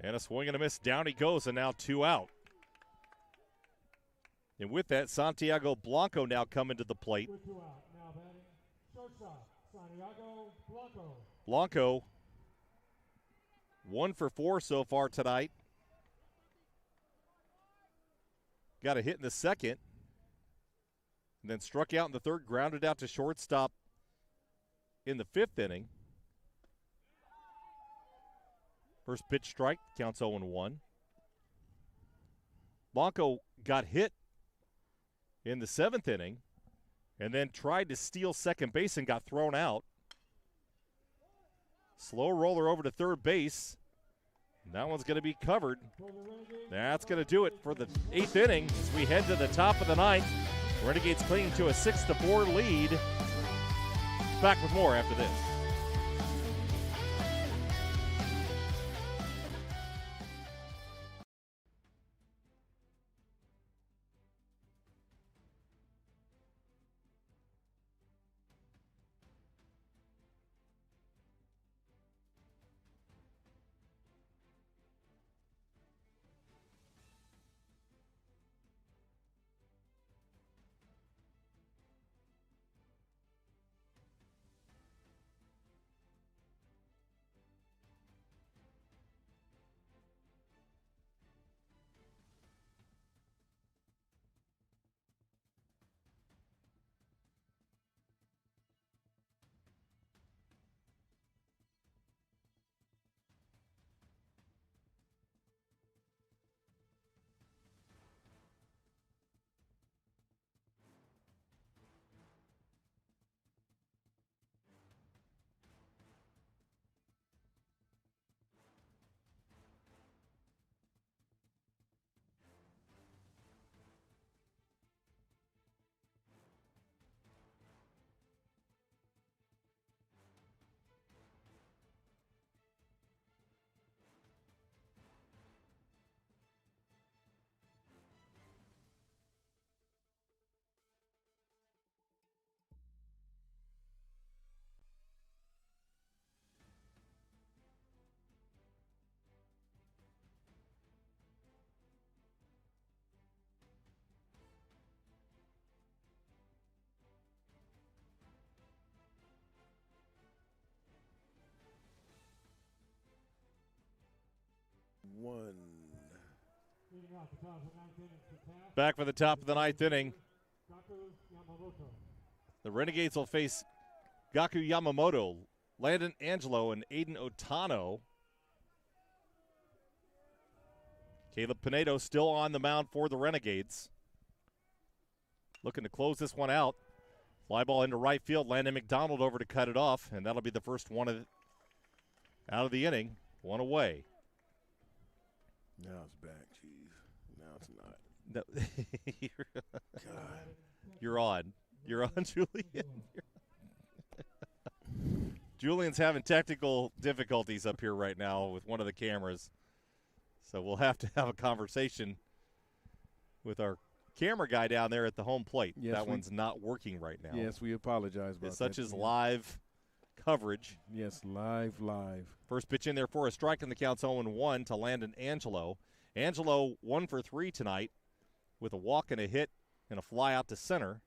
And a swing and a miss. Down he goes, and now 2 out. And with that, Santiago Blanco now coming to the plate. With 2 out. Now batting shortstop, Santiago Blanco. Blanco, 1 for 4 so far tonight. Got a hit in the second. And then struck out in the third, grounded out to shortstop in the 5th inning. First pitch strike, counts 0-1. Blanco got hit in the 7th inning and then tried to steal second base and got thrown out. Slow roller over to third base. And that one's going to be covered. That's going to do it for the 8th inning as we head to the top of the 9th. Renegades clinging to a 6-4 lead. Back with more after this. One. Leading off the top of the 9th inning for Taft. Back for the top of the 9th inning. Gaku Yamamoto. The Renegades will face Gaku Yamamoto, Landon Angelo, and Aiden Otano. Caleb Pinedo still on the mound for the Renegades. Looking to close this one out. Fly ball into right field. Landon McDonald over to cut it off, and that'll be the first one out of the inning. One away. Now it's back, Chief. Now it's not. No. You're on. You're on, Julian. Julian's having technical difficulties up here right now with one of the cameras. So we'll have to have a conversation with our camera guy down there at the home plate. Yes, that one's not working right now. Yes, we apologize about that. It's such as live coverage. Yes, live. First pitch in there for a strike, and the count's 0-1 to Landon Angelo. Angelo 1 for 3 tonight with a walk and a hit and a fly out to center.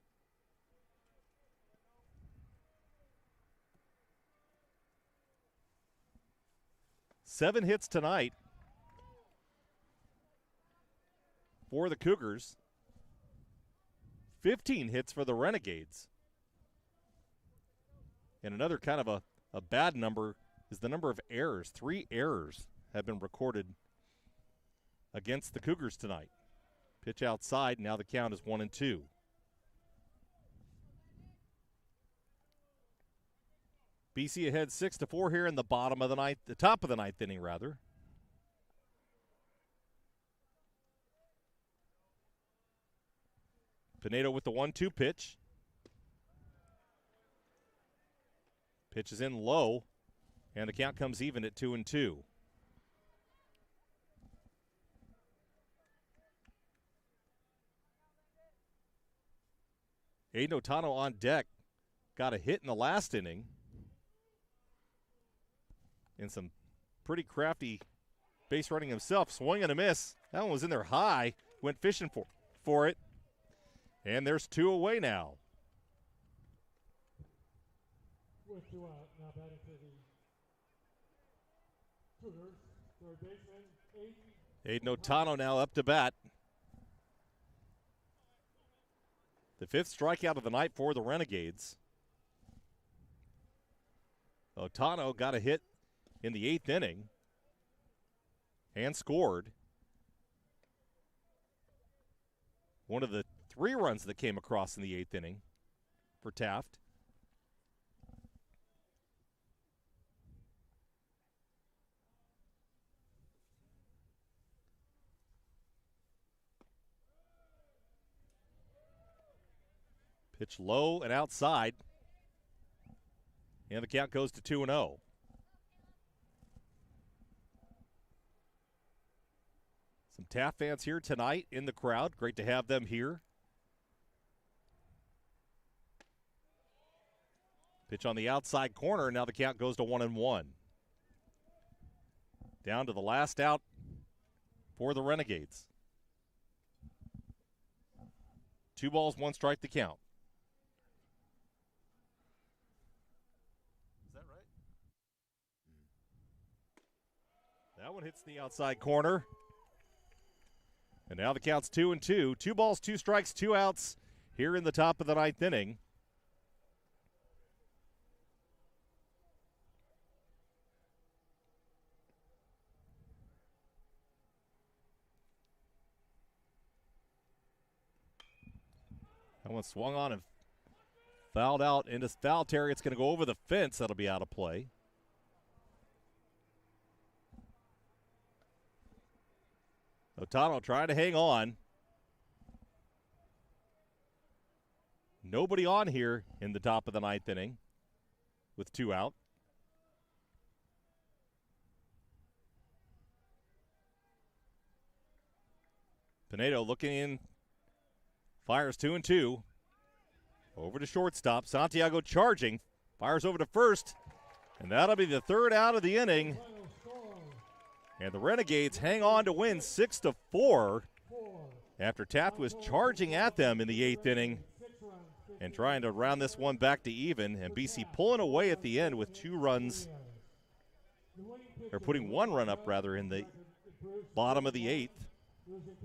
Seven hits tonight for the Cougars. 15 hits for the Renegades. And another kind of a bad number is the number of errors. 3 errors have been recorded against the Cougars tonight. Pitch outside, now the count is 1-2. BC ahead 6-4 here in the bottom of the ninth, the top of the 9th inning rather. Pinedo with the 1-2 pitch. Pitch is in low, and the count comes even at 2-2. Aiden Otano on deck. Got a hit in the last inning. And some pretty crafty base running himself. Swing and a miss. That one was in there high. Went fishing for it. And there's 2 away now. With 2 out. Now batting for the Cougars. Third baseman, Aiden Otano now up to bat. The 5th strikeout of the night for the Renegades. Otano got a hit in the 8th inning and scored. One of the 3 runs that came across in the 8th inning for Taft. Pitch low and outside. And the count goes to 2-0. Some Taft fans here tonight in the crowd. Great to have them here. Pitch on the outside corner. Now the count goes to 1-1. Down to the last out for the Renegades. 2 balls, 1 strike to count. That one hits the outside corner. And now the count's 2-2. 2 balls, 2 strikes, 2 outs here in the top of the 9th inning. That one swung on and fouled out into foul territory. It's going to go over the fence. That'll be out of play. Otano trying to hang on. Nobody on here in the top of the 9th inning with 2 out. Pinedo looking in. Fires 2-2. Over to shortstop. Santiago charging. Fires over to first. And that'll be the 3rd out of the inning. And the Renegades hang on to win 6-4 after Taft was charging at them in the 8th inning and trying to round this one back to even. And BC pulling away at the end with 2 runs, or putting 1 run up rather in the bottom of the 8th.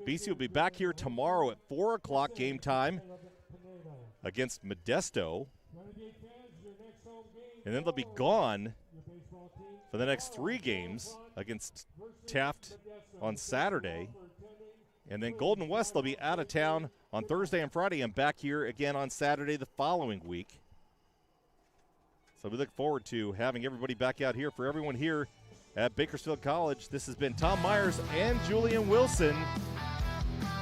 BC will be back here tomorrow at 4 o'clock game time against Modesto. And then they'll be gone for the next 3 games against Taft on Saturday. And then Golden West, they'll be out of town on Thursday and Friday and back here again on Saturday the following week. So we look forward to having everybody back out here. For everyone here at Bakersfield College, this has been Tom Myers and Julian Wilson.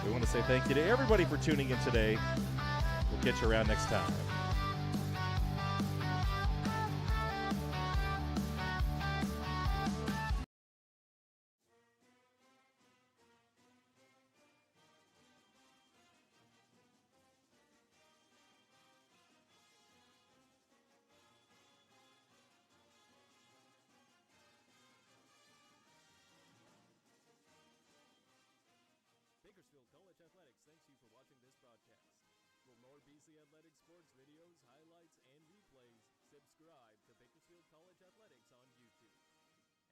We want to say thank you to everybody for tuning in today. We'll catch you around next time. Bakersfield College Athletics thanks you for watching this broadcast. For more BC Athletics sports videos, highlights, and replays, subscribe to Bakersfield College Athletics on YouTube.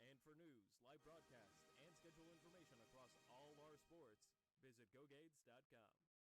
And for news, live broadcasts, and schedule information across all our sports, visit GoGades.com.